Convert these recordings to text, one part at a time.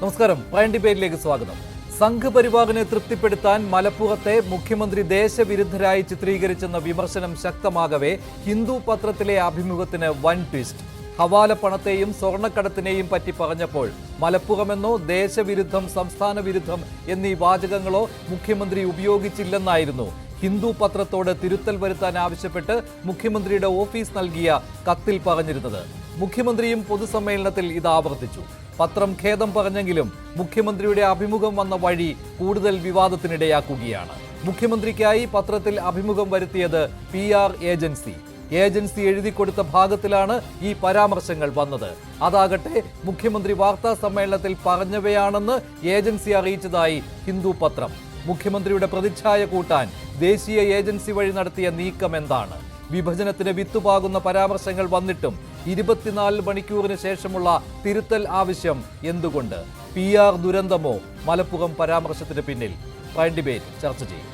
നമസ്കാരം. പ്രൈം ഡിബേറ്റിലേക്ക് സ്വാഗതം. സംഘപരിവാറിനെ തൃപ്തിപ്പെടുത്താൻ മലപ്പുറത്തെ മുഖ്യമന്ത്രി ദേശവിരുദ്ധരായി ചിത്രീകരിച്ചെന്ന വിമർശനം ശക്തമാകവേ ഹിന്ദു പത്രത്തിലെ അഭിമുഖത്തിന് വൻ ട്വിസ്റ്റ്. ഹവാല പണത്തെയും സ്വർണ്ണക്കടത്തിനെയും പറ്റി പറഞ്ഞപ്പോൾ മലപ്പുറമെന്നോ ദേശവിരുദ്ധം സംസ്ഥാന വിരുദ്ധം എന്നീ വാചകങ്ങളോ മുഖ്യമന്ത്രി ഉപയോഗിച്ചില്ലെന്നായിരുന്നു ഹിന്ദു പത്രത്തോട് തിരുത്തൽ വരുത്താൻ ആവശ്യപ്പെട്ട് മുഖ്യമന്ത്രിയുടെ ഓഫീസ് നൽകിയ കത്തിൽ പറഞ്ഞിരുന്നത്. മുഖ്യമന്ത്രിയും പൊതുസമ്മേളനത്തിൽ ഇത് ആവർത്തിച്ചു. പത്രം ഖേദം പറഞ്ഞെങ്കിലും മുഖ്യമന്ത്രിയുടെ അഭിമുഖം വന്ന വഴി കൂടുതൽ വിവാദത്തിനിടയാക്കുകയാണ്. മുഖ്യമന്ത്രിക്കായി പത്രത്തിൽ അഭിമുഖം വരുത്തിയത് PR ഏജൻസി എഴുതി കൊടുത്ത ഭാഗത്തിലാണ് ഈ പരാമർശങ്ങൾ വന്നത്. അതാകട്ടെ മുഖ്യമന്ത്രി വാർത്താ സമ്മേളനത്തിൽ പറഞ്ഞവയാണെന്ന് ഏജൻസി അറിയിച്ചതായി ഹിന്ദു പത്രം. മുഖ്യമന്ത്രിയുടെ പ്രതിച്ഛായ കൂട്ടാൻ ദേശീയ ഏജൻസി വഴി നടത്തിയ നീക്കം എന്താണ്? വിഭജനത്തിന് വിത്തുപാകുന്ന പരാമർശങ്ങൾ വന്നിട്ടും 24 മണിക്കൂറിന് ശേഷമുള്ള തിരുത്തൽ ആവശ്യം എന്തുകൊണ്ട്? PR ദുരന്തമോ മലപ്പുറം പരാമർശത്തിന് പിന്നിൽ? പ്രൈം ഡിബേറ്റ് ചർച്ച ചെയ്യും.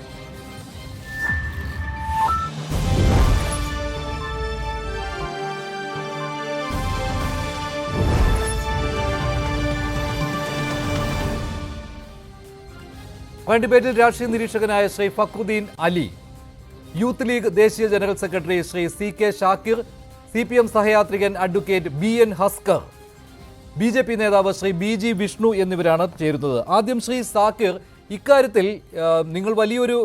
പ്രൈം ഡിബേറ്റിൽ രാഷ്ട്രീയ നിരീക്ഷകനായ ശ്രീ ഫക്രുദ്ദീൻ അലി, യൂത്ത് ലീഗ് ദേശീയ general secretary Shri CK Shakir, CPM സഹയാത്രികൻ അഡ്വക്കേറ്റ് BN ഹസ്കർ, BJP നേതാവ് ശ്രീ BG വിഷ്ണു എന്നിവരാണ് ചേരുന്നത്. ആദ്യം ശ്രീ സാക്കിർ, ഇക്കാര്യത്തിൽ നിങ്ങൾ വലിയൊരു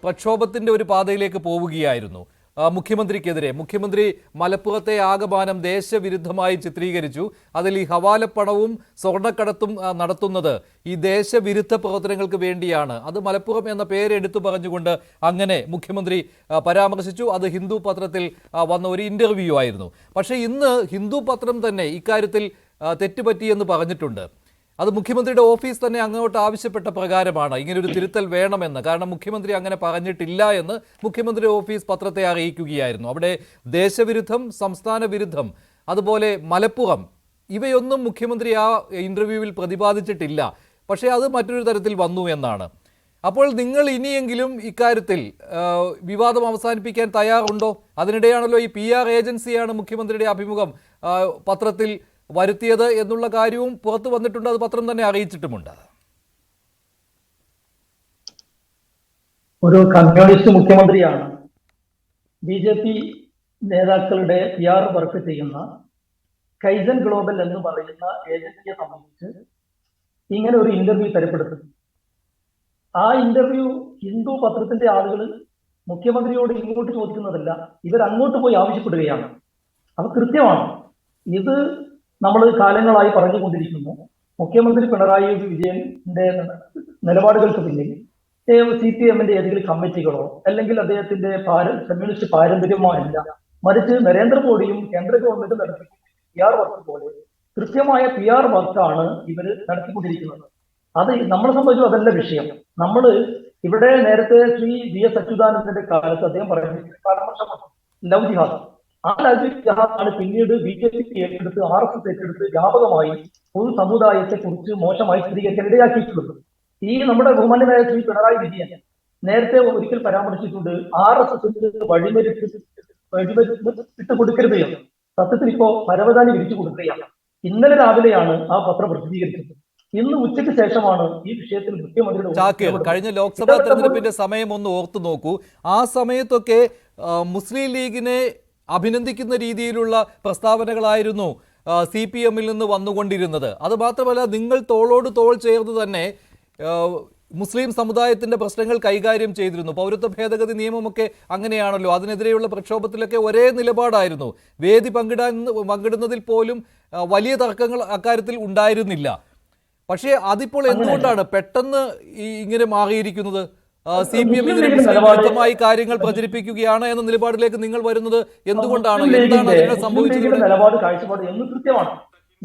പ്രക്ഷോഭത്തിന്റെ ഒരു പാതയിലേക്ക് പോവുകയായിരുന്നു മുഖ്യമന്ത്രിക്കെതിരെ. മുഖ്യമന്ത്രി മലപ്പുറത്തെ ആകമാനം ദേശവിരുദ്ധമായി ചിത്രീകരിച്ചു. അതിൽ ഈ ഹവാലപ്പണവും സ്വർണ്ണക്കടത്തും നടത്തുന്നത് ഈ ദേശവിരുദ്ധ പ്രവർത്തനങ്ങൾക്ക് വേണ്ടിയാണ്. അത് മലപ്പുറം എന്ന പേരെടുത്തു പറഞ്ഞുകൊണ്ട് അങ്ങനെ മുഖ്യമന്ത്രി പരാമർശിച്ചു. അത് ഹിന്ദു പത്രത്തിൽ വന്ന ഒരു ഇന്റർവ്യൂ ആയിരുന്നു. പക്ഷേ ഇന്ന് ഹിന്ദു പത്രം തന്നെ ഇക്കാര്യത്തിൽ തെറ്റുപറ്റിയെന്ന് പറഞ്ഞിട്ടുണ്ട്. അത് മുഖ്യമന്ത്രിയുടെ ഓഫീസ് തന്നെ അങ്ങോട്ട് ആവശ്യപ്പെട്ട പ്രകാരമാണ് ഇങ്ങനൊരു തിരുത്തൽ വേണമെന്ന്. കാരണം മുഖ്യമന്ത്രി അങ്ങനെ പറഞ്ഞിട്ടില്ല എന്ന് മുഖ്യമന്ത്രി ഓഫീസ് പത്രത്തെ അറിയിക്കുകയായിരുന്നു. അവിടെ ദേശവിരുദ്ധം, സംസ്ഥാന വിരുദ്ധം, അതുപോലെ മലപ്പുറം, ഇവയൊന്നും മുഖ്യമന്ത്രി ആ ഇൻ്റർവ്യൂവിൽ പ്രതിപാദിച്ചിട്ടില്ല. പക്ഷേ അത് മറ്റൊരു തരത്തിൽ വന്നു എന്നാണ്. അപ്പോൾ നിങ്ങൾ ഇനിയെങ്കിലും ഇക്കാര്യത്തിൽ വിവാദം അവസാനിപ്പിക്കാൻ തയ്യാറുണ്ടോ? അതിനിടെയാണല്ലോ ഈ PR ഏജൻസിയാണ് മുഖ്യമന്ത്രിയുടെ അഭിമുഖം പത്രത്തിൽ വരുത്തിയത് എന്നുള്ള കാര്യവും പുറത്തു വന്നിട്ടുണ്ട്. അത് പത്രം തന്നെ അറിയിച്ചിട്ടുമുണ്ട്. ഒരു കമ്മ്യൂണിസ്റ്റ് മുഖ്യമന്ത്രിയാണ് BJP നേതാക്കളുടെ PR വർക്ക് ചെയ്യുന്ന കൈസൻ ഗ്ലോബൽ എന്ന് പറയുന്ന ഏജൻസിയെ സംബന്ധിച്ച് ഇങ്ങനെ ഒരു ഇന്റർവ്യൂ തരപ്പെടുത്തുന്നു. ആ ഇന്റർവ്യൂ ഹിന്ദു പത്രത്തിന്റെ ആളുകൾ മുഖ്യമന്ത്രിയോട് ഇങ്ങോട്ട് ചോദിക്കുന്നതല്ല, ഇവർ അങ്ങോട്ട് പോയി ആവശ്യപ്പെടുകയാണ്. അത് കൃത്യമാണ്. ഇത് നമ്മൾ കാലങ്ങളായി പറഞ്ഞുകൊണ്ടിരിക്കുന്നു. മുഖ്യമന്ത്രി പിണറായി വിജയന്റെ നിലപാടുകൾക്ക് പിന്നിൽ CPMന്റെ ഏതെങ്കിലും കമ്മിറ്റികളോ അല്ലെങ്കിൽ അദ്ദേഹത്തിന്റെ കമ്മ്യൂണിസ്റ്റ് പാരമ്പര്യമോ അല്ല, മറിച്ച് നരേന്ദ്രമോദിയും കേന്ദ്ര ഗവൺമെന്റ് നടത്തിക്കുന്ന PR വർക്ക് പോലെ കൃത്യമായ PR വർക്കാണ് ഇവർ നടത്തിക്കൊണ്ടിരിക്കുന്നത്. അത് നമ്മളെ സംബന്ധിച്ചും അതല്ല വിഷയം. നമ്മൾ ഇവിടെ നേരത്തെ ശ്രീ VS അച്യുതാനന്ദന്റെ കാലത്ത് അദ്ദേഹം പറയുന്നത് പരാമർശമാണ് ലവ് ജിഹാദ്. ആ ലവ് ജിഹാദാണ് പിന്നീട് BJP ഏറ്റെടുത്ത് RSS ഏറ്റെടുത്ത് വ്യാപകമായി പൊതു സമുദായത്തെ കുറിച്ച് മോശമായി സ്ഥിരീകരിക്കാൻ ഇടയാക്കിയിട്ടുള്ളത്. ഈ നമ്മുടെ ബഹുമാന്യനായ ശ്രീ പിണറായി വിജയൻ നേരത്തെ ഒരിക്കൽ പരാമർശിച്ചിട്ടുണ്ട്, RSS വഴിമരുന്ന് കൊടുക്കരുത് എന്ന്. സത്യത്തിൽ ഇപ്പോ പരവതാനി വിരിച്ചു കൊടുക്കുകയാണ്. ഇന്നലെ രാവിലെയാണ് ആ പത്രം പ്രസിദ്ധീകരിച്ചത്. ഇന്ന് ഉച്ചയ്ക്ക് ശേഷമാണ് ഈ വിഷയത്തിൽ മുഖ്യമന്ത്രിയുടെ കഴിഞ്ഞ ലോക്സഭാ തെരഞ്ഞെടുപ്പിന്റെ സമയം ഒന്ന് ഓർത്തു നോക്കൂ. ആ സമയത്തൊക്കെ മുസ്ലിം ലീഗിനെ അഭിനന്ദിക്കുന്ന രീതിയിലുള്ള പ്രസ്താവനകളായിരുന്നു CPMൽ നിന്ന് വന്നുകൊണ്ടിരുന്നത്. അത് മാത്രമല്ല, നിങ്ങൾ തോളോട് തോൾ ചേർന്ന് തന്നെ മുസ്ലിം സമുദായത്തിന്റെ പ്രശ്നങ്ങൾ കൈകാര്യം ചെയ്തിരുന്നു. പൗരത്വ ഭേദഗതി നിയമമൊക്കെ അങ്ങനെയാണല്ലോ. അതിനെതിരെയുള്ള പ്രക്ഷോഭത്തിലൊക്കെ ഒരേ നിലപാടായിരുന്നു. വേദി പങ്കിടുന്നതിൽ പോലും വലിയ തർക്കങ്ങൾ അക്കാര്യത്തിൽ ഉണ്ടായിരുന്നില്ല. പക്ഷേ അതിപ്പോൾ എന്തുകൊണ്ടാണ് പെട്ടെന്ന് ഇങ്ങനെ മാറിയിരിക്കുന്നത്? CPM വിരുദ്ധമായി കാര്യങ്ങൾ പ്രചരിപ്പിക്കുകയാണ് എന്ന നിലപാടിലേക്ക് നിങ്ങൾ വരുന്നത് എന്തുകൊണ്ടാണ്? എന്താണ് നിങ്ങൾ സംഭവിച്ചത്? നിലപാട് കാഴ്ചപ്പാട് എന്ന് കൃത്യമാണ്.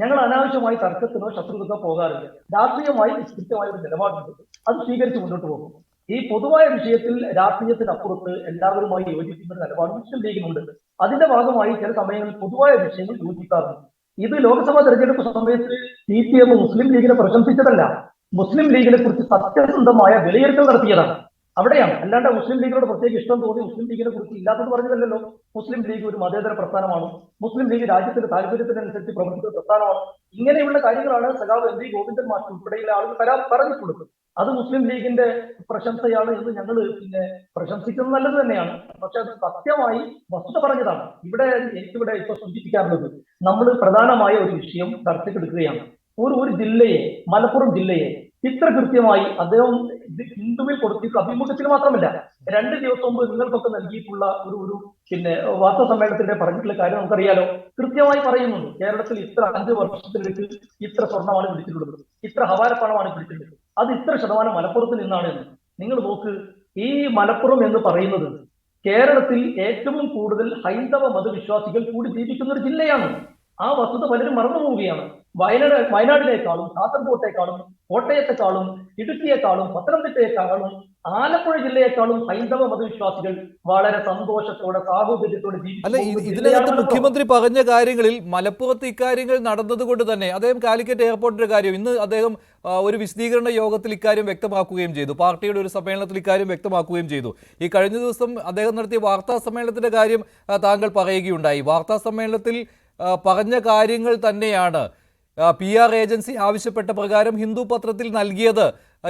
ഞങ്ങൾ അനാവശ്യമായി തർക്കത്തിനോ ശത്രുതക്കോ പോകാറില്ല. രാഷ്ട്രീയമായി കൃത്യമായ ഒരു നിലപാടുണ്ട്, അത് സ്വീകരിച്ച് മുന്നോട്ട് പോകും. ഈ പൊതുവായ വിഷയത്തിൽ രാഷ്ട്രീയത്തിനപ്പുറത്ത് എല്ലാവരുമായി യോജിക്കുന്ന ഒരു നിലപാട് മുസ്ലിം ലീഗിനുണ്ട്. അതിന്റെ ഭാഗമായി ചില സമയങ്ങളിൽ പൊതുവായ വിഷയങ്ങൾ യോജിക്കാറുണ്ട്. ഇത് ലോക്സഭാ തെരഞ്ഞെടുപ്പ് സമയത്ത് CPM മുസ്ലിം ലീഗിനെ പ്രശംസിച്ചതല്ല, മുസ്ലിം ലീഗിനെ കുറിച്ച് സത്യസന്ധമായ വിലയിരുത്തൽ നടത്തിയതാണ്. അവിടെയാണ്. അല്ലാണ്ട് മുസ്ലിം ലീഗിനോട് പ്രത്യേക ഇഷ്ടം തോന്നി മുസ്ലിം ലീഗിനെ കുറിച്ച് ഇല്ലാത്തത് പറഞ്ഞതല്ലോ. മുസ്ലിം ലീഗ് ഒരു മതേതര പ്രസ്ഥാനമാണ്. മുസ്ലിം ലീഗ് രാജ്യത്തിന്റെ താല്പര്യത്തിനനുസരിച്ച് പ്രവർത്തിക്കുന്ന പ്രസ്ഥാനമാണ്. ഇങ്ങനെയുള്ള കാര്യങ്ങളാണ് സഖാവ് എം വി ഗോവിന്ദൻ മാസ്റ്റർ ഉൾപ്പെടെയുള്ള ആളുകൾ പറഞ്ഞിട്ടുള്ളത്. അത് മുസ്ലിം ലീഗിന്റെ പ്രശംസയാണ് എന്ന് ഞങ്ങൾ പ്രശംസിക്കുന്നത് നല്ലത് തന്നെയാണ്. പക്ഷെ അത് സത്യമായി വസ്തുത പറഞ്ഞതാണ്. എനിക്കിവിടെ ഇപ്പൊ സൂചിപ്പിക്കാറുള്ളത്, നമ്മൾ പ്രധാനമായ ഒരു വിഷയം ചർച്ചയ്ക്കെടുക്കുകയാണ്. ഒരു ജില്ലയെ, മലപ്പുറം ജില്ലയെ ഇത്ര കൃത്യമായി അദ്ദേഹം ഹിന്ദുവിൽ കൊടുത്തിട്ടുള്ള അഭിമുഖത്തിൽ മാത്രമല്ല, 2 ദിവസം മുമ്പ് നിങ്ങൾക്കൊക്കെ നൽകിയിട്ടുള്ള ഒരു വാർത്താ സമ്മേളനത്തിന്റെ പറഞ്ഞിട്ടുള്ള കാര്യം നമുക്കറിയാലോ. കൃത്യമായി പറയുന്നുണ്ട്, കേരളത്തിൽ ഇത്ര 5 വർഷത്തിലേക്ക് ഇത്ര സ്വർണ്ണമാണ് പിടിച്ചിട്ടുള്ളത്, ഇത്ര ഹവാലപ്പണമാണ് പിടിച്ചിട്ടുള്ളത്, അത് ഇത്ര ശതമാനം മലപ്പുറത്ത് നിന്നാണ് എന്ന്. നിങ്ങൾ നോക്ക്, ഈ മലപ്പുറം എന്ന് പറയുന്നത് കേരളത്തിൽ ഏറ്റവും കൂടുതൽ ഹൈന്ദവ മതവിശ്വാസികൾ കൂടി ജീവിക്കുന്ന ഒരു ജില്ലയാണ്. ആ വസ്തുത പലരും മറന്നുപോവുകയാണ്. വയനാടിനേക്കാളും കാസർഗോട്ടേക്കാളും കോട്ടയത്തെക്കാളും ഇടുക്കിയേക്കാളും പത്തനംതിട്ടയെക്കാളും ആലപ്പുഴ ജില്ലയെക്കാളും ഹൈന്ദവ മതവിശ്വാസികൾ വളരെ സന്തോഷത്തോടെ സാഹോദര്യത്തോടെ അല്ല, ഇതിനകത്ത് മുഖ്യമന്ത്രി പറഞ്ഞ കാര്യങ്ങളിൽ മലപ്പുറത്ത് ഇക്കാര്യങ്ങൾ നടന്നതുകൊണ്ട് തന്നെ അദ്ദേഹം കാലിക്കറ്റ് എയർപോർട്ടിന്റെ കാര്യം ഇന്ന് അദ്ദേഹം ഒരു വിശദീകരണ യോഗത്തിൽ ഇക്കാര്യം വ്യക്തമാക്കുകയും ചെയ്തു. പാർട്ടിയുടെ ഒരു സമ്മേളനത്തിൽ ഇക്കാര്യം വ്യക്തമാക്കുകയും ചെയ്തു. ഈ കഴിഞ്ഞ ദിവസം അദ്ദേഹം നടത്തിയ വാർത്താ സമ്മേളനത്തിന്റെ കാര്യം താങ്കൾ പറയുകയുണ്ടായി. വാർത്താ സമ്മേളനത്തിൽ പറഞ്ഞ കാര്യങ്ങൾ തന്നെയാണ് PR ഏജൻസി ആവശ്യപ്പെട്ട പ്രകാരം ഹിന്ദു പത്രത്തിൽ നൽകിയത്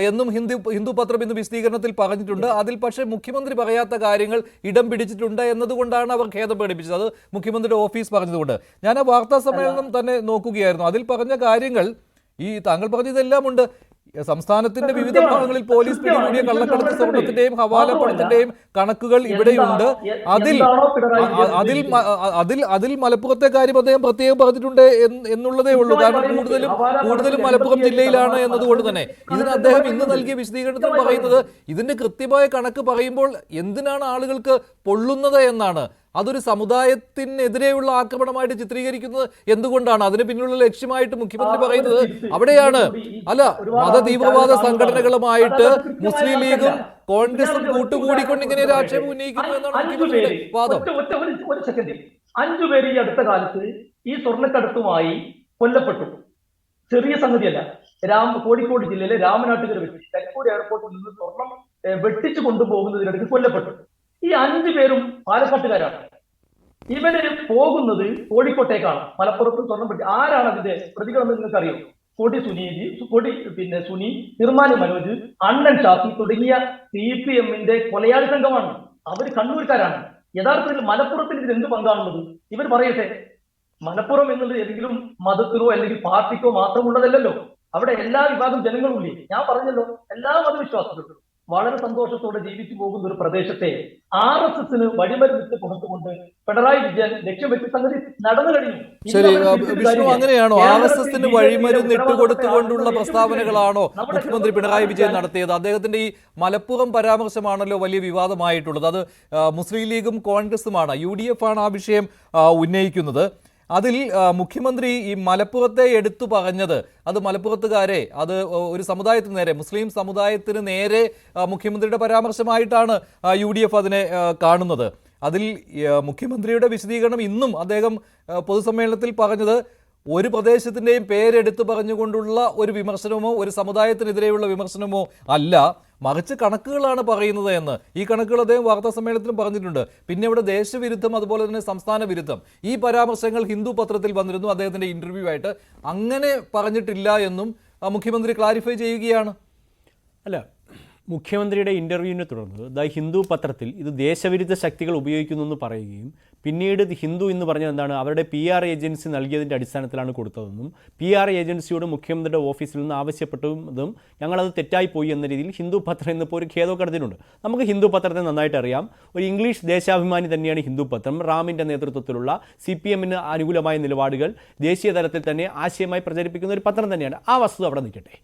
എന്നും ഹിന്ദു പത്രം ഇന്ന് വിശദീകരണത്തിൽ പറഞ്ഞിട്ടുണ്ട്. അതിൽ പക്ഷേ മുഖ്യമന്ത്രി പറയാത്ത കാര്യങ്ങൾ ഇടം പിടിച്ചിട്ടുണ്ട് എന്നതുകൊണ്ടാണ് അവർ ഖേദം പ്രകടിപ്പിച്ചത്. അത് മുഖ്യമന്ത്രിയുടെ ഓഫീസ് പറഞ്ഞതുകൊണ്ട്. ഞാൻ ആ വാർത്താ സമ്മേളനം തന്നെ നോക്കുകയായിരുന്നു. അതിൽ പറഞ്ഞ കാര്യങ്ങൾ ഈ താങ്കൾ പറഞ്ഞതെല്ലാം ഉണ്ട്. സംസ്ഥാനത്തിന്റെ വിവിധ ഭാഗങ്ങളിൽ പോലീസ് പിടികൂടിയ കള്ളക്കടത്ത് സ്വർണത്തിന്റെയും ഹവാലപ്പണത്തിന്റെയും കണക്കുകൾ ഇവിടെയുണ്ട്. അതിൽ മലപ്പുറത്തെ കാര്യം അദ്ദേഹം പ്രത്യേകം പറഞ്ഞിട്ടുണ്ട് എന്നുള്ളതേ ഉള്ളൂ. കാരണം കൂടുതലും മലപ്പുറം ജില്ലയിലാണ് എന്നതുകൊണ്ട് തന്നെ ഇതിന് അദ്ദേഹം ഇന്ന് നൽകിയ വിശദീകരണത്തിൽ പറയുന്നത് ഇതിന്റെ കൃത്യമായ കണക്ക് പറയുമ്പോൾ എന്തിനാണ് ആളുകൾക്ക് പൊള്ളുന്നത് എന്നാണ്. അതൊരു സമുദായത്തിനെതിരെയുള്ള ആക്രമണമായിട്ട് ചിത്രീകരിക്കുന്നത് എന്തുകൊണ്ടാണ്? അതിന് പിന്നിലുള്ള ലക്ഷ്യമായിട്ട് മുഖ്യമന്ത്രി പറയുന്നത് അവിടെയാണ്. അല്ല, മതതീവ്രവാദ സംഘടനകളുമായിട്ട് മുസ്ലിം ലീഗും കോൺഗ്രസും കൂട്ടുകൂടിക്കൊണ്ട് ഇങ്ങനെ ഒരു ആക്ഷേപം ഉന്നയിക്കുന്നു എന്നാണ് മുഖ്യമന്ത്രിയുടെ വാദം. ഒരു സെക്കൻഡ്, 5 പേര് ഈ അടുത്ത കാലത്ത് ഈ സ്വർണ്ണക്കടത്തുമായി കൊല്ലപ്പെട്ടു. ചെറിയ സംഗതിയല്ല. കോഴിക്കോട് ജില്ലയിലെ രാമനാട്ടുകര വെച്ച് കരിപ്പൂർ എയർപോർട്ടിൽ നിന്ന് സ്വർണം വെട്ടിച്ചു കൊണ്ടുപോകുന്നതിനിടയ്ക്ക് കൊല്ലപ്പെട്ടു. ഈ 5 പേരും പാലക്കാട്ടുകാരാണ്. ഇവര് പോകുന്നത് കോഴിക്കോട്ടേക്കാണ്. മലപ്പുറത്ത് സ്വർണം പിടിച്ച് ആരാണ് അതിന്റെ പ്രതികളെന്ന് നിങ്ങൾക്ക് അറിയോ? സുനി, നിർമ്മാണി മനോജ്, അണ്ണൻ ഷാഫി തുടങ്ങിയ CPM-ന്റെ കൊലയാളി സംഘമാണ്. അവർ കണ്ണൂർക്കാരാണ്. യഥാർത്ഥത്തിൽ മലപ്പുറത്തിൽ ഇതിൽ എന്ത് പങ്കാണുള്ളത്? ഇവർ പറയട്ടെ. മലപ്പുറം എന്നുള്ളത് ഏതെങ്കിലും മതത്തിനോ അല്ലെങ്കിൽ പാർട്ടിക്കോ മാത്രമുള്ളതല്ലല്ലോ. അവിടെ എല്ലാ വിഭാഗം ജനങ്ങളും ഇല്ലേ? ഞാൻ പറഞ്ഞല്ലോ, എല്ലാ മതവിശ്വാസികൾക്കും വളരെ സന്തോഷത്തോടെ ജീവിച്ചു പോകുന്ന ഒരു പ്രദേശത്തെ RSSന് വഴിമരുന്നിട്ട് കൊടുത്തുകൊണ്ട് പിണറായി വിജയൻ ലക്ഷ്യം വെച്ച സംഗതി നടന്നു കഴിഞ്ഞു. ശരി വിഷ്ണു, അങ്ങനെയാണോ? RSSന് വഴിമരുന്ന് ഇട്ടുകൊടുത്തുകൊണ്ടുള്ള പ്രസ്താവനകളാണോ മുഖ്യമന്ത്രി പിണറായി വിജയൻ നടത്തിയത്? അദ്ദേഹത്തിന്റെ ഈ മലപ്പുറം പരാമർശമാണല്ലോ വലിയ വിവാദമായിട്ടുള്ളത്. അത് മുസ്ലിം ലീഗും കോൺഗ്രസുമാണ്, UDF ആണ് ആ വിഷയം ഉന്നയിക്കുന്നത്. അതിൽ മുഖ്യമന്ത്രി ഈ മലപ്പുറത്തെ എടുത്തു പറഞ്ഞത്, അത് മലപ്പുറത്തുകാരെ, അത് ഒരു സമുദായത്തിന് നേരെ, മുസ്ലിം സമുദായത്തിന് നേരെ മുഖ്യമന്ത്രിയുടെ പരാമർശമായിട്ടാണ് UDF അതിനെ കാണുന്നത്. അതിൽ മുഖ്യമന്ത്രിയുടെ വിശദീകരണം ഇന്നും അദ്ദേഹം പൊതുസമ്മേളനത്തിൽ പറഞ്ഞത് ഒരു പ്രദേശത്തിൻ്റെയും പേരെടുത്ത് പറഞ്ഞുകൊണ്ടുള്ള ഒരു വിമർശനമോ ഒരു സമുദായത്തിനെതിരെയുള്ള വിമർശനമോ അല്ല, മറിച്ച് കണക്കുകളാണ് പറയുന്നത് എന്ന്. ഈ കണക്കുകൾ അദ്ദേഹം വാർത്താ സമ്മേളനത്തിലും പറഞ്ഞിട്ടുണ്ട്. പിന്നെ ഇവിടെ ദേശവിരുദ്ധം അതുപോലെ തന്നെ സംസ്ഥാന വിരുദ്ധം ഈ പരാമർശങ്ങൾ ഹിന്ദു പത്രത്തിൽ വന്നിരുന്നു അദ്ദേഹത്തിൻ്റെ ഇൻ്റർവ്യൂ ആയിട്ട്. അങ്ങനെ പറഞ്ഞിട്ടില്ല എന്നും മുഖ്യമന്ത്രി ക്ലാരിഫൈ ചെയ്യുകയാണ്. അല്ല, മുഖ്യമന്ത്രിയുടെ ഇൻ്റർവ്യൂവിനെ തുടർന്ന് ഹിന്ദു പത്രത്തിൽ ഇത് ദേശവിരുദ്ധ ശക്തികൾ ഉപയോഗിക്കുന്നു എന്ന് പറയുകയും പിന്നീട് ഹിന്ദു എന്ന് പറഞ്ഞത് എന്താണ്, അവരുടെ PR ഏജൻസി നൽകിയതിൻ്റെ അടിസ്ഥാനത്തിലാണ് കൊടുത്തതെന്നും PR ഏജൻസിയോട് മുഖ്യമന്ത്രിയുടെ ഓഫീസിൽ നിന്ന് ആവശ്യപ്പെട്ടതും ഞങ്ങളത് തെറ്റായിപ്പോയി എന്ന രീതിയിൽ ഹിന്ദു പത്രം ഇന്നിപ്പോൾ ഒരു ഖേദമൊക്കെ നടത്തിയിട്ടുണ്ട്. നമുക്ക് ഹിന്ദു പത്രത്തെ നന്നായിട്ട് അറിയാം. ഒരു ഇംഗ്ലീഷ് ദേശാഭിമാനി തന്നെയാണ് ഹിന്ദു പത്രം. റാമിൻ്റെ നേതൃത്വത്തിലുള്ള CPM-ന് അനുകൂലമായ നിലപാടുകൾ ദേശീയ തലത്തിൽ തന്നെ ആശയമായി പ്രചരിപ്പിക്കുന്ന ഒരു പത്രം തന്നെയാണ്. ആ വസ്തുത അവിടെ നിൽക്കട്ടെ.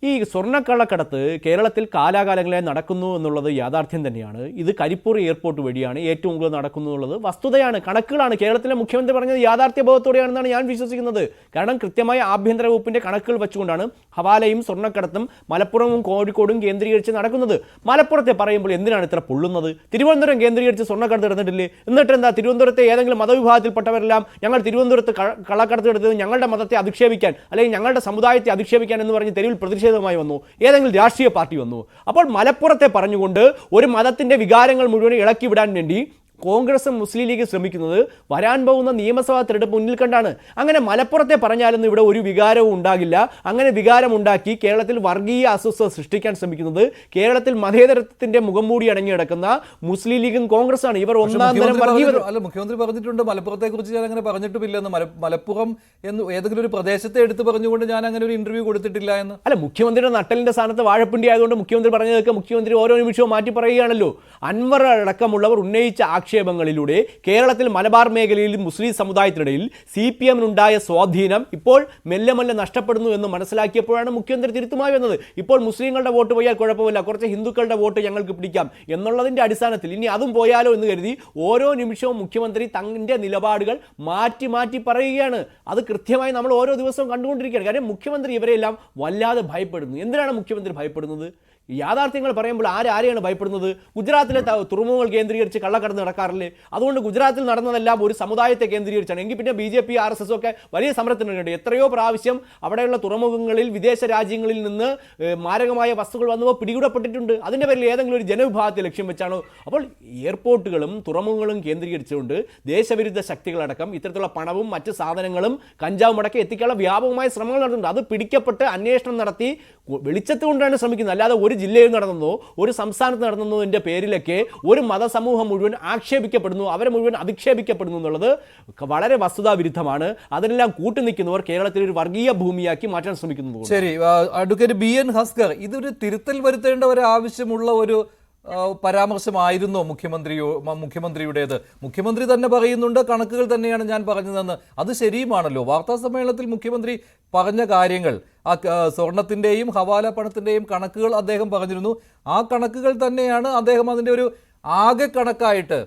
ഈ സ്വർണ്ണക്കള്ളക്കടത്ത് കേരളത്തിൽ കാലാകാലങ്ങളായി നടക്കുന്നു എന്നുള്ളത് യാഥാർത്ഥ്യം തന്നെയാണ്. ഇത് കരിപ്പൂർ എയർപോർട്ട് വഴിയാണ് ഏറ്റവും കൂടുതൽ നടക്കുന്നു എന്നുള്ളത് വസ്തുതയാണ്, കണക്കുകളാണ്. കേരളത്തിലെ മുഖ്യമന്ത്രി പറഞ്ഞത് യാഥാർത്ഥ്യബോധത്തോടെയാണെന്നാണ് ഞാൻ വിശ്വസിക്കുന്നത്. കാരണം കൃത്യമായ ആഭ്യന്തര വകുപ്പിൻ്റെ കണക്കുകൾ വെച്ചുകൊണ്ടാണ് ഹവാലയും സ്വർണ്ണക്കടത്തും മലപ്പുറവും കോഴിക്കോടും കേന്ദ്രീകരിച്ച് നടക്കുന്നത്. മലപ്പുറത്തെ പറയുമ്പോൾ എന്തിനാണ് ഇത്ര പൊള്ളുന്നത്? തിരുവനന്തപുരം കേന്ദ്രീകരിച്ച് സ്വർണ്ണക്കടത്ത് നടന്നിട്ടില്ലേ? എന്നിട്ട് എന്താ തിരുവനന്തപുരത്തെ ഏതെങ്കിലും മതവിഭാഗത്തിൽപ്പെട്ടവരെല്ലാം ഞങ്ങൾ തിരുവനന്തപുരത്ത് കള്ളക്കടത്ത് എടുത്തത് ഞങ്ങളുടെ മതത്തെ അധിക്ഷേപിക്കാൻ അല്ലെങ്കിൽ ഞങ്ങളുടെ സമുദായത്തെ അധിക്ഷേപിക്കാൻ എന്ന് പറഞ്ഞ് തെരുവിൽ പ്രതിഷേധിച്ചു പ്രതിഷേധവുമായി വന്നു? ഏതെങ്കിലും രാഷ്ട്രീയ പാർട്ടി വന്നു? അപ്പോൾ മലപ്പുറത്തെ പറഞ്ഞുകൊണ്ട് ഒരു മതത്തിൻ്റെ വികാരങ്ങൾ മുഴുവൻ ഇളക്കി വിടാൻ വേണ്ടി കോൺഗ്രസും മുസ്ലിം ലീഗും ശ്രമിക്കുന്നത് വരാൻ പോകുന്ന നിയമസഭാ തെരഞ്ഞെടുപ്പ് മുന്നിൽ കണ്ടാണ്. അങ്ങനെ മലപ്പുറത്തെ പറഞ്ഞാലൊന്നും ഇവിടെ ഒരു വികാരവും ഉണ്ടാകില്ല. അങ്ങനെ വികാരമുണ്ടാക്കി കേരളത്തിൽ വർഗീയ അസ്വസ്ഥത സൃഷ്ടിക്കാൻ ശ്രമിക്കുന്നത് കേരളത്തിൽ മതേതരത്വത്തിന്റെ മുഖം മൂടി അടങ്ങി കിടക്കുന്ന മുസ്ലിം ലീഗും കോൺഗ്രസാണ്. ഇവർ ഒന്നാം തരം മുഖ്യമന്ത്രി പറഞ്ഞിട്ടുണ്ട് മലപ്പുറത്തെ കുറിച്ച് ഞാൻ അങ്ങനെ പറഞ്ഞിട്ടുമില്ലെന്ന്. മലപ്പുറം എന്ന് ഏതെങ്കിലും ഒരു പ്രദേശത്തെ എടുത്ത് പറഞ്ഞുകൊണ്ട് ഞാൻ അങ്ങനെ ഒരു ഇന്റർവ്യൂ കൊടുത്തിട്ടില്ല എന്ന്. അല്ല, മുഖ്യമന്ത്രിയുടെ നട്ടലിന്റെ സ്ഥാനത്ത് വാഴപ്പിണ്ടി ആയതുകൊണ്ട് മുഖ്യമന്ത്രി പറഞ്ഞതൊക്കെ മുഖ്യമന്ത്രി ഓരോ നിമിഷവും മാറ്റി പറയുകയാണല്ലോ. അൻവർ അടക്കമുള്ളവർ ഉന്നയിച്ച ആക്ഷേപങ്ങളിലൂടെ കേരളത്തിൽ മലബാർ മേഖലയിൽ മുസ്ലിം സമുദായത്തിനിടയിൽ CPM-നുണ്ടായ സ്വാധീനം ഇപ്പോൾ മെല്ലെ മെല്ലെ നഷ്ടപ്പെടുന്നു എന്ന് മനസ്സിലാക്കിയപ്പോഴാണ് മുഖ്യമന്ത്രി തിരുത്തുമായി വന്നത്. ഇപ്പോൾ മുസ്ലിങ്ങളുടെ വോട്ട് പോയാൽ കുഴപ്പമില്ല, കുറച്ച് ഹിന്ദുക്കളുടെ വോട്ട് ഞങ്ങൾക്ക് പിടിക്കാം എന്നുള്ളതിൻ്റെ അടിസ്ഥാനത്തിൽ ഇനി അതും പോയാലോ എന്ന് കരുതി ഓരോ നിമിഷവും മുഖ്യമന്ത്രി തങ്ങളുടെ നിലപാടുകൾ മാറ്റി മാറ്റി പറയുകയാണ്. അത് കൃത്യമായി നമ്മൾ ഓരോ ദിവസവും കണ്ടുകൊണ്ടിരിക്കുകയാണ്. കാര്യം മുഖ്യമന്ത്രി ഇവരെല്ലാം വല്ലാതെ ഭയപ്പെടുന്നു. എന്തിനാണ് മുഖ്യമന്ത്രി ഭയപ്പെടുന്നത്? യാഥാർത്ഥ്യങ്ങൾ പറയുമ്പോൾ ആരെയാണ് ഭയപ്പെടുന്നത്? ഗുജറാത്തിലെ തുറമുഖങ്ങൾ കേന്ദ്രീകരിച്ച് കള്ളക്കടന്ന് നടക്കാറില്ലേ? അതുകൊണ്ട് ഗുജറാത്തിൽ നടന്നതെല്ലാം ഒരു സമുദായത്തെ കേന്ദ്രീകരിച്ചാണ്. എങ്കിൽ പിന്നെ BJP RSS ഒക്കെ വലിയ സമരത്തിനുണ്ട്. എത്രയോ പ്രാവശ്യം അവിടെയുള്ള തുറമുഖങ്ങളിൽ വിദേശ രാജ്യങ്ങളിൽ നിന്ന് മാരകമായ വസ്തുക്കൾ വന്നപ്പോൾ പിടികൂടപ്പെട്ടിട്ടുണ്ട്. അതിൻ്റെ പേരിൽ ഏതെങ്കിലും ഒരു ജനവിഭാഗത്തെ ലക്ഷ്യം വെച്ചാണോ? അപ്പോൾ എയർപോർട്ടുകളും തുറമുഖങ്ങളും കേന്ദ്രീകരിച്ചുകൊണ്ട് ദേശവിരുദ്ധ ശക്തികളടക്കം ഇത്തരത്തിലുള്ള പണവും മറ്റ് സാധനങ്ങളും കഞ്ചാവും അടക്കം എത്തിക്കാനുള്ള വ്യാപകമായ ശ്രമങ്ങൾ നടത്തുന്നുണ്ട്. അത് പിടിക്കപ്പെട്ട് അന്വേഷണം നടത്തി വെളിച്ചത്ത് കൊണ്ടാണ് ശ്രമിക്കുന്നത്. അല്ലാതെ ഒരു ജില്ലയിൽ നടന്നതോ ഒരു സംസ്ഥാനത്ത് നടന്നതിൻ്റെ പേരിലൊക്കെ ഒരു മതസമൂഹം മുഴുവൻ ആക്ഷേപിക്കപ്പെടുന്നു, അവരെ മുഴുവൻ അധിക്ഷേപിക്കപ്പെടുന്നു എന്നുള്ളത് വളരെ വസ്തുതാവിരുദ്ധമാണ്. അതിനെല്ലാം കൂട്ടുനിൽക്കുന്നവർ കേരളത്തിൽ ഒരു വർഗീയ ഭൂമിയാക്കി മാറ്റാൻ ശ്രമിക്കുന്നു. ശരി, അഡ്വക്കേറ്റ് BN ഹസ്കർ, ഇതൊരു തിരുത്തൽ വരുത്തേണ്ട ഒരു ആവശ്യമുള്ള ഒരു പരാമർശമായിരുന്നോ മുഖ്യമന്ത്രിയുടേത്? മുഖ്യമന്ത്രി തന്നെ പറയുന്നുണ്ട് കണക്കുകൾ തന്നെയാണ് ഞാൻ പറഞ്ഞതെന്ന്. അത് ശരിയുമാണല്ലോ. വാർത്താ സമ്മേളനത്തിൽ മുഖ്യമന്ത്രി പറഞ്ഞ കാര്യങ്ങൾ, ആ സ്വർണത്തിൻ്റെയും ഹവാല പണത്തിൻ്റെയും കണക്കുകൾ അദ്ദേഹം പറഞ്ഞിരുന്നു. ആ കണക്കുകൾ തന്നെയാണ് അദ്ദേഹം അതിൻ്റെ ഒരു ആകെ കണക്കായിട്ട്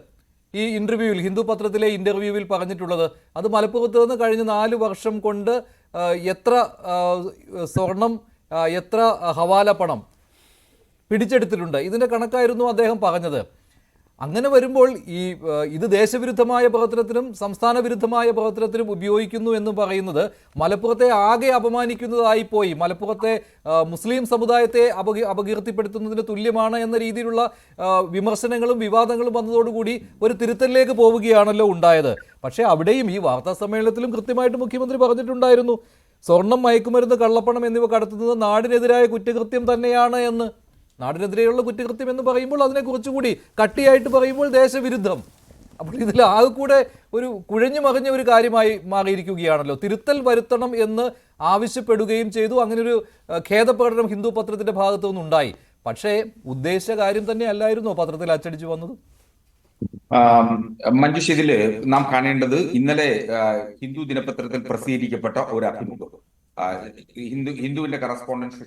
ഈ ഇന്റർവ്യൂവിൽ, ഹിന്ദു പത്രത്തിലെ ഇന്റർവ്യൂവിൽ പറഞ്ഞിട്ടുള്ളത്. അത് മലപ്പുറത്ത് നിന്ന് കഴിഞ്ഞ 4 വർഷം കൊണ്ട് എത്ര സ്വർണം, എത്ര ഹവാല പണം പിടിച്ചെടുത്തിട്ടുണ്ട്, ഇതിൻ്റെ കണക്കായിരുന്നു അദ്ദേഹം പറഞ്ഞത്. അങ്ങനെ വരുമ്പോൾ ഇത് ദേശവിരുദ്ധമായ പ്രവർത്തനത്തിനും സംസ്ഥാന വിരുദ്ധമായ പ്രവർത്തനത്തിനും ഉപയോഗിക്കുന്നു എന്ന് പറയുന്നത് മലപ്പുറത്തെ ആകെ അപമാനിക്കുന്നതായി പോയി. മലപ്പുറത്തെ മുസ്ലിം സമുദായത്തെ അപകീർത്തിപ്പെടുത്തുന്നതിന് തുല്യമാണ് എന്ന രീതിയിലുള്ള വിമർശനങ്ങളും വിവാദങ്ങളും വന്നതോടുകൂടി ഒരു തിരുത്തലിലേക്ക് പോവുകയാണല്ലോ ഉണ്ടായത്. പക്ഷേ അവിടെയും ഈ വാർത്താ സമ്മേളനത്തിലും കൃത്യമായിട്ട് മുഖ്യമന്ത്രി പറഞ്ഞിട്ടുണ്ടായിരുന്നു, സ്വർണം, മയക്കുമരുന്ന്, കള്ളപ്പണം എന്നിവ കടത്തുന്നത് നാടിനെതിരായ കുറ്റകൃത്യം തന്നെയാണ് എന്ന്. നാടിനെതിരെയുള്ള കുറ്റകൃത്യം എന്ന് പറയുമ്പോൾ അതിനെ കുറച്ചുകൂടി കട്ടിയായിട്ട് പറയുമ്പോൾ ദേശവിരുദ്ധം. അപ്പോൾ ഇതിൽ ആകെ കൂടെ ഒരു കുഴഞ്ഞു മറിഞ്ഞ ഒരു കാര്യമായി മാറിയിരിക്കുകയാണല്ലോ. തിരുത്തൽ വരുത്തണം എന്ന് ആവശ്യപ്പെടുകയും ചെയ്തു. അങ്ങനൊരു ഖേദപ്രകടനം ഹിന്ദു പത്രത്തിന്റെ ഭാഗത്തു നിന്നുണ്ടായി. പക്ഷേ ഉദ്ദേശിച്ച കാര്യം തന്നെ അല്ലായിരുന്നോ പത്രത്തിൽ അച്ചടിച്ചു വന്നത്? മഞ്ജുഷ്, ഇതില് നാം കാണേണ്ടത് ഇന്നലെ ഹിന്ദു ദിനപത്രത്തിൽ പ്രസിദ്ധീകരിക്കപ്പെട്ട ഒരു അഭിമുഖം ഹിന്ദുവിന്റെ കറസ്പോണ്ടന്റ്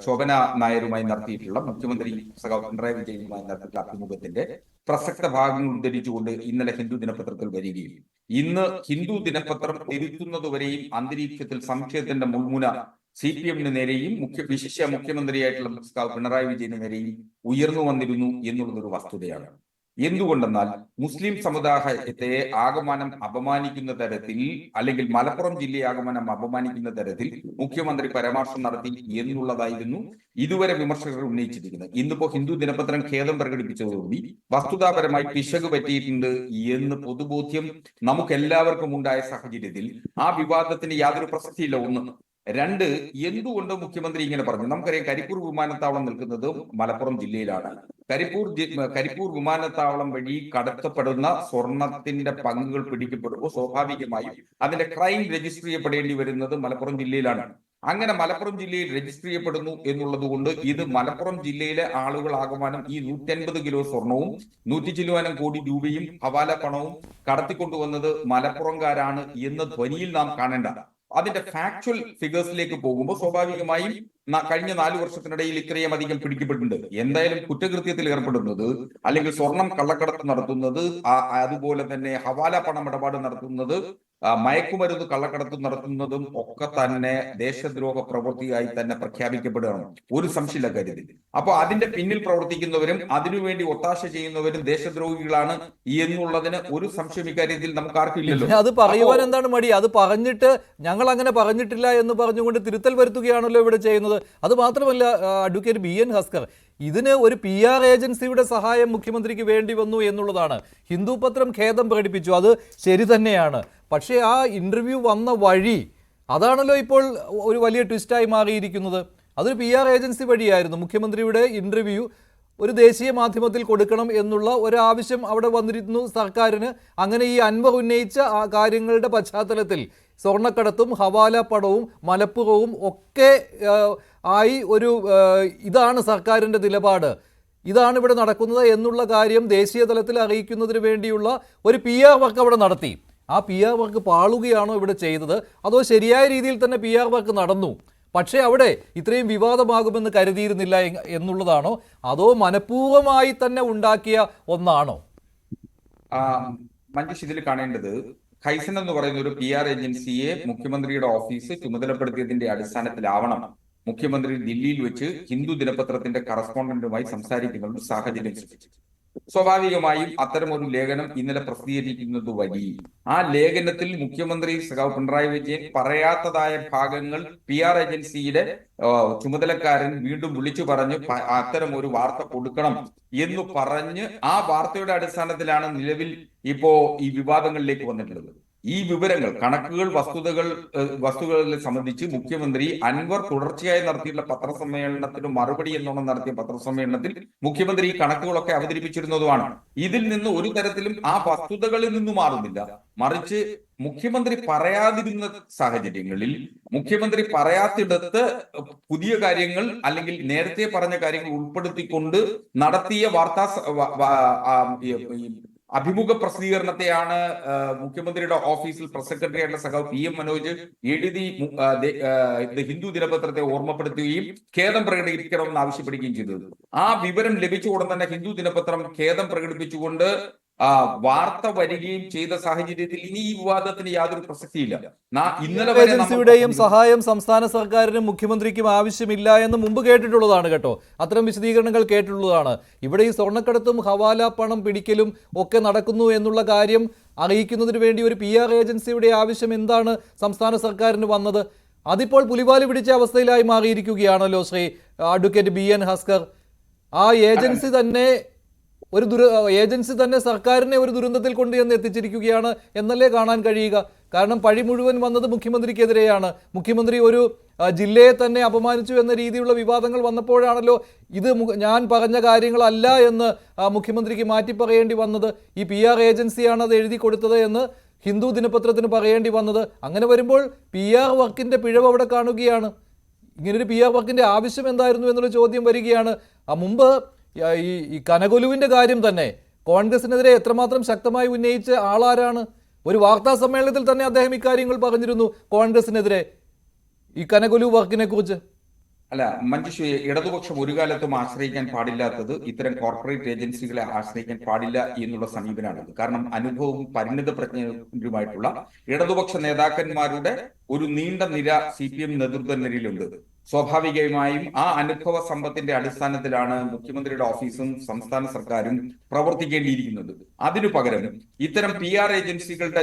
ശോഭന നായരുമായി നടത്തിയിട്ടുള്ള മുഖ്യമന്ത്രി പിണറായി വിജയനുമായി നടത്തിയിട്ടുള്ള അഭിമുഖത്തിന്റെ പ്രസക്ത ഭാഗങ്ങൾ ഉദ്ധരിച്ചുകൊണ്ട് ഇന്നലെ ഹിന്ദു ദിനപത്രത്തിൽ വരികയും ഇന്ന് ഹിന്ദു ദിനപത്രം തിരുത്തുന്നതുവരെയും അന്തരീക്ഷത്തിൽ സംശയത്തിന്റെ മുൾമുന CPM-ന് നേരെയും വിശിഷ്യ മുഖ്യമന്ത്രിയായിട്ടുള്ള പിണറായി വിജയന് നേരെയും ഉയർന്നു വന്നിരുന്നു എന്നുള്ളതൊരു വസ്തുതയാണ്. എന്തുകൊണ്ടെന്നാൽ മുസ്ലിം സമുദായത്തെ ആകമാനം അപമാനിക്കുന്ന തരത്തിൽ, അല്ലെങ്കിൽ മലപ്പുറം ജില്ലയെ ആകമാനം അപമാനിക്കുന്ന തരത്തിൽ മുഖ്യമന്ത്രി പരാമർശം നടത്തി എന്നുള്ളതായിരുന്നു ഇതുവരെ വിമർശകർ ഉന്നയിച്ചിരിക്കുന്നത്. ഇന്നിപ്പോ ഹിന്ദു ദിനപത്രം ഖേദം പ്രകടിപ്പിച്ചതോടുകൂടി വസ്തുതാപരമായി പിശക് പറ്റിയിട്ടുണ്ട് എന്ന് പൊതുബോധ്യം നമുക്കെല്ലാവർക്കും ഉണ്ടായ സാഹചര്യത്തിൽ ആ വിവാദത്തിന് യാതൊരു പ്രസക്തിയില്ല. ഒന്ന്. രണ്ട്, എന്തുകൊണ്ട് മുഖ്യമന്ത്രി ഇങ്ങനെ പറഞ്ഞു? നമുക്കറിയാം, കരിപ്പൂർ വിമാനത്താവളം നിൽക്കുന്നത് മലപ്പുറം ജില്ലയിലാണ്. കരിപ്പൂർ വിമാനത്താവളം വഴി കടത്തപ്പെടുന്ന സ്വർണത്തിന്റെ പങ്കുകൾ പിടിക്കപ്പെടുമ്പോൾ സ്വാഭാവികമായും അതിന്റെ ക്രൈം രജിസ്റ്റർ ചെയ്യപ്പെടേണ്ടി വരുന്നത് മലപ്പുറം ജില്ലയിലാണ്. അങ്ങനെ മലപ്പുറം ജില്ലയിൽ രജിസ്റ്റർ ചെയ്യപ്പെടുന്നു എന്നുള്ളത് കൊണ്ട് ഇത് മലപ്പുറം ജില്ലയിലെ ആളുകൾ ആകമാനം ഈ 150 കിലോ സ്വർണവും 100 ചില്ലുവാനം കോടി രൂപയും ഹവാല പണവും കടത്തിക്കൊണ്ടുവന്നത് മലപ്പുറംകാരാണ് എന്ന ധ്വനിയിൽ നാം കാണേണ്ട. അതിന്റെ ഫാക്ച്വൽ ഫിഗേഴ്സിലേക്ക് പോകുമ്പോൾ സ്വാഭാവികമായും കഴിഞ്ഞ 4 വർഷത്തിനിടയിൽ ഇത്രയും അധികം പിടിക്കപ്പെട്ടിട്ടുണ്ട്. എന്തായാലും കുറ്റകൃത്യത്തിൽ ഏർപ്പെടുന്നത്, അല്ലെങ്കിൽ സ്വർണം കള്ളക്കടത്ത് നടത്തുന്നത്, അതുപോലെ തന്നെ ഹവാല പണം ഇടപാട് നടത്തുന്നത് മയക്കുമരുന്ന് കള്ളക്കടത്തും നടത്തുന്നതും ഒക്കെ തന്നെ ദേശദ്രോഹ പ്രവൃത്തിയായി തന്നെ പ്രഖ്യാപിക്കപ്പെടുകയാണ്. ഒരു സംശയമില്ല കാര്യത്തിൽ. അപ്പോൾ അതിന്റെ പിന്നിൽ പ്രവർത്തിക്കുന്നവരും അതിനുവേണ്ടി ഒത്താശ ചെയ്യുന്നവരും ദേശദ്രോഹികളാണ് എന്നുള്ളതിന് ഒരു സംശയം ഇക്കാര്യത്തിൽ നമുക്ക് ആർക്കും ഇല്ലല്ലോ. അത് പറയുവാൻ എന്താണ് മടി? അത് പറഞ്ഞിട്ട് ഞങ്ങൾ അങ്ങനെ പറഞ്ഞിട്ടില്ല എന്ന് പറഞ്ഞുകൊണ്ട് തിരുത്തൽ വരുത്തുകയാണല്ലോ ഇവിടെ ചെയ്യുന്നത്. അത് മാത്രമല്ല അഡ്വക്കേറ്റ് BN ഹസ്കർ, ഇതിന് ഒരു PR ഏജൻസിയുടെ സഹായം മുഖ്യമന്ത്രിക്ക് വേണ്ടി വന്നു എന്നുള്ളതാണ്. ഹിന്ദു പത്രം ഖേദം പ്രകടിപ്പിച്ചു, അത് ശരി തന്നെയാണ്. പക്ഷേ ആ ഇന്റർവ്യൂ വന്ന വഴി അതാണല്ലോ ഇപ്പോൾ ഒരു വലിയ ട്വിസ്റ്റായി മാറിയിരിക്കുന്നത്. അതൊരു PR ഏജൻസി വഴിയായിരുന്നു. മുഖ്യമന്ത്രിയുടെ ഇന്റർവ്യൂ ഒരു ദേശീയ മാധ്യമത്തിൽ കൊടുക്കണം എന്നുള്ള ഒരാവശ്യം അവിടെ വന്നിരുന്നു സർക്കാരിന്. അങ്ങനെ ഈ അൻവർ ഉന്നയിച്ച ആ കാര്യങ്ങളുടെ പശ്ചാത്തലത്തിൽ സ്വർണ്ണക്കടത്തും ഹവാല പണവും മലപ്പുറവും ഒക്കെ ആയി ഒരു ഇതാണ് സർക്കാരിൻ്റെ നിലപാട്, ഇതാണ് ഇവിടെ നടക്കുന്നത് എന്നുള്ള കാര്യം ദേശീയ തലത്തിൽ അറിയിക്കുന്നതിന് വേണ്ടിയുള്ള ഒരു PR വർക്ക് അവിടെ നടത്തി. ആ PR വർക്ക് പാളുകയാണോ ഇവിടെ ചെയ്തത്, അതോ ശരിയായ രീതിയിൽ തന്നെ PR വർക്ക് നടന്നു പക്ഷേ അവിടെ ഇത്രയും വിവാദമാകുമെന്ന് കരുതിയിരുന്നില്ല എന്നുള്ളതാണോ, അതോ മനഃപൂർവ്വമായി തന്നെ ഉണ്ടാക്കിയ ഒന്നാണോ? മഞ്ജുഷ്, ഇതിൽ കാണേണ്ടത് ഖൈസൻ എന്ന് പറയുന്ന ഒരു PR ഏജൻസിയെ മുഖ്യമന്ത്രിയുടെ ഓഫീസ് ചുമതലപ്പെടുത്തിയതിന്റെ അടിസ്ഥാനത്തിലാവണം മുഖ്യമന്ത്രി ദില്ലിയിൽ വെച്ച് ഹിന്ദു ദിനപത്രത്തിന്റെ കറസ്പോണ്ടന്റുമായി സംസാരിക്കുന്ന ഒരു സാഹചര്യം സൃഷ്ടിച്ചു. സ്വാഭാവികമായും അത്തരമൊരു ലേഖനം ഇന്നലെ പ്രസിദ്ധീകരിക്കുന്നത് വഴി ആ ലേഖനത്തിൽ മുഖ്യമന്ത്രി പിണറായി വിജയൻ പറയാത്തതായ ഭാഗങ്ങൾ PR ഏജൻസിയുടെ ചുമതലക്കാരൻ വീണ്ടും വിളിച്ചു പറഞ്ഞ് അത്തരം ഒരു വാർത്ത കൊടുക്കണം എന്ന് പറഞ്ഞ് ആ വാർത്തയുടെ അടിസ്ഥാനത്തിലാണ് നിലവിൽ ഇപ്പോ ഈ വിവാദങ്ങളിലേക്ക് വന്നിട്ടുള്ളത്. ഈ വിവരങ്ങൾ, കണക്കുകൾ, വസ്തുതകളെ സംബന്ധിച്ച് മുഖ്യമന്ത്രി അൻവർ തുടർച്ചയായി നടത്തിയിട്ടുള്ള പത്രസമ്മേളനത്തിന് മറുപടി എന്നോണം നടത്തിയ പത്രസമ്മേളനത്തിൽ മുഖ്യമന്ത്രി ഈ കണക്കുകളൊക്കെ അവതരിപ്പിച്ചിരുന്നതുമാണ്. ഇതിൽ നിന്ന് ഒരു തരത്തിലും ആ വസ്തുതകളിൽ നിന്നും മാറുന്നില്ല. മറിച്ച് മുഖ്യമന്ത്രി പറയാതിരുന്ന സാഹചര്യങ്ങളിൽ, മുഖ്യമന്ത്രി പറയാത്തിടത്ത് പുതിയ കാര്യങ്ങൾ അല്ലെങ്കിൽ നേരത്തെ പറഞ്ഞ കാര്യങ്ങൾ ഉൾപ്പെടുത്തിക്കൊണ്ട് നടത്തിയ അഭിമുഖ പ്രസിദ്ധീകരണത്തെയാണ് മുഖ്യമന്ത്രിയുടെ ഓഫീസിൽ പ്രസ് സെക്രട്ടറി ആയിട്ടുള്ള സഖാവ് PM മനോജ് എഴുതി ഹിന്ദു ദിനപത്രത്തെ ഓർമ്മപ്പെടുത്തുകയും ഖേദം പ്രകടിപ്പിക്കണമെന്ന് ആവശ്യപ്പെടുകയും ചെയ്തത്. ആ വിവരം ലഭിച്ച ഉടൻ തന്നെ ഹിന്ദു ദിനപത്രം ഖേദം പ്രകടിപ്പിച്ചുകൊണ്ട് വാർത്ത വരികയും ചെയ്ത സാഹചര്യത്തിൽ ഇനി ഈ വിവാദത്തിന് യാതൊരു പ്രസക്തിയില്ല. ഇന്നലെ ഏജൻസിയുടെയും സഹായം സംസ്ഥാന സർക്കാരിനും മുഖ്യമന്ത്രിക്കും ആവശ്യമില്ല എന്ന് മുമ്പ് കേട്ടിട്ടുള്ളതാണ് കേട്ടോ. അത്തരം വിശദീകരണങ്ങൾ കേട്ടിട്ടുള്ളതാണ്. ഇവിടെ ഈ സ്വർണ്ണക്കടത്തും ഹവാല പണം പിടിക്കലും ഒക്കെ നടക്കുന്നു എന്നുള്ള കാര്യം അറിയിക്കുന്നതിന് വേണ്ടി ഒരു PR ഏജൻസിയുടെ ആവശ്യം എന്താണ് സംസ്ഥാന സർക്കാരിന് വന്നത്? അതിപ്പോൾ പുലിവാലി പിടിച്ച അവസ്ഥയിലായി മാറിയിരിക്കുകയാണല്ലോ ശ്രീ അഡ്വക്കേറ്റ് BN ഹസ്കർ. ആ ഏജൻസി തന്നെ ഏജൻസി തന്നെ സർക്കാരിനെ ഒരു ദുരന്തത്തിൽ കൊണ്ടുചെന്ന് എത്തിച്ചിരിക്കുകയാണ് എന്നല്ലേ കാണാൻ കഴിയുക. കാരണം പഴി മുഴുവൻ വന്നത് മുഖ്യമന്ത്രിക്കെതിരെയാണ്. മുഖ്യമന്ത്രി ഒരു ജില്ലയെ തന്നെ അപമാനിച്ചു എന്ന രീതിയിലുള്ള വിവാദങ്ങൾ വന്നപ്പോഴാണല്ലോ ഇത് ഞാൻ പറഞ്ഞ കാര്യങ്ങളല്ല എന്ന് മുഖ്യമന്ത്രിക്ക് മാറ്റി പറയേണ്ടി വന്നത്. ഈ PR ഏജൻസിയാണ് അത് എഴുതി കൊടുത്തത് എന്ന് ഹിന്ദു ദിനപത്രത്തിന് പറയേണ്ടി വന്നത്. അങ്ങനെ വരുമ്പോൾ PR വർക്കിന്റെ പിഴവ് അവിടെ കാണുകയാണ്. ഇങ്ങനൊരു PR വർക്കിന്റെ ആവശ്യം എന്തായിരുന്നു എന്നുള്ള ചോദ്യം വരികയാണ്. മുമ്പ് ഈ കനകൊലുവിന്റെ കാര്യം തന്നെ കോൺഗ്രസിനെതിരെ എത്രമാത്രം ശക്തമായി ഉന്നയിച്ച ആളാരാണ്? ഒരു വാർത്താ സമ്മേളനത്തിൽ തന്നെ അദ്ദേഹം ഇക്കാര്യങ്ങൾ പറഞ്ഞിരുന്നു കോൺഗ്രസിനെതിരെ ഈ കനകൊലു വർക്കിനെ കുറിച്ച്. അല്ല മഞ്ജുഷ്, ഇടതുപക്ഷം ഒരു കാലത്തും ആശ്രയിക്കാൻ പാടില്ലാത്തത് ഇത്തരം കോർപ്പറേറ്റ് ഏജൻസികളെ ആശ്രയിക്കാൻ പാടില്ല എന്നുള്ള സമീപനമാണത്. കാരണം അനുഭവവും പരിണിത പ്രജ്ഞരുമായിട്ടുള്ള ഇടതുപക്ഷ നേതാക്കന്മാരുടെ ഒരു നീണ്ട നിര CPM നേതൃത്വ നിരയിലുണ്ട്. സ്വാഭാവികമായും ആ അനുഭവ സമ്പത്തിന്റെ അടിസ്ഥാനത്തിലാണ് മുഖ്യമന്ത്രിയുടെ ഓഫീസും സംസ്ഥാന സർക്കാരും പ്രവർത്തിക്കേണ്ടിയിരിക്കുന്നത്. അതിനു പകരം ഇത്തരം PR ഏജൻസികളുടെ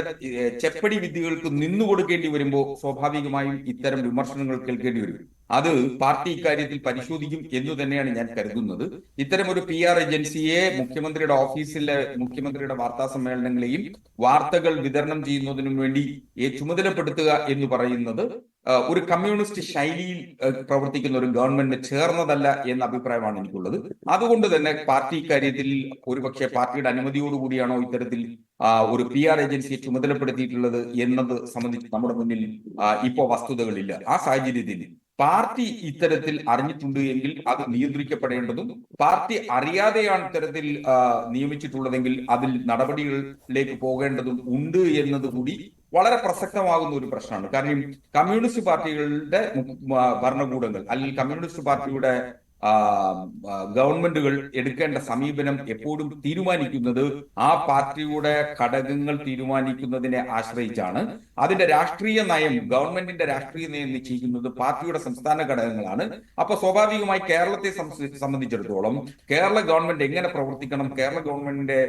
ചെപ്പടി വിദ്യകൾക്ക് നിന്നുകൊടുക്കേണ്ടി വരുമ്പോൾ സ്വാഭാവികമായും ഇത്തരം വിമർശനങ്ങൾ കേൾക്കേണ്ടി വരും. അത് പാർട്ടി ഇക്കാര്യത്തിൽ പരിശോധിക്കും എന്ന് തന്നെയാണ് ഞാൻ കരുതുന്നത്. ഇത്തരം ഒരു PR ഏജൻസിയെ മുഖ്യമന്ത്രിയുടെ ഓഫീസിലെ മുഖ്യമന്ത്രിയുടെ വാർത്താ സമ്മേളനങ്ങളെയും വാർത്തകൾ വിതരണം ചെയ്യുന്നതിനും വേണ്ടി ചുമതലപ്പെടുത്തുക എന്ന് പറയുന്നത് ഒരു കമ്മ്യൂണിസ്റ്റ് ശൈലിയിൽ പ്രവർത്തിക്കുന്ന ഒരു ഗവൺമെന്റിന് ചേർന്നതല്ല എന്ന അഭിപ്രായമാണ് എനിക്കുള്ളത്. അതുകൊണ്ട് തന്നെ പാർട്ടി ഇക്കാര്യത്തിൽ ഒരുപക്ഷെ പാർട്ടിയുടെ അനുമതിയോടുകൂടിയാണോ ഇത്തരത്തിൽ ഒരു PR ഏജൻസിയെ ചുമതലപ്പെടുത്തിയിട്ടുള്ളത് എന്നത് സംബന്ധിച്ച് നമ്മുടെ മുന്നിൽ ഇപ്പോ വസ്തുതകളില്ല. ആ സാഹചര്യത്തിൽ പാർട്ടി ഇത്തരത്തിൽ അറിഞ്ഞിട്ടുണ്ട് എങ്കിൽ അത് നിയന്ത്രിക്കപ്പെടേണ്ടതും പാർട്ടി അറിയാതെയാണ് ഇത്തരത്തിൽ നിയമിച്ചിട്ടുള്ളതെങ്കിൽ അതിൽ നടപടികളിലേക്ക് പോകേണ്ടതും ഉണ്ട് എന്നതുകൂടി വളരെ പ്രസക്തമാകുന്ന ഒരു പ്രശ്നമാണ്. കാരണം കമ്മ്യൂണിസ്റ്റ് പാർട്ടികളുടെ ഭരണകൂടങ്ങൾ അല്ലെങ്കിൽ കമ്മ്യൂണിസ്റ്റ് പാർട്ടിയുടെ ഗവൺമെന്റുകൾ എടുക്കേണ്ട സമീപനം എപ്പോഴും തീരുമാനിക്കുന്നത് ആ പാർട്ടിയുടെ ഘടകങ്ങൾ തീരുമാനിക്കുന്നതിനെ ആശ്രയിച്ചാണ്. അതിന്റെ രാഷ്ട്രീയ നയം, ഗവൺമെന്റിന്റെ രാഷ്ട്രീയ നയം നിശ്ചയിക്കുന്നത് പാർട്ടിയുടെ സംസ്ഥാന ഘടകങ്ങളാണ്. അപ്പൊ സ്വാഭാവികമായി കേരളത്തെ സംബന്ധിച്ചിടത്തോളം കേരള ഗവൺമെന്റ് എങ്ങനെ പ്രവർത്തിക്കണം, കേരള ഗവൺമെന്റിന്റെ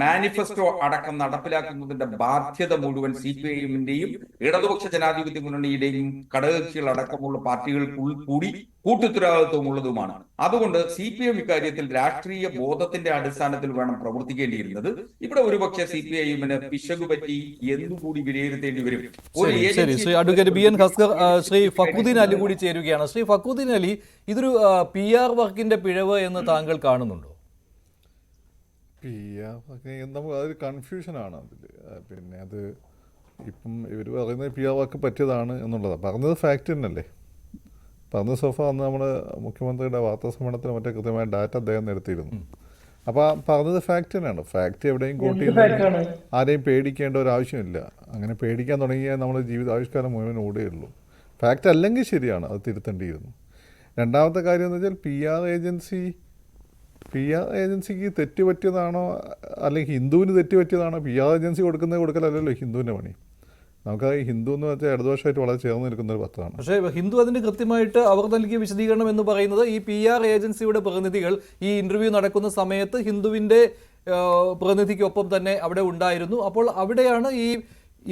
മാനിഫെസ്റ്റോ അടക്കം നടപ്പിലാക്കുന്നതിന്റെ ബാധ്യത മുഴുവൻ CPIM-ന്റെയും ഇടതുപക്ഷ ജനാധിപത്യ മുന്നണിയുടെയും ഘടകകക്ഷികൾ അടക്കമുള്ള പാർട്ടികൾക്ക് കൂടി കൂട്ടുത്തരവാദിത്വമുള്ളതുമാണ്. അതുകൊണ്ട് CPM ഇക്കാര്യത്തിൽ രാഷ്ട്രീയ ബോധത്തിന്റെ അടിസ്ഥാനത്തിൽ വേണം പ്രവർത്തിക്കേണ്ടിയിരുന്നത്. ഇവിടെ ഒരുപക്ഷെ CPIM-ന് പിശക് പറ്റി എന്നുകൂടി വിലയിരുത്തേണ്ടി വരും. ശരി, ശ്രീ അഡ്വക്കേറ്റ് BN ഹസ്കർ, ശ്രീ ഫക്രുദ്ദീൻ അലി കൂടി ചേരുകയാണ്. ശ്രീ ഫക്രുദ്ദീൻ അലി, ഇതൊരു PR വർക്കിന്റെ പിഴവ് എന്ന് താങ്കൾ കാണുന്നുണ്ടോ? PR നമുക്ക് അതൊരു കൺഫ്യൂഷനാണ് അതിൽ. പിന്നെ അത് ഇപ്പം ഇവർ പറയുന്നത് PR വർക്ക് പറ്റിയതാണ് എന്നുള്ളതാണ്. പറഞ്ഞത് ഫാക്റ്റ് തന്നെയല്ലേ. പറഞ്ഞ സോഫ അന്ന് നമ്മൾ മുഖ്യമന്ത്രിയുടെ വാർത്താ സമ്മേളനത്തിൽ മറ്റേ കൃത്യമായ ഡാറ്റ അദ്ദേഹം നിരത്തിയിരുന്നു. അപ്പോൾ പറഞ്ഞത് ഫാക്റ്റ് തന്നെയാണ്. ഫാക്റ്റ് എവിടെയും കൂട്ടി ആരെയും പേടിക്കേണ്ട ഒരു ആവശ്യമില്ല. അങ്ങനെ പേടിക്കാൻ തുടങ്ങിയാൽ നമ്മൾ ജീവിതാവിഷ്കാരം മുഴുവൻ ഓടുകയുള്ളൂ. ഫാക്റ്റ് അല്ലെങ്കിൽ ശരിയാണ്, അത് തിരുത്തേണ്ടിയിരുന്നു. രണ്ടാമത്തെ കാര്യം എന്ന് വെച്ചാൽ PR ഏജൻസിക്ക് തെറ്റ് പറ്റിയതാണോ അല്ലെങ്കിൽ ഹിന്ദുവിന് തെറ്റ് പറ്റിയതാണോ? PR ഏജൻസി കൊടുക്കലല്ലോ ഹിന്ദുവിൻ്റെ പണി. നമുക്ക് ഹിന്ദു എന്ന് വെച്ചാൽ ഇടതുപക്ഷമായിട്ട് വളരെ ചേർന്ന് നിൽക്കുന്ന ഒരു പത്രമാണ്. പക്ഷേ ഹിന്ദു അതിന് കൃത്യമായിട്ട് അവർ നൽകിയ വിശദീകരണം എന്ന് പറയുന്നത് ഈ PR ഏജൻസിയുടെ പ്രതിനിധികൾ ഈ ഇന്റർവ്യൂ നടക്കുന്ന സമയത്ത് ഹിന്ദുവിന്റെ പ്രതിനിധിക്കൊപ്പം തന്നെ അവിടെ ഉണ്ടായിരുന്നു. അപ്പോൾ അവിടെയാണ്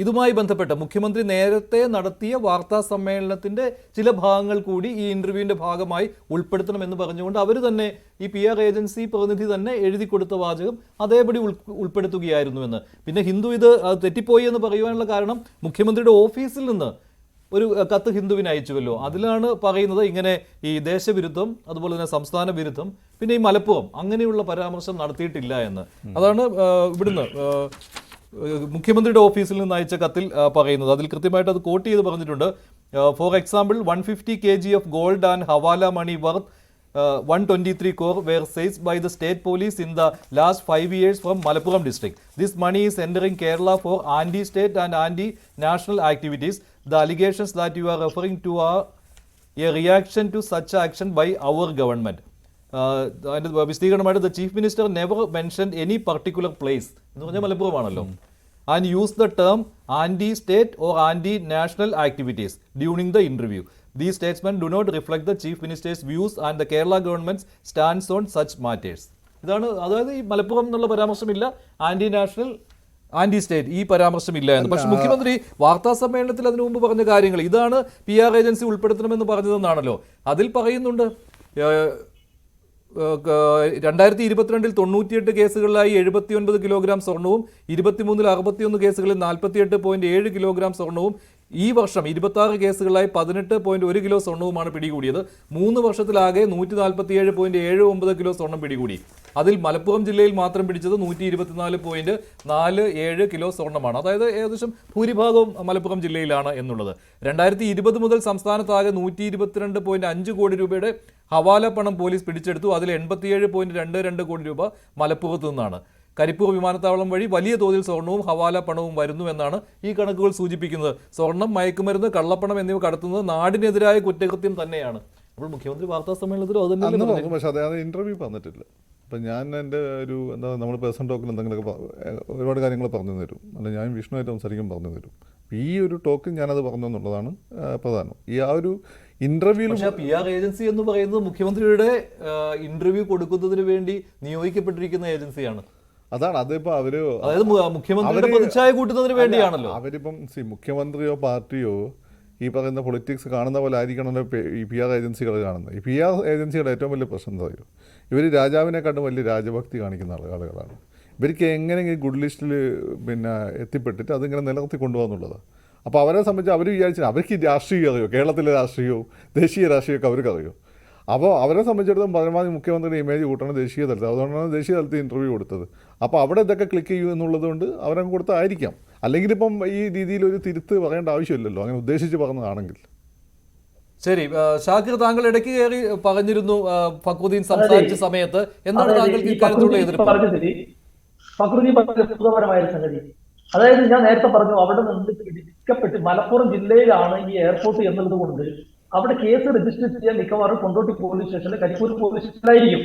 ഇതുമായി ബന്ധപ്പെട്ട് മുഖ്യമന്ത്രി നേരത്തെ നടത്തിയ വാർത്താ സമ്മേളനത്തിന്റെ ചില ഭാഗങ്ങൾ കൂടി ഈ ഇന്റർവ്യൂവിന്റെ ഭാഗമായി ഉൾപ്പെടുത്തണമെന്ന് പറഞ്ഞുകൊണ്ട് അവർ തന്നെ ഈ PR ഏജൻസി പ്രതിനിധി തന്നെ എഴുതി കൊടുത്ത വാചകം അതേപടി ഉൾപ്പെടുത്തുകയായിരുന്നുവെന്ന്. പിന്നെ ഹിന്ദു ഇത് തെറ്റിപ്പോയി എന്ന് പറയുവാനുള്ള കാരണം മുഖ്യമന്ത്രിയുടെ ഓഫീസിൽ നിന്ന് ഒരു കത്ത് ഹിന്ദുവിന് അയച്ചുവല്ലോ, അതിലാണ് പറയുന്നത് ഇങ്ങനെ ഈ ദേശവിരുദ്ധം, അതുപോലെ തന്നെ സംസ്ഥാന വിരുദ്ധം, പിന്നെ ഈ മലപ്പുറം അങ്ങനെയുള്ള പരാമർശം നടത്തിയിട്ടില്ല എന്ന്. അതാണ് ഇവിടുന്ന് മുഖ്യമന്ത്രിയുടെ ഓഫീസിൽ നിന്ന് അയച്ച കത്തിൽ പറയുന്നത്. അതിൽ കൃത്യമായിട്ട് അത് കോട്ട് ചെയ്ത് പറഞ്ഞിട്ടുണ്ട്. For example 150 kg of gold and hawala money worth 123 crore were seized by the state police in the last 5 years from Malappuram district. This money is entering Kerala for anti-state and anti-national activities. The allegations that you are referring to are a reaction to such action by our government. അതിൻ്റെ വിശദീകരണമായിട്ട് the chief minister never mentioned any particular place എന്ന് പറഞ്ഞാൽ മലപ്പുറമാണല്ലോ. And use the term anti state or anti national activities during the interview. These statements do not reflect the Chief Minister's views and the Kerala government's stance on such matters. ഇതാണ്, അതായത് ഈ മലപ്പുറം എന്നുള്ള പരാമർശമില്ല, anti national, anti state ഈ പരാമർശമില്ല എന്ന്. പക്ഷെ മുഖ്യമന്ത്രി വാർത്താ സമ്മേളനത്തിൽ അതിനു മുമ്പ് പറഞ്ഞ കാര്യങ്ങൾ ഇതാണ് PR ഏജൻസി ഉൾപ്പെടുത്തണമെന്ന് പറഞ്ഞതെന്നാണല്ലോ. അതിൽ പറയുന്നുണ്ട് 2022 98 കേസുകളിലായി 79 കിലോഗ്രാം സ്വർണവും 23 61 കേസുകളിൽ 48.7 കിലോഗ്രാം സ്വർണവും ഈ വർഷം 26 കേസുകളിലായി 18.1 കിലോ സ്വർണവുമാണ് പിടികൂടിയത്. 3 വർഷത്തിലാകെ 147.79 കിലോ സ്വർണം പിടികൂടി. അതിൽ മലപ്പുറം ജില്ലയിൽ മാത്രം പിടിച്ചത് 124.47 കിലോ സ്വർണമാണ്. അതായത് ഏകദേശം ഭൂരിഭാഗവും മലപ്പുറം ജില്ലയിലാണ് എന്നുള്ളത്. 2020 മുതൽ സംസ്ഥാനത്താകെ 122.5 കോടി രൂപയുടെ ഹവാല പണം പോലീസ് പിടിച്ചെടുത്തു. അതിൽ 87.22 കോടി രൂപ മലപ്പുറത്ത് നിന്നാണ്. കരിപ്പൂർ വിമാനത്താവളം വഴി വലിയ തോതിൽ സ്വർണവും ഹവാല പണവും വരുന്നു എന്നാണ് ഈ കണക്കുകൾ സൂചിപ്പിക്കുന്നത്. സ്വർണം, മയക്കുമരുന്ന്, കള്ളപ്പണം എന്നിവ കടത്തുന്നത് നാടിനെതിരായ കുറ്റകൃത്യം തന്നെയാണ്. അപ്പോൾ മുഖ്യമന്ത്രി വാർത്താ സമ്മേളനത്തിൽ പക്ഷേ അദ്ദേഹം ഇന്റർവ്യൂ പറഞ്ഞിട്ടില്ല. അപ്പം ഞാൻ എൻ്റെ ഒരു നമ്മൾ പേഴ്സണൽ ടോക്കിൽ എന്തെങ്കിലുമൊക്കെ ഒരുപാട് കാര്യങ്ങൾ പറഞ്ഞു തരും, അല്ല ഞാൻ വിഷ്ണുവായിട്ട് സംസാരിക്കാൻ പറഞ്ഞു തരും. ഈ ഒരു ടോക്കിൽ ഞാനത് പറഞ്ഞു എന്നുള്ളതാണ് പ്രധാനം. ഈ ആ ഒരു ഇന്റർവ്യൂവിൽ PR ഏജൻസി എന്ന് പറയുന്നത് മുഖ്യമന്ത്രിയുടെ ഇന്റർവ്യൂ കൊടുക്കുന്നതിന് വേണ്ടി നിയോഗിക്കപ്പെട്ടിരിക്കുന്ന ഏജൻസിയാണ്. അതാണ്, അതിപ്പോൾ അതായത് മുഖ്യമന്ത്രിയുടെ പ്രതിച്ഛായ കൂട്ടുന്നതിന് വേണ്ടിയാണല്ലോ. അവരിപ്പം മുഖ്യമന്ത്രിയോ പാർട്ടിയോ ഈ പറയുന്ന പൊളിറ്റിക്സ് കാണുന്ന പോലെ ആയിരിക്കണമല്ലോ ഈ PR ഏജൻസികൾ കാണുന്നത്. ഈ PR ഏജൻസികളുടെ ഏറ്റവും വലിയ പ്രശ്നം എന്താ പറയുക, ഇവർ രാജാവിനെക്കാട്ടും വലിയ രാജഭക്തി കാണിക്കുന്ന ആളുകളാണ്. ഇവർക്ക് എങ്ങനെയെങ്കിലും ഗുഡ് ലിസ്റ്റിൽ പിന്നെ എത്തിപ്പെട്ടിട്ട് അതിങ്ങനെ നിലനിർത്തി കൊണ്ടുപോകുന്നുള്ളതാണ്. അപ്പോൾ അവരെ സംബന്ധിച്ച് അവർ വിചാരിച്ചാൽ അവർക്ക് രാഷ്ട്രീയം അറിയോ, കേരളത്തിലെ രാഷ്ട്രീയവും ദേശീയ രാഷ്ട്രീയമൊക്കെ അവർക്ക് അറിയോ. അപ്പോൾ അവരെ സംബന്ധിച്ചിടത്തോളം പരമാവധി മുഖ്യമന്ത്രിയുടെ ഇമേജ് കൂട്ടണം ദേശീയ തലത്തിൽ. അതുകൊണ്ടാണ് ദേശീയ തലത്തിൽ ഇന്റർവ്യൂ കൊടുത്തത്. അപ്പോൾ അവിടെ ഇതൊക്കെ ക്ലിക്ക് ചെയ്യൂ എന്നുള്ളത് കൊണ്ട് അവരങ്ങ് കൊടുത്തായിരിക്കാം. അല്ലെങ്കിൽ ഇപ്പം ഈ രീതിയിൽ ഒരു തിരുത്ത് പറയേണ്ട ആവശ്യമില്ലല്ലോ, അങ്ങനെ ഉദ്ദേശിച്ച് പറഞ്ഞതാണെങ്കിൽ. ശരി, ഷാക്കിർ, താങ്കൾ ഇടയ്ക്ക് കയറി പറഞ്ഞിരുന്നു ഫക്രുദ്ദീൻ സംസാരിച്ച സമയത്ത്. എന്താണ് താങ്കൾക്ക് ഇക്കാര്യത്തിലുള്ള എതിർപ്പ്? ഫക്രുദ്ദീൻ പറഞ്ഞ സുഖപരമായ സംഗതി, അതായത് ഞാൻ നേരത്തെ പറഞ്ഞു അവിടെ നിന്ന് പിടിക്കപ്പെട്ട് മലപ്പുറം ജില്ലയിലാണ് ഈ എയർപോർട്ട് എന്നുള്ളത് കൊണ്ട് അവിടെ കേസ് രജിസ്റ്റർ ചെയ്യാൻ മിക്കവാറും കൊണ്ടോട്ടി പോലീസ് സ്റ്റേഷനിൽ കരിപ്പൂർ പോലീസ് സ്റ്റേഷനിലായിരിക്കും.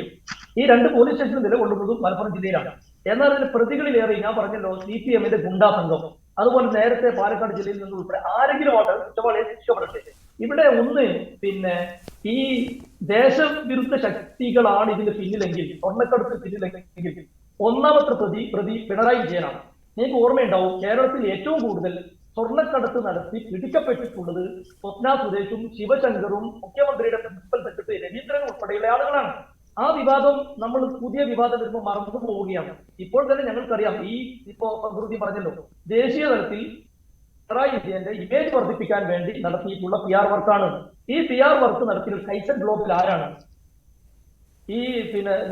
ഈ 2 പോലീസ് സ്റ്റേഷനിൽ നിലകൊള്ളുന്നതും മലപ്പുറം ജില്ലയിലാണ്. എന്നാൽ അതിന്റെ പ്രതികളിലേറെ ഞാൻ പറഞ്ഞല്ലോ CPM-ന്റെ ഗുണ്ടാ സംഘം, അതുപോലെ നേരത്തെ പാലക്കാട് ജില്ലയിൽ നിന്ന് ഉൾപ്പെടെ ആരെങ്കിലും കുറ്റവാളിയെ ശിക്ഷപ്പെടട്ടെ. ഇവിടെ ഒന്ന് ഈ ദേശവിരുദ്ധ ശക്തികളാണ് ഇതിന് പിന്നിലെങ്കിൽ, സ്വർണ്ണക്കടത്തിന് പിന്നിലെങ്കിൽ ഒന്നാമത്തെ പ്രതി പിണറായി വിജയനാണ്. നിങ്ങൾക്ക് ഓർമ്മയുണ്ടാവും, കേരളത്തിൽ ഏറ്റവും കൂടുതൽ സ്വർണ്ണക്കടത്ത് നടത്തി പിടിക്കപ്പെട്ടിട്ടുള്ളത് സ്വപ്ന സുരേഷും ശിവശങ്കറും മുഖ്യമന്ത്രിയുടെ പ്രിൻസിപ്പൽ സെക്രട്ടറി രവീന്ദ്രനും ഉൾപ്പെടെയുള്ള ആളുകളാണ്. ആ വിവാദം നമ്മൾ പുതിയ വിവാദം വരുമ്പോൾ മറന്നു പോവുകയാണ്. ഇപ്പോൾ തന്നെ ഞങ്ങൾക്കറിയാം, ഇപ്പോ ഫക്രുദ്ദീൻ പറഞ്ഞല്ലോ, ദേശീയ തലത്തിൽ പിണറായി വിജയന്റെ ഇമേജ് വർദ്ധിപ്പിക്കാൻ വേണ്ടി നടത്തിയിട്ടുള്ള PR വർക്കാണ്. ഈ PR വർക്ക് നടത്തിയ കൈസൻ ഗ്ലോബൽ ആരാണ്?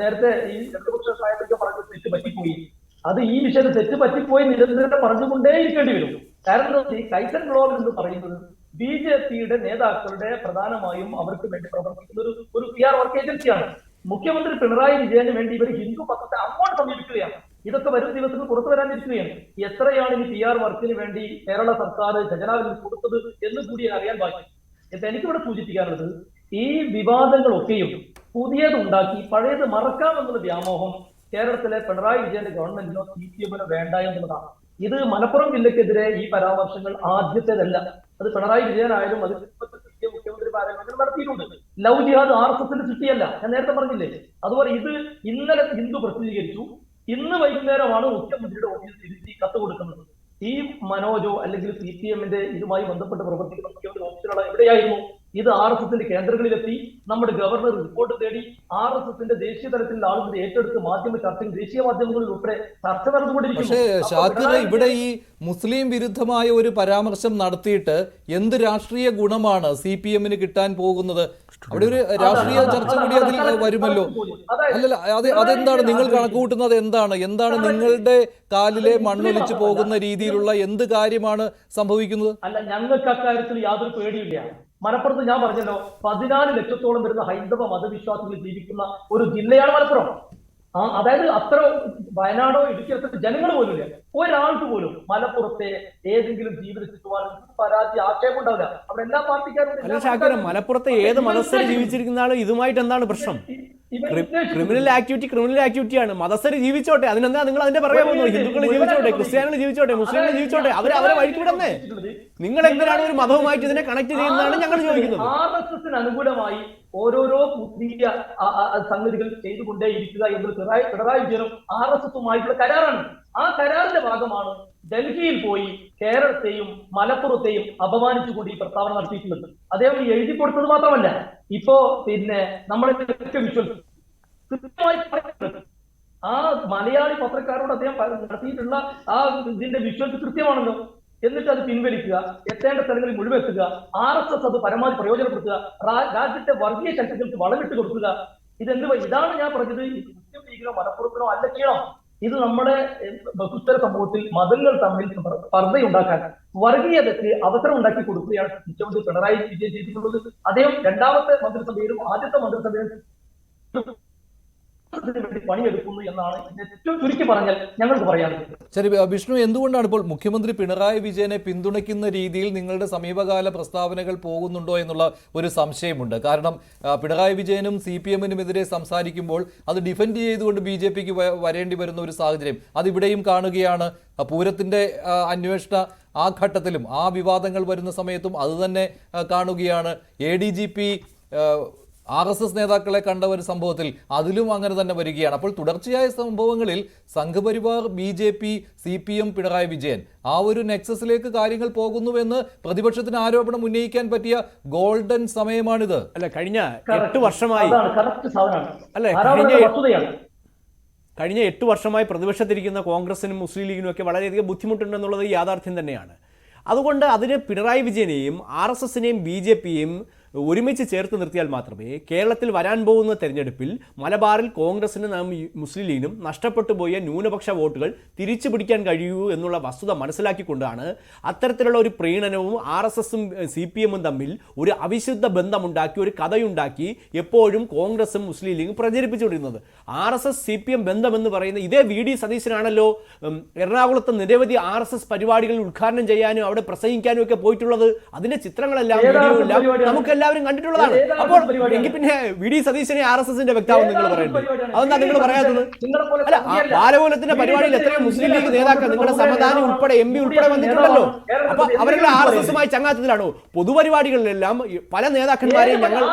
നേരത്തെ ഈ 2 വർഷം സായത്തൊക്കെ പറഞ്ഞ തെറ്റ് പറ്റിപ്പോയി. അത് ഈ വിഷയത്തിൽ തെറ്റ് പറ്റിപ്പോയി നിരന്തരം പറഞ്ഞുകൊണ്ടേ ഇരിക്കേണ്ടി വരും. കാരണം ഈ കൈസൻ ഗ്ലോബൽ എന്ന് പറയുന്നത് BJP-യുടെ നേതാക്കളുടെ പ്രധാനമായും അവർക്ക് വേണ്ടി പ്രവർത്തിക്കുന്ന ഒരു PR വർക്ക് ഏജൻസിയാണ്. മുഖ്യമന്ത്രി പിണറായി വിജയന് വേണ്ടി ഇവർ ഹിന്ദു പത്രത്തെ അങ്ങോട്ട് സമീപിക്കുകയാണ്. ഇതൊക്കെ വരും ദിവസങ്ങൾ പുറത്തു വരാനിരിക്കുകയാണ്. എത്രയാണ് ഇനി PR വർക്കിന് വേണ്ടി കേരള സർക്കാർ ഖജനാവിൽ കൊടുത്തത് എന്ന് കൂടി അറിയാൻ ബാക്കി. എനിക്കിവിടെ സൂചിപ്പിക്കാനുള്ളത്, ഈ വിവാദങ്ങളൊക്കെയും പുതിയതുണ്ടാക്കി പഴയത് മറക്കാമെന്നുള്ള വ്യാമോഹം കേരളത്തിലെ പിണറായി വിജയന്റെ ഗവൺമെന്റിനോ CPM-നോ വേണ്ട എന്നുള്ളതാണ്. ഇത് മലപ്പുറം ജില്ലക്കെതിരെ ഈ പരാമർശങ്ങൾ ആദ്യത്തേതല്ല. അത് പിണറായി വിജയനായാലും അത് മുഖ്യമന്ത്രിമാരായാലും നടത്തിയിട്ടുണ്ട്. ലവ് ജിഹാദ് RSS-ന്റെ സൃഷ്ടിയല്ല, ഞാൻ നേരത്തെ പറഞ്ഞില്ലേ. അതുപോലെ ഇത് ഇന്നലെ ഹിന്ദു പ്രസിദ്ധീകരിച്ചു, ഇന്ന് വൈകുന്നേരമാണ് മുഖ്യമന്ത്രിയുടെ ഓഫീസിൽ തിരിച്ച് കത്ത് കൊടുക്കുന്നത്. ഈ മനോജോ അല്ലെങ്കിൽ CPM-ന്റെ ഇതുമായി ബന്ധപ്പെട്ട് പ്രവർത്തിക്കുന്ന മുഖ്യമന്ത്രി ഓഫീസിലുള്ള എവിടെയായിരുന്നു? ഇത് RSS-ന്റെ കേന്ദ്രങ്ങളിലെത്തി, നമ്മുടെ ഗവർണർ റിപ്പോർട്ട് തേടി, RSS-ന്റെ ദേശീയ തലത്തിൽ ആളുകൾ ഏറ്റെടുത്ത് മാധ്യമ ചർച്ചയിൽ ദേശീയ മാധ്യമങ്ങളിൽ ഉൾപ്പെടെ ചർച്ച നടന്നുകൊണ്ടിരിക്കുന്നു. പക്ഷേ ഷാക്കിർ, ഇവിടെ ഈ മുസ്ലിം വിരുദ്ധമായ ഒരു പരാമർശം നടത്തിയിട്ട് എന്ത് രാഷ്ട്രീയ ഗുണമാണ് CPM-ന് കിട്ടാൻ പോകുന്നത്? അവിടെ ഒരു രാഷ്ട്രീയ ചർച്ച കൂടി അതിൽ വരുമല്ലോ. അല്ലല്ല, അതെന്താണ് നിങ്ങൾ കണക്കുകൂട്ടുന്നത്? എന്താണ് നിങ്ങളുടെ കാലിലെ മണ്ണൊലിച്ചു പോകുന്ന രീതിയിലുള്ള എന്ത് കാര്യമാണ് സംഭവിക്കുന്നത്? അല്ല, ഞങ്ങൾക്ക് അക്കാര്യത്തിൽ യാതൊരു പേടിയില്ല. മലപ്പുറത്ത് ഞാൻ പറഞ്ഞല്ലോ, 14 ലക്ഷത്തോളം വരുന്ന ഹൈന്ദവ മതവിശ്വാസികൾ ജീവിക്കുന്ന ഒരു ജില്ലയാണ് മലപ്പുറം. അതായത് അത്ര വയനാടോ ഇടുക്കിയത്ര ജനങ്ങൾ പോലും ഇല്ല. ഒരാൾക്ക് പോലും മലപ്പുറത്തെ ഏതെങ്കിലും ജീവിത ചുറ്റുപാടും പരാതി ആക്ഷേപം ഉണ്ടാവില്ല. അവിടെ എല്ലാ പാർട്ടിക്കാരും. മലപ്പുറത്തെ ഏത് മതസ്ഥര് ജീവിച്ചിരിക്കുന്ന ആളും ഇതുമായിട്ട് എന്താണ് പ്രശ്നം? ക്രിമിനൽ ആക്ടിവിറ്റിയാണ്. മതസ്ഥര് ജീവിച്ചോട്ടെ, അതിനെന്താ നിങ്ങൾ അതിന്റെ പറയാൻ പോകുന്നത്? ഹിന്ദുക്കൾ ജീവിച്ചോട്ടെ, ക്രിസ്ത്യാനികൾ ജീവിച്ചോട്ടെ, മുസ്ലിങ്ങൾ ജീവിച്ചോട്ടെ, അവരെ വഴിക്ക് വിടന്നേ. നിങ്ങൾ എന്തിനാണ് ഒരു മതവുമായിട്ട് ഇതിനെ കണക്ട് ചെയ്യുന്നതാണ് ഞങ്ങൾ ചോദിക്കുന്നത്. RSS-ന് അനുകൂലമായി ഓരോരോ പുതിയ സംഗതികൾ ചെയ്തുകൊണ്ടേ ഇരിക്കുക എന്നത് പിണറായി വിജയനും RSS-ഉമായിട്ടുള്ള കരാറാണ്. ആ കരാറിന്റെ ഭാഗമാണ് ഡൽഹിയിൽ പോയി കേരളത്തെയും മലപ്പുറത്തെയും അപമാനിച്ചുകൊണ്ട് ഈ പ്രസ്താവന നടത്തിയിട്ടുള്ളത്. അദ്ദേഹം എഴുതി കൊടുത്തത് മാത്രമല്ല, ഇപ്പോ നമ്മളെ കൃത്യമായി പറയുന്നത് ആ മലയാളി പത്രക്കാരോട് അദ്ദേഹം നടത്തിയിട്ടുള്ള ആ ഇതിന്റെ വിഷ്വൽസ് കൃത്യമാണല്ലോ. എന്നിട്ട് അത് പിൻവലിക്കുക, എത്തേണ്ട സ്ഥലങ്ങളിൽ മുഴുവെത്തുക, RSS അത് പരമാവധി പ്രയോജനപ്പെടുത്തുക, രാജ്യത്തെ വർഗീയ ശക്തികൾക്ക് വളമിട്ട് കൊടുക്കുക. ഇതാണ് ഞാൻ പറഞ്ഞത്. മുസ്ലിം ലീഗിനോ മലപ്പുറത്തിനോ അല്ല ചെയ്യണം. ഇത് നമ്മുടെ ബഹുസ്വര സമൂഹത്തിൽ മതങ്ങൾ തമ്മിൽ സ്പർദ്ധയുണ്ടാക്കാൻ, വർഗീയതയ്ക്ക് അവസരം ഉണ്ടാക്കി കൊടുക്കുകയാണ് മുഖ്യമന്ത്രി പിണറായി വിജയൻ ചെയ്തിട്ടുള്ളത്. അദ്ദേഹം 2ാമത്തെ മന്ത്രിസഭയിലും ആദ്യത്തെ മന്ത്രിസഭയിലും പണിയെടുക്കുന്നു എന്നാണ് ഏറ്റവും ചുരുക്കി പറഞ്ഞാൽ ഞങ്ങൾക്ക് പറയാനുള്ളത്. ശരി വിഷ്ണു, എന്തുകൊണ്ടാണ് ഇപ്പോൾ മുഖ്യമന്ത്രി പിണറായി വിജയനെ പിന്തുണയ്ക്കുന്ന രീതിയിൽ നിങ്ങളുടെ സമീപകാല പ്രസ്താവനകൾ പോകുന്നുണ്ടോ എന്നുള്ള ഒരു സംശയമുണ്ട്. കാരണം പിണറായി വിജയനും CPM-നുമെതിരെ സംസാരിക്കുമ്പോൾ അത് ഡിഫെൻഡ് ചെയ്തുകൊണ്ട് BJP-ക്ക് വരേണ്ടി വരുന്ന ഒരു സാഹചര്യം അതിവിടെയും കാണുകയാണ്. പൂരത്തിന്റെ അന്വേഷണ ആ ഘട്ടത്തിലും ആ വിവാദങ്ങൾ വരുന്ന സമയത്തും അതുതന്നെ കാണുകയാണ്. ADGP RSS നേതാക്കളെ കണ്ട ഒരു സംഭവത്തിൽ അതിലും അങ്ങനെ തന്നെ വരികയാണ്. അപ്പോൾ തുടർച്ചയായ സംഭവങ്ങളിൽ സംഘപരിവാർ, BJP, CPM, പിണറായി വിജയൻ ആ ഒരു നെക്സസിലേക്ക് കാര്യങ്ങൾ പോകുന്നുവെന്ന് പ്രതിപക്ഷത്തിന് ആരോപണം ഉന്നയിക്കാൻ പറ്റിയ ഗോൾഡൻ സമയമാണിത്. അല്ല, കഴിഞ്ഞ 8 വർഷമായി കഴിഞ്ഞ 8 വർഷമായി പ്രതിപക്ഷത്തിരിക്കുന്ന കോൺഗ്രസിനും മുസ്ലിം ലീഗിനും ഒക്കെ വളരെയധികം ബുദ്ധിമുട്ടുണ്ടെന്നുള്ളത് യാഥാർത്ഥ്യം തന്നെയാണ്. അതുകൊണ്ട് അതിന് പിണറായി വിജയനെയും RSS-നെയും BJP-യും ഒരുമിച്ച് ചേർത്ത് നിർത്തിയാൽ മാത്രമേ കേരളത്തിൽ വരാൻ പോകുന്ന തെരഞ്ഞെടുപ്പിൽ മലബാറിൽ കോൺഗ്രസിനും മുസ്ലിം ലീഗിനും നഷ്ടപ്പെട്ടു പോയ ന്യൂനപക്ഷ വോട്ടുകൾ തിരിച്ചു പിടിക്കാൻ കഴിയൂ എന്നുള്ള വസ്തുത മനസ്സിലാക്കിക്കൊണ്ടാണ് അത്തരത്തിലുള്ള ഒരു പ്രീണനവും RSS-ഉം CPM-ഉം തമ്മിൽ ഒരു അവിശുദ്ധ ബന്ധമുണ്ടാക്കി, ഒരു കഥയുണ്ടാക്കി എപ്പോഴും കോൺഗ്രസും മുസ്ലിം ലീഗും പ്രചരിപ്പിച്ചുകൊണ്ടിരുന്നത്. RSS CPM ബന്ധമെന്ന് പറയുന്ന ഇതേ VD സതീശനാണല്ലോ എറണാകുളത്ത് നിരവധി RSS പരിപാടികൾ ഉദ്ഘാടനം ചെയ്യാനും അവിടെ പ്രസംഗിക്കാനും ഒക്കെ പോയിട്ടുള്ളത്. അതിന്റെ ചിത്രങ്ങളെല്ലാം, വീഡിയോ എല്ലാം നമുക്കെല്ലാം എല്ലാവരും കണ്ടിട്ടുള്ളതാണ്. അപ്പോൾ എങ്കിൽ പിന്നെ വി ഡി സതീശനെ RSSന്റെ വ്യക്താവ് നിങ്ങൾ പറയുന്നത് അതെന്താ നിങ്ങൾ പറയാത്തത്? അല്ല, ബാലഗോകുലത്തിന്റെ പരിപാടിയിൽ എത്രയോ മുസ്ലിം ലീഗ് നേതാക്കൾ നിങ്ങളുടെ സമദാനി ഉൾപ്പെടെ MP ഉൾപ്പെടെ വന്നിട്ടുണ്ടല്ലോ. അപ്പൊ അവരെല്ലാം RSSുമായി ചങ്ങാത്തത്തിലാണോ? പൊതുപരിപാടികളിലെല്ലാം പല നേതാക്കന്മാരെയും ഞങ്ങൾ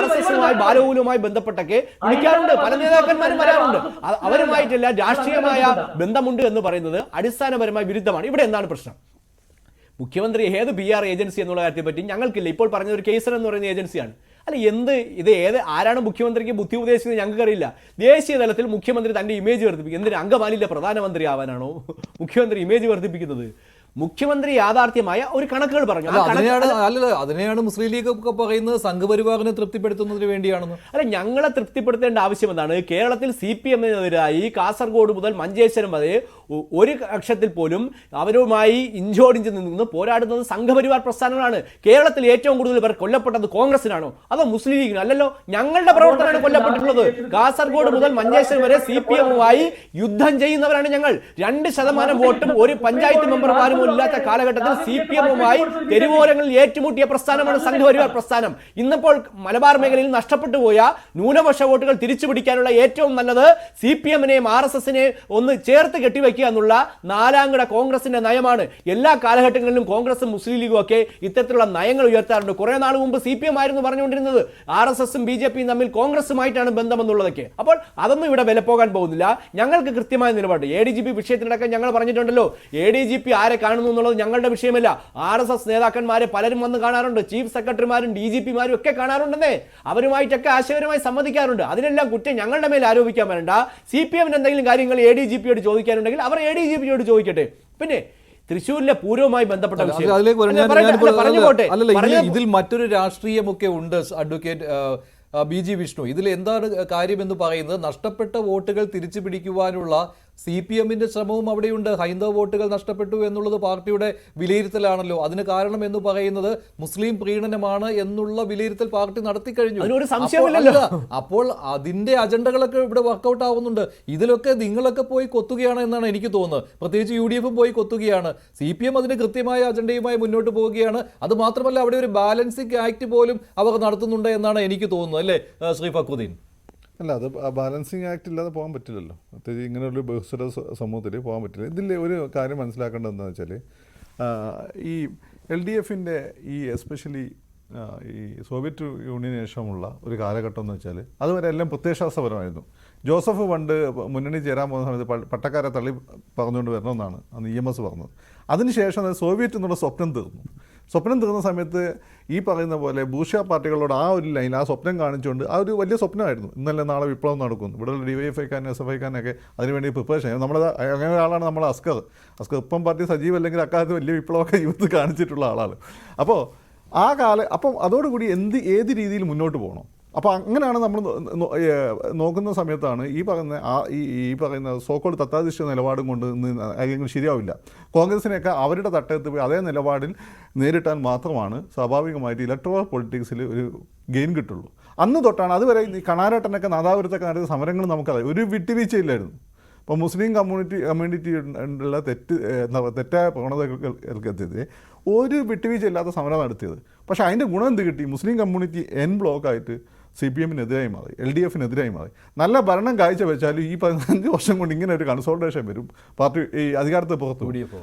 RSSുമായി ബാലഗോകുലവുമായി ബന്ധപ്പെട്ടൊക്കെ വിളിക്കാറുണ്ട്. പല നേതാക്കന്മാരും വരാറുണ്ട്. അവരുമായിട്ടെല്ലാം രാഷ്ട്രീയമായ ബന്ധമുണ്ട് എന്ന് പറയുന്നത് അടിസ്ഥാനപരമായി വിരുദ്ധമാണ്. ഇവിടെ എന്താണ് പ്രശ്നം? മുഖ്യമന്ത്രി ഏത് PR ഏജൻസി എന്നുള്ള കാര്യത്തെ പറ്റി ഞങ്ങൾക്കില്ല. ഇപ്പോൾ പറഞ്ഞ ഒരു കേസർ എന്ന് പറയുന്ന ഏജൻസിയാണ്. അല്ല, ആരാണ് മുഖ്യമന്ത്രിക്ക് ബുദ്ധി ഉപദേശിക്കുന്നത് ഞങ്ങൾക്കറിയില്ല. ദേശീയ തലത്തിൽ മുഖ്യമന്ത്രി തന്റെ ഇമേജ് വർദ്ധിപ്പിക്കും. എന്തിന് അങ്കമാലിയിലെ പ്രധാനമന്ത്രി ആവാനാണോ മുഖ്യമന്ത്രി ഇമേജ് വർദ്ധിപ്പിക്കുന്നത്? മുഖ്യമന്ത്രി യാഥാർത്ഥ്യമായ ഒരു കണക്കുകൾ പറഞ്ഞു. അതിനെയാണ് മുസ്ലിം ലീഗ് ഒക്കെ പറയുന്നത് സംഘപരിവാറിനെ തൃപ്തിപ്പെടുത്തുന്നതിന് വേണ്ടിയാണെന്ന്. അല്ല, ഞങ്ങളെ തൃപ്തിപ്പെടുത്തേണ്ട ആവശ്യം എന്താണ്? കേരളത്തിൽ CPM-നെതിരായി കാസർഗോഡ് മുതൽ മഞ്ചേശ്വരം വരെ ഒരു കക്ഷത്തിൽ പോലും അവരുമായി ഇഞ്ചോടിഞ്ച് നിന്ന് പോരാടുന്നത് സംഘപരിവാർ പ്രസ്ഥാനങ്ങളാണ്. കേരളത്തിൽ ഏറ്റവും കൂടുതൽ പേർ കൊല്ലപ്പെട്ടത് കോൺഗ്രസിനാണോ അതോ മുസ്ലിം ലീഗിനോ? അല്ലല്ലോ, ഞങ്ങളുടെ പ്രവർത്തനമാണ് കൊല്ലപ്പെട്ടിട്ടുള്ളത്. കാസർഗോഡ് മുതൽ മഞ്ചേശ്വരം വരെ CPM-മായി യുദ്ധം ചെയ്യുന്നവരാണ് ഞങ്ങൾ. 2% വോട്ടും ഒരു പഞ്ചായത്ത് മെമ്പർമാരും ഇല്ലാത്ത കാലഘട്ടത്തിൽ CPM-മായി തെരുവോരങ്ങളിൽ ഏറ്റുമുട്ടിയ പ്രസ്ഥാനമാണ് സംഘപരിവാർ പ്രസ്ഥാനം. ഇന്നിപ്പോൾ മലബാർ മേഖലയിൽ നഷ്ടപ്പെട്ടു പോയ ന്യൂനപക്ഷ വോട്ടുകൾ തിരിച്ചു പിടിക്കാനുള്ള ഏറ്റവും നല്ലത് CPM-നെയും RSSനെയും ഒന്ന് ചേർത്ത് കെട്ടിവെക്കുക എന്നുള്ള നാലാംകിട കോൺഗ്രസിന്റെ നയമാണ്. എല്ലാ കാലഘട്ടങ്ങളിലും കോൺഗ്രസും മുസ്ലിം ലീഗും ഒക്കെ ഇത്തരത്തിലുള്ള നയങ്ങൾ ഉയർത്താറുണ്ട്. കുറെ നാൾ മുമ്പ് CPM ആയിരുന്നു പറഞ്ഞുകൊണ്ടിരുന്നത് RSSും BJPയും തമ്മിൽ കോൺഗ്രസുമായിട്ടാണ് ബന്ധമെന്നുള്ളതൊക്കെ. അപ്പോൾ അതൊന്നും ഇവിടെ വില പോകാൻ പോകുന്നില്ല. ഞങ്ങൾക്ക് കൃത്യമായ നിലപാട്. ADGP വിഷയത്തിലടക്കം ഞങ്ങൾ പറഞ്ഞിട്ടുണ്ടല്ലോ. ADGP ആരെ കാണുന്നു എന്നുള്ളത് ഞങ്ങളുടെ വിഷയമല്ല. RSS നേതാക്കന്മാരെ പലരും വന്ന് കാണാറുണ്ട്. ചീഫ് സെക്രട്ടറിമാരും DGPമാരും ഒക്കെ കാണാറുണ്ടെന്നേ. അവരുമായിട്ടൊക്കെ ആശയപരമായി സമ്മതിക്കാറുണ്ട്. അതിനെല്ലാം കുറ്റം ഞങ്ങളുടെ മേൽ ആരോപിക്കാൻ വരണ്ട. CPM-ന് എന്തെങ്കിലും കാര്യങ്ങൾ ADGPയോട് ചോദിക്കാനുണ്ടെങ്കിൽ അവർ ADGPയോട് ചോദിക്കട്ടെ. പിന്നെ തൃശ്ശൂരിലെ പൂരവുമായി ബന്ധപ്പെട്ട ഇതിൽ മറ്റൊരു രാഷ്ട്രീയമൊക്കെ ഉണ്ട് അഡ്വക്കേറ്റ് BG വിഷ്ണു. ഇതിൽ എന്താണ് കാര്യമെന്ന് പറയുന്നത്? നഷ്ടപ്പെട്ട വോട്ടുകൾ തിരിച്ചു പിടിക്കുവാനുള്ള CPM-ന്റെ ശ്രമവും അവിടെയുണ്ട്. ഹൈന്ദവ വോട്ടുകൾ നഷ്ടപ്പെട്ടു എന്നുള്ളത് പാർട്ടിയുടെ വിലയിരുത്തലാണല്ലോ. അതിന് കാരണം എന്ന് പറയുന്നത് മുസ്ലിം പ്രീണനമാണ് എന്നുള്ള വിലയിരുത്തൽ പാർട്ടി നടത്തിക്കഴിഞ്ഞു. അപ്പോൾ അതിന്റെ അജണ്ടകളൊക്കെ ഇവിടെ വർക്കൗട്ട് ആവുന്നുണ്ട്. ഇതിലൊക്കെ നിങ്ങളൊക്കെ പോയി കൊത്തുകയാണ് എന്നാണ് എനിക്ക് തോന്നുന്നത്. പ്രത്യേകിച്ച് UDF പോയി കൊത്തുകയാണ്. CPM അതിന് കൃത്യമായ അജണ്ടയുമായി മുന്നോട്ട് പോവുകയാണ്. അത് മാത്രമല്ല, അവിടെ ഒരു ബാലൻസിംഗ് ആക്ട് പോലും അവർ നടത്തുന്നുണ്ട് എന്നാണ് എനിക്ക് തോന്നുന്നത്. അല്ലേ ശ്രീ ഫക്രുദ്ദീൻ? അല്ല, അത് ബാലൻസിങ് ആക്ട് ഇല്ലാതെ പോകാൻ പറ്റില്ലല്ലോ. പ്രത്യേകിച്ച് ഇങ്ങനെയുള്ള ബഹുസ്വര സമൂഹത്തിൽ പോകാൻ പറ്റില്ല. ഇതിൽ ഒരു കാര്യം മനസ്സിലാക്കേണ്ടത് എന്താണെന്ന് വെച്ചാൽ, ഈ LDFിൻ്റെ ഈ എസ്പെഷ്യലി ഈ സോവിയറ്റ് യൂണിയന് ശേഷമുള്ള ഒരു കാലഘട്ടം എന്ന് വെച്ചാൽ അതുവരെ എല്ലാം പ്രത്യയശാസ്ത്രപരമായിരുന്നു. ജോസഫ് പണ്ട് മുന്നണി ചേരാൻ പോകുന്ന സമയത്ത് പട്ടക്കാരെ തള്ളി പറഞ്ഞുകൊണ്ട് വരണമെന്നാണ് അന്ന് EMS പറഞ്ഞത്. അതിനുശേഷം സോവിയറ്റ് എന്നുള്ള സ്വപ്നം തീർന്ന സമയത്ത് ഈ പറയുന്ന പോലെ ബൂർഷ്വാ പാർട്ടികളോട് ആ ഒരു ലൈൻ, ആ സ്വപ്നം കാണിച്ചുകൊണ്ട് ആ ഒരു വലിയ സ്വപ്നമായിരുന്നു. ഇന്നലെ നാളെ വിപ്ലവം നടക്കുന്നു. ഇവിടെയുള്ള DYFIക്കാരനും SFIക്കാരനൊക്കെ അതിനുവേണ്ടി പ്രിപ്പറേഷൻ ചെയ്യും. അങ്ങനെ ഒരാളാണ് നമ്മൾ അസ്കർ ഇപ്പം പാർട്ടി സജീവല്ലെങ്കിൽ അക്കാലത്ത് വലിയ വിപ്ലവമൊക്കെ യൂത്ത് കാണിച്ചിട്ടുള്ള ആളാണ്. അപ്പോൾ അപ്പം അതോടുകൂടി ഏത് രീതിയിൽ മുന്നോട്ട് പോകണം. അപ്പോൾ അങ്ങനെയാണ് നമ്മൾ നോക്കുന്ന സമയത്താണ് ഈ പറയുന്ന സോക്കോൾഡ് തത്താധിഷ്ഠിത നിലപാടും കൊണ്ട് കാര്യങ്ങൾ ശരിയാവില്ല. കോൺഗ്രസിനെയൊക്കെ അവരുടെ തട്ടകത്ത് പോയി അതേ നിലപാടിൽ നേരിട്ടാൽ മാത്രമാണ് സ്വാഭാവികമായിട്ട് ഇലക്ട്രൽ പൊളിറ്റിക്സിൽ ഒരു ഗെയിൻ കിട്ടുള്ളൂ. അന്ന് തൊട്ടാണ് അതുവരെ ഈ കണാരട്ടനൊക്കെ നാദാപുരത്തൊക്കെ നടത്തിയ സമരങ്ങൾ നമുക്കറിയാം. ഒരു വിട്ടുവീഴ്ചയില്ലായിരുന്നു. ഇപ്പോൾ മുസ്ലിം കമ്മ്യൂണിറ്റിയുള്ള തെറ്റായ പ്രവണതകൾക്കെതിരെ ഒരു വിട്ടുവീഴ്ച ഇല്ലാത്ത സമരം നടത്തിയത്. പക്ഷേ അതിൻ്റെ ഗുണം എന്ത് കിട്ടി? മുസ്ലിം കമ്മ്യൂണിറ്റി എൻ ബ്ലോക്കായിട്ട് CPM-നെതിരായി മാറി, LDF-നെതിരായി മാറി. നല്ല ഭരണം കാഴ്ചവെച്ചാലും ഈ 15 വർഷം കൊണ്ട് ഇങ്ങനെ ഒരു കൺസോൾട്ടേഷൻ വരും പാർട്ടി ഈ അധികാരത്തെ പുറത്ത്.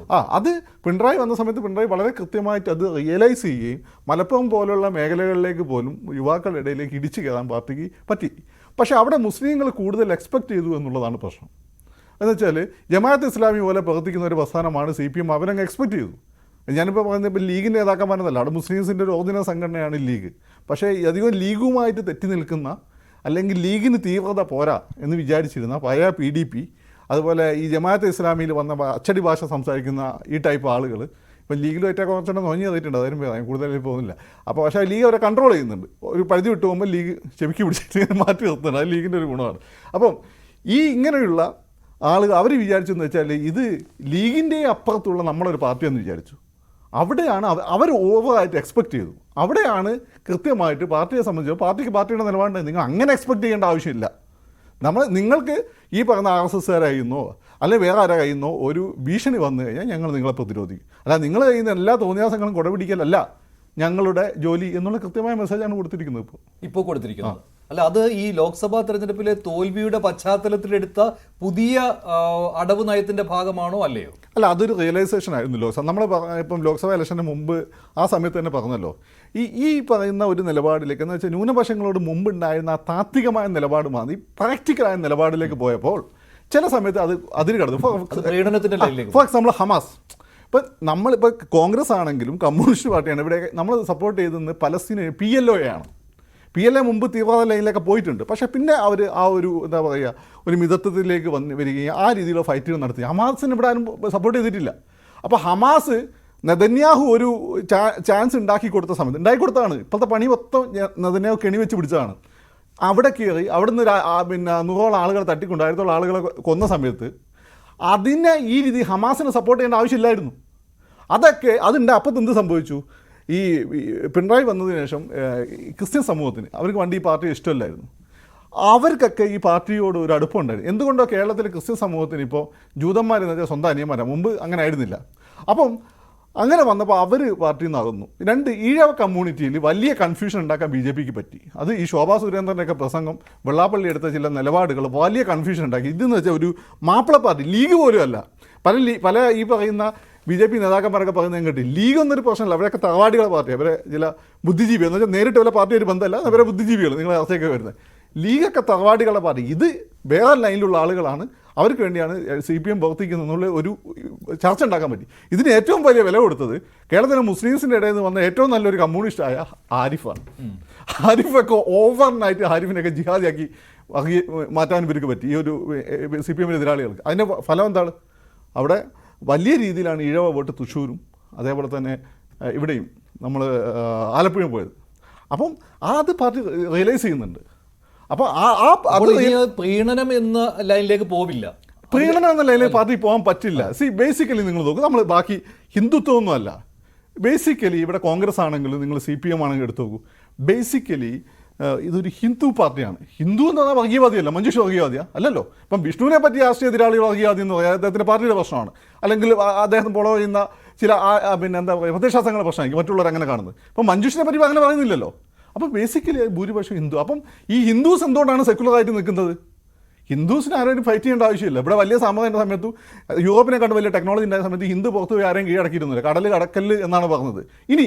അത് പിണറായി വന്ന സമയത്ത് പിണറായി വളരെ കൃത്യമായിട്ട് അത് റിയലൈസ് ചെയ്യുകയും മലപ്പുറം പോലുള്ള മേഖലകളിലേക്ക് പോലും യുവാക്കളുടെ ഇടയിലേക്ക് ഇടിച്ചു കയറാൻ പാർട്ടിക്ക് പറ്റി. പക്ഷേ അവിടെ മുസ്ലിങ്ങൾ കൂടുതൽ എക്സ്പെക്റ്റ് ചെയ്തു എന്നുള്ളതാണ് പ്രശ്നം. എന്നുവെച്ചാൽ ജമാഅത്ത് ഇസ്ലാമി പോലെ പ്രവർത്തിക്കുന്ന ഒരു പ്രസ്ഥാനമാണ് CPM. അവരങ്ങ് എക്സ്പെക്റ്റ് ചെയ്തു. ഞാനിപ്പോൾ പറയുന്നത് ഇപ്പോൾ ലീഗിൻ്റെ നേതാക്കന്മാരെന്നല്ല, അവിടെ മുസ്ലിംസിൻ്റെ ഒരു ഓർജിനൽ സംഘടനയാണ് ലീഗ്. പക്ഷേ അധികം ലീഗുമായിട്ട് തെറ്റി നിൽക്കുന്ന, അല്ലെങ്കിൽ ലീഗിന് തീവ്രത പോരാ എന്ന് വിചാരിച്ചിരുന്ന പഴയ PDP, അതുപോലെ ഈ ജമാഅത്ത് ഇസ്ലാമിയിൽ വന്ന അച്ചടി ഭാഷ സംസാരിക്കുന്ന ഈ ടൈപ്പ് ആളുകൾ ഇപ്പം ലീഗിലുമായിട്ടൊക്കെ കുറച്ചുകൂടെ നോഞ്ഞു ചെയ്തിട്ടുണ്ട്. അതിനും ഞാൻ കൂടുതലായി പോകുന്നില്ല. അപ്പോൾ പക്ഷേ ലീഗ് അവരെ കൺട്രോൾ ചെയ്യുന്നുണ്ട്. ഒരു പരിധി വിട്ട് പോകുമ്പോൾ ലീഗ് ചെവിക്ക് പിടിച്ചിട്ട് മാറ്റി നിർത്തുന്നുണ്ട്. അത് ലീഗിൻ്റെ ഒരു ഗുണമാണ്. അപ്പം ഈ ഇങ്ങനെയുള്ള ആളുകൾ അവർ വിചാരിച്ചെന്ന് വെച്ചാൽ ഇത് ലീഗിൻ്റെ അപ്പുറത്തുള്ള നമ്മളൊരു പാർട്ടിയെന്ന് വിചാരിച്ചു. അവിടെയാണ് അവർ ഓവറായിട്ട് എക്സ്പെക്റ്റ് ചെയ്തു. അവിടെയാണ് കൃത്യമായിട്ട് പാർട്ടിയെ സംബന്ധിച്ച് പാർട്ടിയുടെ നിലപാട് നിങ്ങൾ അങ്ങനെ എക്സ്പെക്റ്റ് ചെയ്യേണ്ട ആവശ്യമില്ല. നിങ്ങൾക്ക് ഈ പറഞ്ഞ RSSകാരെ കയ്യുന്നോ അല്ലെങ്കിൽ വേറെ ആരെ കയ്യുന്നോ ഒരു ഭീഷണി വന്നു കഴിഞ്ഞാൽ ഞങ്ങൾ നിങ്ങളെ പ്രതിരോധിക്കും. അല്ല, നിങ്ങൾ കഴിയുന്ന എല്ലാ തോന്നിയാസങ്ങളും കുടപിടിക്കലല്ല. ഞങ്ങളുടെ ജോലി എന്നുള്ള കൃത്യമായ മെസ്സേജാണ് കൊടുത്തിരിക്കുന്നത് ഇപ്പോൾ കൊടുത്തിരിക്കുന്നത്. അല്ല, അത് ഈ ലോക്സഭാ തെരഞ്ഞെടുപ്പിലെ തോൽവിയുടെ പശ്ചാത്തലത്തിലെടുത്ത പുതിയ അടവ് നയത്തിന്റെ ഭാഗമാണോ അല്ലയോ? അല്ല, അതൊരു റിയലൈസേഷൻ ആയിരുന്നു ലോക്സഭ. നമ്മൾ ഇപ്പം ലോക്സഭ ഇലക്ഷന് മുമ്പ് ആ സമയത്ത് തന്നെ പറഞ്ഞല്ലോ, ഈ പറയുന്ന ഒരു നിലപാടിലേക്ക് എന്ന് വെച്ചാൽ ന്യൂനപക്ഷങ്ങളോട് മുമ്പുണ്ടായിരുന്ന ആ താത്വികമായ നിലപാട് മാറി പ്രാക്ടിക്കലായ നിലപാടിലേക്ക് പോയപ്പോൾ ചില സമയത്ത് അത് അതിൽ കടന്നു. For example Hamas. ഇപ്പം നമ്മളിപ്പോൾ കോൺഗ്രസ് ആണെങ്കിലും കമ്മ്യൂണിസ്റ്റ് പാർട്ടിയാണ് ഇവിടെ നമ്മൾ സപ്പോർട്ട് ചെയ്തത് പലസ്തീന് PLO ആണ്. PLO മുമ്പ് തീവ്രവാദ ലൈനിലൊക്കെ പോയിട്ടുണ്ട്. പക്ഷേ പിന്നെ അവർ ആ ഒരു എന്താ പറയുക ഒരു മിതത്വത്തിലേക്ക് വരികയും ആ രീതിയിലുള്ള ഫൈറ്റുകൾ നടത്തി. ഹമാസിന് ഇവിടെ ആരും സപ്പോർട്ട് ചെയ്തിട്ടില്ല. അപ്പോൾ ഹമാസ് നെതന്യാഹു ഒരു ചാൻസ് ഉണ്ടാക്കി കൊടുത്തതാണ്. ഇപ്പോഴത്തെ പണി മൊത്തം നെതന്യാഹു കെണിവെച്ച് പിടിച്ചതാണ്. അവിടെ കയറി അവിടുന്ന് പിന്നെ 100ഓളം ആളുകളെ തട്ടിക്കൊണ്ട് 1000ഓളം ആളുകളെ കൊന്ന സമയത്ത് അതിനെ ഈ രീതി ഹമാസിനെ സപ്പോർട്ട് ചെയ്യേണ്ട ആവശ്യമില്ലായിരുന്നു. അതുണ്ട്. അപ്പം എന്ത് സംഭവിച്ചു? ഈ പിണറായി വന്നതിന് ശേഷം ക്രിസ്ത്യൻ സമൂഹത്തിന് അവർക്ക് ഈ പാർട്ടി ഇഷ്ടമില്ലായിരുന്നു. അവർക്കൊക്കെ ഈ പാർട്ടിയോട് ഒരു അടുപ്പമുണ്ടായിരുന്നു. എന്തുകൊണ്ടോ കേരളത്തിലെ ക്രിസ്ത്യൻ സമൂഹത്തിന് ഇപ്പോൾ ജൂതന്മാരെന്ന് വെച്ചാൽ സ്വന്തം അനിയന്മാരാണ്. മുമ്പ് അങ്ങനെ ആയിരുന്നില്ല. അപ്പം അങ്ങനെ വന്നപ്പോൾ അവർ പാർട്ടിയിൽ നിന്നാകുന്നു. 2 ഈഴവ കമ്മ്യൂണിറ്റിയിൽ വലിയ കൺഫ്യൂഷൻ ഉണ്ടാക്കാൻ BJPക്ക് പറ്റി. അത് ഈ ശോഭാ സുരേന്ദ്രൻ്റെയൊക്കെ പ്രസംഗം, വെള്ളാപ്പള്ളി എടുത്ത ചില നിലപാടുകൾ വലിയ കൺഫ്യൂഷൻ ഉണ്ടാക്കി. ഇതെന്ന് വെച്ചാൽ ഒരു മാപ്പിള പാർട്ടി, ലീഗ് പോലും അല്ല. പല ഈ പറയുന്ന BJP നേതാക്കന്മാരൊക്കെ പറയുന്നത് കേട്ടി ലീഗ് ഒന്നൊരു പ്രശ്നമല്ല, അവരൊക്കെ തറവാടികളെ പാർട്ടി, അവരെ ചില ബുദ്ധിജീവികൾ എന്ന് വെച്ചാൽ നേരിട്ട് വല്ല പാർട്ടി ഒരു ബന്ധമല്ല, അവരെ ബുദ്ധിജീവികൾ നിങ്ങളെ അവസ്ഥയൊക്കെ വരുന്നത്. ലീഗൊക്കെ തറവാടികളെ പാർട്ടി, ഇത് വേറെ ലൈനിലുള്ള ആളുകളാണ്, അവർക്ക് വേണ്ടിയാണ് CPM പ്രവർത്തിക്കുന്നത് എന്നുള്ള ഒരു ചർച്ച ഉണ്ടാക്കാൻ പറ്റി. ഇതിന് ഏറ്റവും വലിയ വില കൊടുത്തത് കേരളത്തിലെ മുസ്ലിംസിൻ്റെ ഇടയിൽ നിന്ന് വന്ന ഏറ്റവും നല്ലൊരു കമ്മ്യൂണിസ്റ്റായ ആരിഫാണ്. ആരിഫൊക്കെ ഓവർനൈറ്റ് ആരിഫിനെയൊക്കെ ജിഹാദിയാക്കി മാറ്റാൻ ഇവർക്ക് പറ്റി, ഈ ഒരു CPM എതിരാളികൾക്ക്. അതിൻ്റെ ഫലം എന്താണ്? അവിടെ വലിയ രീതിയിലാണ് ഈഴവ വോട്ട് തൃശ്ശൂരും അതേപോലെ തന്നെ ഇവിടെയും നമ്മൾ ആലപ്പുഴയും പോയത്. അപ്പം അത് പാർട്ടി റിയലൈസ് ചെയ്യുന്നുണ്ട്. അപ്പോൾ പ്രീണനം എന്ന ലൈനിലേക്ക് പോവില്ല. പ്രീണനം എന്ന ലൈനിലേക്ക് പാർട്ടി പോകാൻ പറ്റില്ല. ബേസിക്കലി നിങ്ങൾ നോക്കും, നമ്മൾ ബാക്കി ഹിന്ദുത്വമൊന്നും അല്ല. ബേസിക്കലി ഇവിടെ കോൺഗ്രസ് ആണെങ്കിലും നിങ്ങൾ CPM ആണെങ്കിലും എടുത്തു നോക്കൂ. ബേസിക്കലി ഇതൊരു ഹിന്ദു പാർട്ടിയാണ്. ഹിന്ദു എന്ന് പറഞ്ഞാൽ വർഗീയവാദിയല്ല, മഞ്ജുഷ വർഗീയവാദിയാണ് അല്ലല്ലോ. ഇപ്പം വിഷ്ണുവിനെ പറ്റി രാഷ്ട്രീയ എതിരാളികൾ വർഗീയവാദി എന്ന് പറയാം, അദ്ദേഹത്തിൻ്റെ പാർട്ടിയുടെ പ്രശ്നമാണ്. അല്ലെങ്കിൽ അദ്ദേഹം ഫോളോ ചെയ്യുന്ന ചില പിന്നെ എന്താ പറയുക പ്രത്യയശാസ്ത്രങ്ങളുടെ പ്രശ്നമായിരിക്കും മറ്റുള്ളവർ അങ്ങനെ കാണുന്നത്. ഇപ്പം മഞ്ജുഷിനെ പറ്റി അങ്ങനെ പറയുന്നില്ലല്ലോ. അപ്പം ബേസിക്കലി ഭൂരിപക്ഷം ഹിന്ദു. അപ്പം ഈ ഹിന്ദുസ് എന്തുകൊണ്ടാണ് സെക്കുലറായിട്ട് നിൽക്കുന്നത്? ഹിന്ദുസിന് ആരും ഫൈറ്റ് ചെയ്യേണ്ട ആവശ്യമില്ല. ഇവിടെ വലിയ സാമ്രാജ്യത്തിൻ്റെ സമയത്ത് യൂറോപ്പിനെ കണ്ട് വലിയ ടെക്നോളജി ഉണ്ടായ സമയത്ത് ഹിന്ദു പുറത്ത് പോയി ആരെയും കീഴടക്കിയിരുന്നില്ല. കടക്കല്ല് എന്നാണ് പറഞ്ഞത്. ഇനി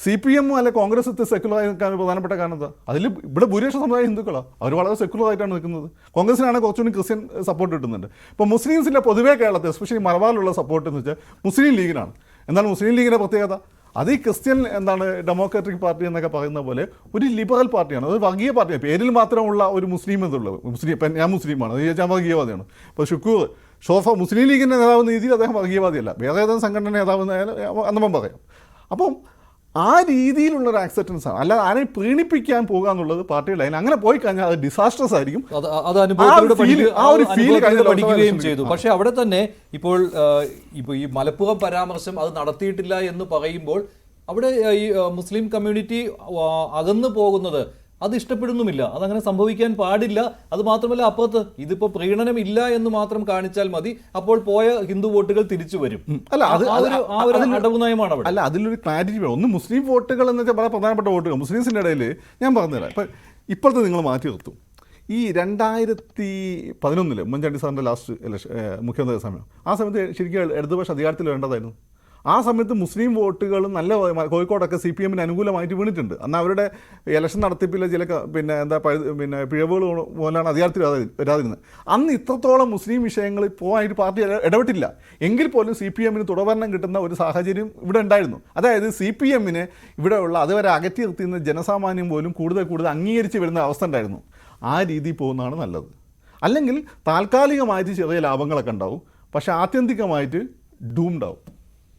CPM അല്ലെ കോൺഗ്രസ് സെക്കുലറായി നിൽക്കാൻ പ്രധാനപ്പെട്ട കാരണം എന്താ? അതിൽ ഇവിടെ ഭൂരിപക്ഷം സമുദായം ഹിന്ദുക്കളാണ്, അവർ വളരെ സെക്കുലറായിട്ടാണ് നിൽക്കുന്നത്. കോൺഗ്രസിനാണെങ്കിൽ കുറച്ചുകൂടി ക്രിസ്ത്യൻ സപ്പോർട്ട് കിട്ടുന്നുണ്ട്. ഇപ്പോൾ മുസ്ലിംസിൻ്റെ പൊതുവേ കേരളത്തിൽ എസ്പെഷ്യലി മലബാറിലുള്ള സപ്പോർട്ട് എന്ന് വെച്ചാൽ മുസ്ലിം ലീഗിനാണ്. എന്താണ് മുസ്ലിം ലീഗിൻ്റെ പ്രത്യേകത? അത് ഈ ക്രിസ്ത്യൻ ഡെമോക്രാറ്റിക് പാർട്ടി എന്നൊക്കെ പറയുന്ന പോലെ ഒരു ലിബറൽ പാർട്ടിയാണ്, അത് വർഗീയ പാർട്ടിയാണ്. പേരിൽ മാത്രമുള്ള ഒരു മുസ്ലിം എന്നുള്ളത്. ഇപ്പം ഞാൻ മുസ്ലിമാണ്, അത് ചോദിച്ചാൽ വർഗീയവാദിയാണ്. ഇപ്പോൾ ഷോഫ മുസ്ലിം ലീഗിൻ്റെ നേതാവ് രീതിയിൽ അദ്ദേഹം വർഗീയവാദിയല്ല, വേറെ ഏതെങ്കിലും സംഘടന നേതാവ് അന്നപ്പം പറയാം. അപ്പം ആ രീതിയിലുള്ളൊരു ആക്സെപ്റ്റൻസ് ആണ്. അല്ലാതെ ആരെയും പ്രീണിപ്പിക്കാൻ പോകുക എന്നുള്ളത് പാർട്ടിയുടെ ലൈൻ. അങ്ങനെ പോയി കഴിഞ്ഞാൽ അത് ഡിസാസ്ട്രസ് ആയിരിക്കും. പഠിക്കുകയും ചെയ്തു. പക്ഷെ അവിടെ തന്നെ ഇപ്പോൾ ഈ മലപ്പുറം പരാമർശം അത് നടത്തിയിട്ടില്ല എന്ന് പറയുമ്പോൾ അവിടെ ഈ മുസ്ലിം കമ്മ്യൂണിറ്റി അകന്നു പോകുന്നത് അത് ഇഷ്ടപ്പെടുന്നുമില്ല. അതങ്ങനെ സംഭവിക്കാൻ പാടില്ല. അത് മാത്രമല്ല, അപ്പുറത്ത് ഇതിപ്പോൾ പ്രീണനം ഇല്ല എന്ന് മാത്രം കാണിച്ചാൽ മതി, അപ്പോൾ പോയ ഹിന്ദു വോട്ടുകൾ തിരിച്ചു വരും. അല്ല, അടവ് നയമാണ് അവിടെ. അല്ല, അതിലൊരു ക്ലാരിറ്റി വേണം. ഒന്ന് മുസ്ലിം വോട്ടുകൾ എന്ന് വെച്ചാൽ വളരെ പ്രധാനപ്പെട്ട വോട്ടുകൾ മുസ്ലിംസിൻ്റെ ഇടയിൽ. ഞാൻ പറഞ്ഞുതരാം. ഇപ്പം ഇപ്പോഴത്തെ നിങ്ങൾ മാറ്റി നിർത്തും. ഈ 2011 ഉമ്മൻചാണ്ടി സാറിൻ്റെ ലാസ്റ്റ് മുഖ്യമന്ത്രി സമയം, ആ സമയത്ത് ശരിക്കും ഇടതുപക്ഷ അധികാരത്തിൽ വേണ്ടതായിരുന്നു. ആ സമയത്ത് മുസ്ലിം വോട്ടുകൾ നല്ല കോഴിക്കോടൊക്കെ CPMന് അനുകൂലമായിട്ട് വീണിട്ടുണ്ട്. അന്ന് അവരുടെ ഇലക്ഷൻ നടത്തിപ്പിലെ ചില പിഴവുകൾ മൂലമാണ് അധികാരത്തിൽ വരാതിരുന്നത്. അന്ന് ഇത്രത്തോളം മുസ്ലിം വിഷയങ്ങളിൽ പോകാനായിട്ട് പാർട്ടി ഇടപെട്ടില്ല. എങ്കിൽ പോലും CPMന് തുടർഭരണം കിട്ടുന്ന ഒരു സാഹചര്യം ഇവിടെ ഉണ്ടായിരുന്നു. അതായത് CPMനെ ഇവിടെയുള്ള അതുവരെ അകറ്റി നിർത്തിയിരുന്ന ജനസാമാന്യം പോലും കൂടുതൽ അംഗീകരിച്ച് വരുന്ന അവസ്ഥ ഉണ്ടായിരുന്നു. ആ രീതിയിൽ പോകുന്നതാണ് നല്ലത്. അല്ലെങ്കിൽ താൽക്കാലികമായിട്ട് ചെറിയ ലാഭങ്ങളൊക്കെ ഉണ്ടാവും, പക്ഷേ ആത്യന്തികമായിട്ട് ഡൂംഡാവും.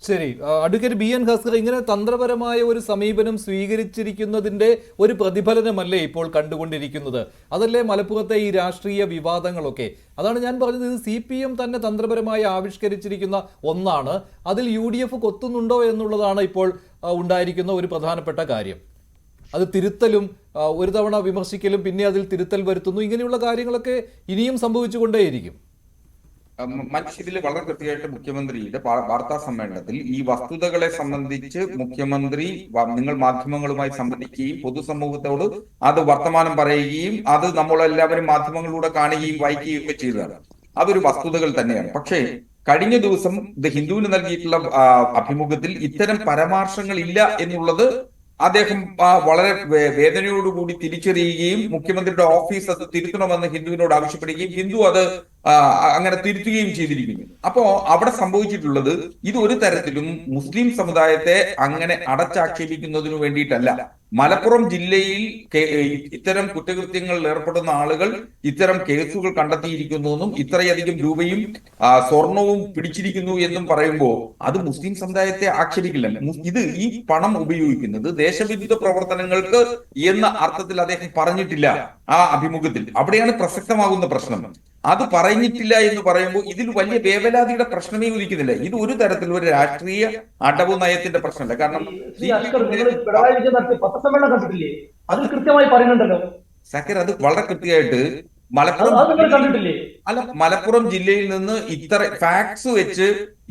ശരി, അഡ്വക്കേറ്റ് BN ഹസ്കർ, ഇങ്ങനെ തന്ത്രപരമായ ഒരു സമീപനം സ്വീകരിച്ചിരിക്കുന്നതിന്റെ ഒരു പ്രതിഫലനമല്ലേ ഇപ്പോൾ കണ്ടുകൊണ്ടിരിക്കുന്നത്? അതല്ലേ മലപ്പുറത്തെ ഈ രാഷ്ട്രീയ വിവാദങ്ങളൊക്കെ? അതാണ് ഞാൻ പറഞ്ഞത്, ഇത് CPM തന്നെ തന്ത്രപരമായി ആവിഷ്കരിച്ചിരിക്കുന്ന ഒന്നാണ്. അതിൽ UDF കൊത്തുന്നുണ്ടോ എന്നുള്ളതാണ് ഇപ്പോൾ ഉണ്ടായിരിക്കുന്ന ഒരു പ്രധാനപ്പെട്ട കാര്യം. അത് തിരുത്തലും ഒരു തവണ വിമർശിക്കലും പിന്നെ അതിൽ തിരുത്തൽ വരുത്തുന്നു, ഇങ്ങനെയുള്ള കാര്യങ്ങളൊക്കെ ഇനിയും സംഭവിച്ചുകൊണ്ടേയിരിക്കും. ഇതിൽ വളരെ കൃത്യമായിട്ട് മുഖ്യമന്ത്രിയുടെ വാർത്താ സമ്മേളനത്തിൽ ഈ വസ്തുതകളെ സംബന്ധിച്ച് മുഖ്യമന്ത്രി നിങ്ങൾ മാധ്യമങ്ങളുമായി സംബന്ധിക്കുകയും പൊതുസമൂഹത്തോട് അത് വർത്തമാനം പറയുകയും അത് നമ്മളെല്ലാവരും മാധ്യമങ്ങളിലൂടെ കാണുകയും വായിക്കുകയും ഒക്കെ ചെയ്തതാണ്. അതൊരു വസ്തുതകൾ തന്നെയാണ്. പക്ഷേ കഴിഞ്ഞ ദിവസം ദ ഹിന്ദുവിന് നൽകിയിട്ടുള്ള അഭിമുഖത്തിൽ ഇത്തരം പരാമർശങ്ങൾ ഇല്ല എന്നുള്ളത് അദ്ദേഹം വളരെ വേദനയോടുകൂടി തിരിച്ചറിയുകയും മുഖ്യമന്ത്രിയുടെ ഓഫീസ് അത് തിരുത്തണമെന്ന് ഹിന്ദുവിനോട് ആവശ്യപ്പെടുകയും ഹിന്ദു അത് അങ്ങനെ തിരുത്തുകയും ചെയ്തിരിക്കുന്നു. അപ്പോ അവിടെ സംഭവിച്ചിട്ടുള്ളത് ഇത് ഒരു തരത്തിലും മുസ്ലിം സമുദായത്തെ അങ്ങനെ അടച്ചാക്ഷേപിക്കുന്നതിനു വേണ്ടിയിട്ടല്ല. മലപ്പുറം ജില്ലയിൽ ഇത്തരം കുറ്റകൃത്യങ്ങളിൽ ഏർപ്പെടുന്ന ആളുകൾ ഇത്തരം കേസുകൾ കണ്ടെത്തിയിരിക്കുന്നുവെന്നും ഇത്രയധികം രൂപയും സ്വർണവും പിടിച്ചിരിക്കുന്നു എന്നും പറയുമ്പോൾ അത് മുസ്ലിം സമുദായത്തെ ആക്ഷേപിക്കില്ല. ഇത് ഈ പണം ഉപയോഗിക്കുന്നത് ദേശവിരുദ്ധ പ്രവർത്തനങ്ങൾക്ക് എന്ന അർത്ഥത്തിൽ അദ്ദേഹം പറഞ്ഞിട്ടില്ല ആ അഭിമുഖത്തിൽ. അവിടെയാണ് പ്രസക്തമാകുന്ന പ്രശ്നം. അത് പറഞ്ഞിട്ടില്ല എന്ന് പറയുമ്പോൾ ഇതിൽ വലിയ വേവലാതിയുടെ പ്രശ്നമേ ഉദിക്കുന്നില്ല. ഇത് ഒരു തരത്തിലുള്ള ഒരു രാഷ്ട്രീയ അടവ് നയത്തിന്റെ പ്രശ്നമല്ല. കാരണം അതിൽ കൃത്യമായി പറയുന്നുണ്ടല്ലോ സക്കർ, അത് വളരെ കൃത്യമായിട്ട് മലപ്പുറം ജില്ലയിൽ നിന്ന് ഇത്ര ഫാക്ട്സ് വെച്ച്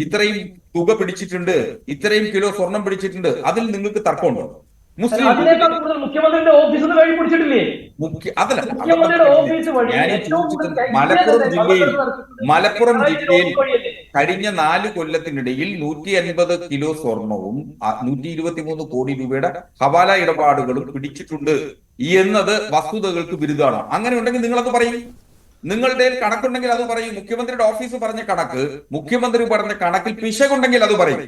ഇത്രയും തുക പിടിച്ചിട്ടുണ്ട്, ഇത്രയും കിലോ സ്വർണം പിടിച്ചിട്ടുണ്ട്, അതിൽ നിങ്ങൾക്ക് തർക്കമുണ്ടോ? മുഖ്യമന്ത്രിയുടെ ഓഫീസിൽ നിന്ന് വഴി പിടിച്ചിട്ടില്ലേ? മലപ്പുറം ജില്ലയിൽ കഴിഞ്ഞ 4 കൊല്ലത്തിനിടയിൽ 150 കിലോ സ്വർണവും 123 കോടി രൂപയുടെ ഹവാല ഇടപാടുകളും പിടിച്ചിട്ടുണ്ട് എന്നത് വസ്തുതകൾക്ക് വിരുദ്ധമാണ്. അങ്ങനെ ഉണ്ടെങ്കിൽ നിങ്ങളത് പറയും. നിങ്ങളുടെ കണക്കുണ്ടെങ്കിൽ അത് പറയും. മുഖ്യമന്ത്രിയുടെ ഓഫീസ് പറഞ്ഞ കണക്ക്, മുഖ്യമന്ത്രി പറഞ്ഞ കണക്കിൽ പിശകുണ്ടെങ്കിൽ അത് പറയും.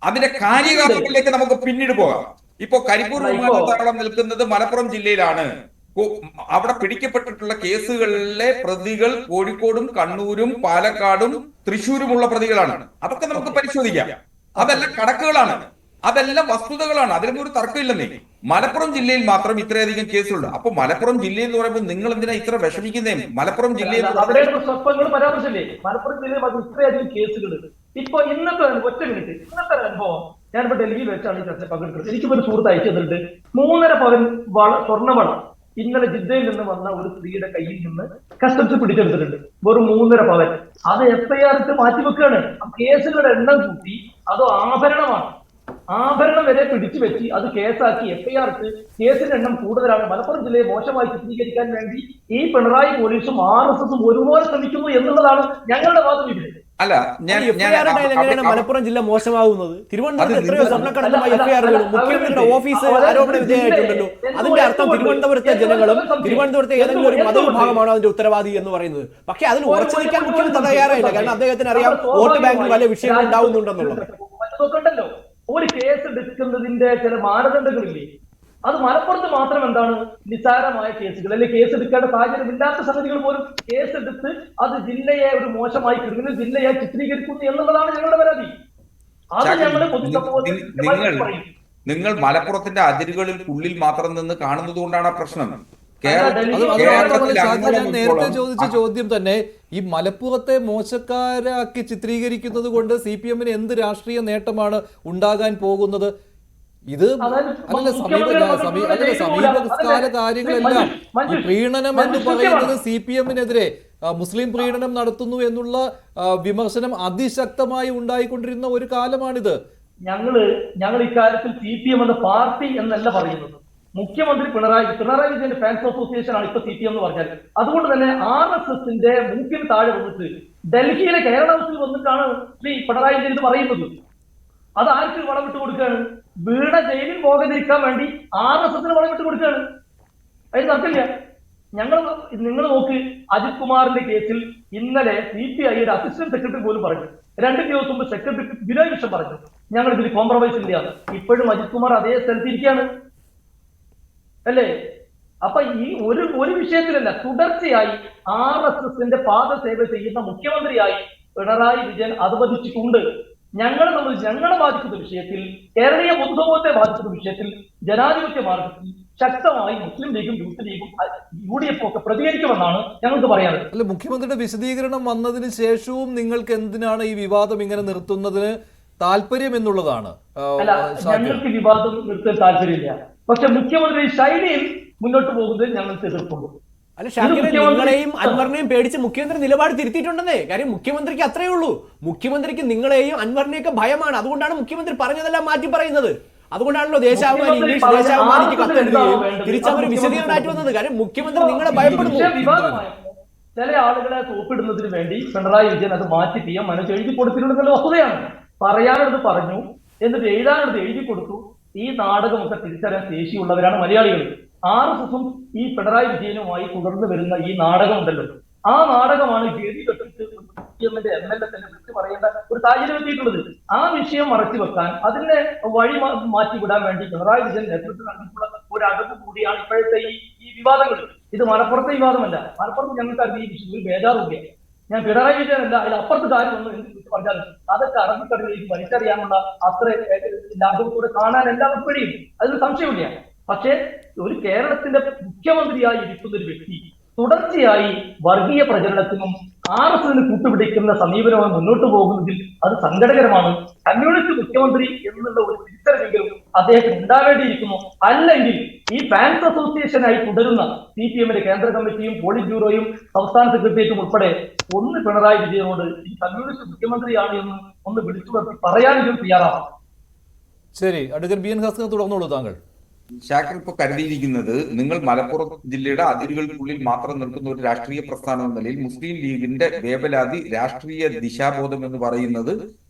അതിന്റെ കാര്യകാരണങ്ങളിലേക്ക് നമുക്ക് പിന്നീട് പോകാം. ഇപ്പോ കരിപ്പൂർ വിമാനത്താവളം നിൽക്കുന്നത് മലപ്പുറം ജില്ലയിലാണ്. അവിടെ പിടിക്കപ്പെട്ടിട്ടുള്ള കേസുകളിലെ പ്രതികൾ കോഴിക്കോടും കണ്ണൂരും പാലക്കാടും തൃശ്ശൂരുമുള്ള പ്രതികളാണ്. അതൊക്കെ നമുക്ക് പരിശോധിക്കാം. അതെല്ലാം കണക്കുകളാണ്, അതെല്ലാം വസ്തുതകളാണ്. അതിലൊന്നും ഒരു തർക്കമില്ലെന്നേ. മലപ്പുറം ജില്ലയിൽ മാത്രം ഇത്രയധികം കേസുണ്ട്. അപ്പൊ മലപ്പുറം ജില്ല എന്ന് പറയുമ്പോൾ നിങ്ങൾ എന്തിനാ ഇത്ര വിഷമിക്കുന്നേ? മലപ്പുറം ജില്ലയിൽ പരാമർശില്ലേ? മലപ്പുറം ജില്ലയിൽ ഇത്രയധികം കേസുകൾ. ഇപ്പൊ ഇന്നത്തെ ഒറ്റ മിനിറ്റ്, ഇന്നത്തെ അനുഭവം ഞാനിപ്പോ ഡൽഹിയിൽ വെച്ചാണ് ഈ ചർച്ച പങ്കെടുത്തത്. എനിക്കിപ്പോ സുഹൃത്ത് അയച്ചു തന്നിട്ടുണ്ട്. 3.5 പവൻ സ്വർണ്ണവള ഇന്നലെ ജിദ്ദയിൽ നിന്ന് വന്ന ഒരു സ്ത്രീയുടെ കയ്യിൽ നിന്ന് കസ്റ്റംസ് പിടിച്ചെടുത്തിട്ടുണ്ട്. വെറും 3.5 പവൻ. അത് FIR ഇട്ട് മാറ്റിവെക്കുകയാണ്. കേസുകളുടെ എണ്ണം കൂട്ടി. അത് ആഭരണമാണ്. ആഭരണം വരെ പിടിച്ചു വെച്ച് അത് കേസാക്കി FIR ഇട്ട് കേസിന്റെ എണ്ണം കൂടുതലാണ്. മലപ്പുറം ജില്ലയെ മോശമായി ചിത്രീകരിക്കാൻ വേണ്ടി ഈ പിണറായി പോലീസും RSSും ഒരുപോലെ ശ്രമിക്കുന്നു എന്നുള്ളതാണ് ഞങ്ങളുടെ വാദം. ഇതിൽ അല്ല, എങ്ങനെയാണ് മലപ്പുറം ജില്ല മോശമാകുന്നത്? തിരുവനന്തപുരത്ത് എത്രയോ സ്വർണ്ണക്കടത്തുമായി FIR മുഖ്യമന്ത്രിയുടെ ഓഫീസ് ആരോപണ വിധേയമായിട്ടുണ്ടല്ലോ. അതിന്റെ അർത്ഥം തിരുവനന്തപുരത്തെ ജനങ്ങളും തിരുവനന്തപുരത്തെ ഏതെങ്കിലും ഒരു മതവിഭാഗമാണോ അതിന്റെ ഉത്തരവാദി എന്ന് പറയുന്നത്. പക്ഷെ അതിന് ഉറച്ചു നിൽക്കാൻ മുഖ്യമന്ത്രി തയ്യാറായില്ല. കാരണം അദ്ദേഹത്തിന് അറിയാം വോട്ട് ബാങ്കിൽ വലിയ വിഷയങ്ങൾ ഉണ്ടാവുന്നുണ്ടെന്നുള്ളത്. ഒരു കേസ് എടുക്കുന്നതിന്റെ ചില മാനദണ്ഡങ്ങളില്ലേ? അത് മലപ്പുറത്ത് മാത്രം എന്താണ് നിസ്സാരമായ കേസുകൾ, അല്ലെങ്കിൽ കേസ് എടുക്കേണ്ട സാഹചര്യമില്ലാത്ത സംഗതികൾ പോലും കേസെടുത്ത് അത് ജില്ലയെ ഒരു മോശമായി ക്രിമിനൽ ജില്ലയായി ചിത്രീകരിക്കുന്നു എന്നുള്ളതാണ് ഞങ്ങളുടെ പരാതി. അത് ഞങ്ങൾ നിങ്ങൾ മലപ്പുറത്തിന്റെ അതിരുകളിൽ ഉള്ളിൽ മാത്രം നിന്ന് കാണുന്നത് കൊണ്ടാണ് ആ പ്രശ്നം. ഞാൻ നേരത്തെ ചോദിച്ച ചോദ്യം തന്നെ, ഈ മലപ്പുറത്തെ മോശക്കാരാക്കി ചിത്രീകരിക്കുന്നത് കൊണ്ട് CPM-ന് എന്ത് രാഷ്ട്രീയ നേട്ടമാണ് ഉണ്ടാകാൻ പോകുന്നത്? ഇത് സമീപകാല കാര്യങ്ങളെല്ലാം ഈ പ്രീണനം എന്ന് പറയുന്നത് CPM-നെതിരെ മുസ്ലിം പ്രീണനം നടത്തുന്നു എന്നുള്ള വിമർശനം അതിശക്തമായി ഉണ്ടായിക്കൊണ്ടിരുന്ന ഒരു കാലമാണിത്. ഞങ്ങൾ ഇക്കാര്യത്തിൽ CPM എന്ന പാർട്ടി എന്നല്ല പറയുന്നത്. മുഖ്യമന്ത്രി പിണറായി വിജയന്റെ ഫാൻസ് അസോസിയേഷൻ ആണ് ഇപ്പൊ CPM എന്ന് പറഞ്ഞാൽ. അതുകൊണ്ട് തന്നെ RSSന്റെ മൂക്കിന് താഴെ വന്നിട്ട് ഡൽഹിയിലെ കേരള ഹൗസിൽ വന്നിട്ടാണ് ശ്രീ പിണറായി വിജയൻ ഇത് പറയുന്നത്. അത് ആർക്ക് വളമിട്ട് കൊടുക്കുകയാണ്? വീണ ജയിലിൽ പോകാതിരിക്കാൻ വേണ്ടി RSSന് വളമിട്ട് കൊടുക്കുകയാണ്. അതിന് തർക്കമില്ല. നിങ്ങൾ നോക്ക്, അജിത് കുമാറിന്റെ കേസിൽ ഇന്നലെ CPIയുടെ അസിസ്റ്റന്റ് സെക്രട്ടറി പോലും പറഞ്ഞു, 2 ദിവസം മുമ്പ് സെക്രട്ടറി ബിനോയ് വിശ്വം പറഞ്ഞു ഞങ്ങൾ ഇതിൽ കോംപ്രമൈസ് ഇല്ല. ഇപ്പോഴും അജിത് കുമാർ അതേ സ്ഥലത്തിരിക്കുകയാണ് അല്ലേ? അപ്പൊ ഈ ഒരു വിഷയത്തിലല്ല, തുടർച്ചയായി RSSന്റെ പാദസേവ ചെയ്യുന്ന മുഖ്യമന്ത്രിയായി പിണറായി വിജയൻ അധപതിച്ചിട്ടുണ്ട്. ഞങ്ങളെ ബാധിക്കുന്ന വിഷയത്തിൽ, കേരളീയ പൊതുസമൂഹത്തെ ബാധിക്കുന്ന വിഷയത്തിൽ ജനാധിപത്യ മാർഗത്തിൽ ശക്തമായി മുസ്ലിം ലീഗും യൂത്ത് ലീഗും UDF ഒക്കെ പ്രതികരിക്കുമെന്നാണ് ഞങ്ങൾക്ക് പറയാനുള്ളത്. അല്ല, മുഖ്യമന്ത്രിയുടെ വിശദീകരണം വന്നതിന് ശേഷവും നിങ്ങൾക്ക് എന്തിനാണ് ഈ വിവാദം ഇങ്ങനെ നിർത്തുന്നതിന് താല്പര്യം എന്നുള്ളതാണ്. അല്ല, ഞങ്ങൾക്ക് വിവാദം നിർത്താൻ താല്പര്യമില്ല. പക്ഷെ മുഖ്യമന്ത്രി ശൈലിയിൽ മുന്നോട്ട് പോകുന്നതിൽ ഞങ്ങൾക്ക് എതിർപ്പുണ്ട്. അല്ല ഷാക്കിറെ, നിങ്ങളെയും അൻവറിനെയും പേടിച്ച് മുഖ്യമന്ത്രി നിലപാട് തിരുത്തിയിട്ടുണ്ടെന്നേ. കാര്യം മുഖ്യമന്ത്രിക്ക് അത്രയേ ഉള്ളൂ. മുഖ്യമന്ത്രിക്ക് നിങ്ങളെയും അൻവറിനെയൊക്കെ ഭയമാണ്. അതുകൊണ്ടാണ് മുഖ്യമന്ത്രി പറഞ്ഞതെല്ലാം മാറ്റി പറയുന്നത്. അതുകൊണ്ടാണല്ലോ ദേശാഭിമാനി ഇംഗ്ലീഷ് ദേശാഭിമാനിക്ക് കത്തെഴുതുകയും തിരിച്ചവർ വിശദീകരണമായിട്ട് വന്നത്. കാര്യം മുഖ്യമന്ത്രി നിങ്ങളെ ഭയപ്പെടുന്നു. ചില ആളുകളെ തോപ്പിടുന്നതിന് വേണ്ടി പിണറായി വിജയൻ അത് മാറ്റി PM മനോജ് എഴുതി കൊടുത്തിട്ടുണ്ടെന്നുള്ള വസ്തുതയാണ്. പറയാനുള്ളത് പറഞ്ഞു, എന്നിട്ട് എഴുതാനുള്ളത് എഴുതി കൊടുത്തു. ഈ നാടകമൊക്കെ തിരിച്ചറിയാൻ ശേഷിയുള്ളവരാണ് മലയാളികൾ. RSSും ഈ പിണറായി വിജയനുമായി തുടർന്ന് വരുന്ന ഈ നാടകം ഉണ്ടല്ലോ, ആ നാടകമാണ് ഗതി കെട്ടിട്ട് CPMന്റെ MLA തന്നെ വിളിച്ച് പറയേണ്ട ഒരു സാഹചര്യം എത്തിയിട്ടുള്ളത്. ആ വിഷയം മറച്ചു വെക്കാൻ, അതിനെ വഴി മാറ്റിവിടാൻ വേണ്ടി പിണറായി വിജയൻ നേതൃത്വം നൽകിയിട്ടുള്ള ഒരു അടവ് കൂടിയാണ് ഇപ്പോഴത്തെ ഈ വിവാദങ്ങൾ. ഇത് മലപ്പുറത്തെ വിവാദമല്ല. മലപ്പുറത്ത് ഞങ്ങൾക്ക് ഈ വിഷയത്തിൽ ബേജാറില്ല. ഞാൻ പിണറായി വിജയനല്ല, അതിൽ അപ്പുറത്ത് കാര്യമൊന്നും എന്ന് പറഞ്ഞാലും അതൊക്കെ അറബിക്കടലിലേക്ക് വലിച്ചറിയാനുള്ള അത്ര ലാഘവത്തോടെ കാണാൻ എല്ലാവർക്കും കഴിയും, അതിന് സംശയമില്ല. പക്ഷേ ഒരു കേരളത്തിന്റെ മുഖ്യമന്ത്രിയായി ഇരിക്കുന്ന ഒരു വ്യക്തി തുടർച്ചയായി വർഗീയ പ്രചരണത്തിനും RSSന് കൂട്ടുപിടിക്കുന്ന സമീപനമായി മുന്നോട്ട് പോകുന്നതിൽ അത് സങ്കടകരമാണ്. കമ്മ്യൂണിസ്റ്റ് മുഖ്യമന്ത്രി എന്നുള്ള ഒരു തിരിച്ചറിവെങ്കിലും അദ്ദേഹത്തിന് ഉണ്ടാവേണ്ടിയിരിക്കുന്നു. അല്ലെങ്കിൽ ഈ ഫാൻസ് അസോസിയേഷനായി തുടരുന്ന CPMന്റെ കേന്ദ്ര കമ്മിറ്റിയും പോളിറ്റ് ബ്യൂറോയും സംസ്ഥാന സെക്രട്ടേറിയറ്റും ഉൾപ്പെടെ ഒന്ന് പിണറായി വിജയനോട് ഈ കമ്മ്യൂണിസ്റ്റ് മുഖ്യമന്ത്രിയാണ് എന്ന് ഒന്ന് വിളിച്ചു നിർത്തി പറയാനെങ്കിലും തയ്യാറാണ്. ശരി, അഡ്വക്കേറ്റ് BN ഹസ്കർ തുടർന്നോളൂ താങ്കൾ. ഷാക്കിർ ഇപ്പൊ കരുതിയിരിക്കുന്നത്, നിങ്ങൾ മലപ്പുറം ജില്ലയുടെ അതിരുകൾക്കുള്ളിൽ മാത്രം നിൽക്കുന്ന ഒരു രാഷ്ട്രീയ പ്രസ്ഥാനം എന്ന നിലയിൽ മുസ്ലിം ലീഗിന്റെ വേവലാതി രാഷ്ട്രീയ ദിശാബോധം എന്ന് പറയുന്നത്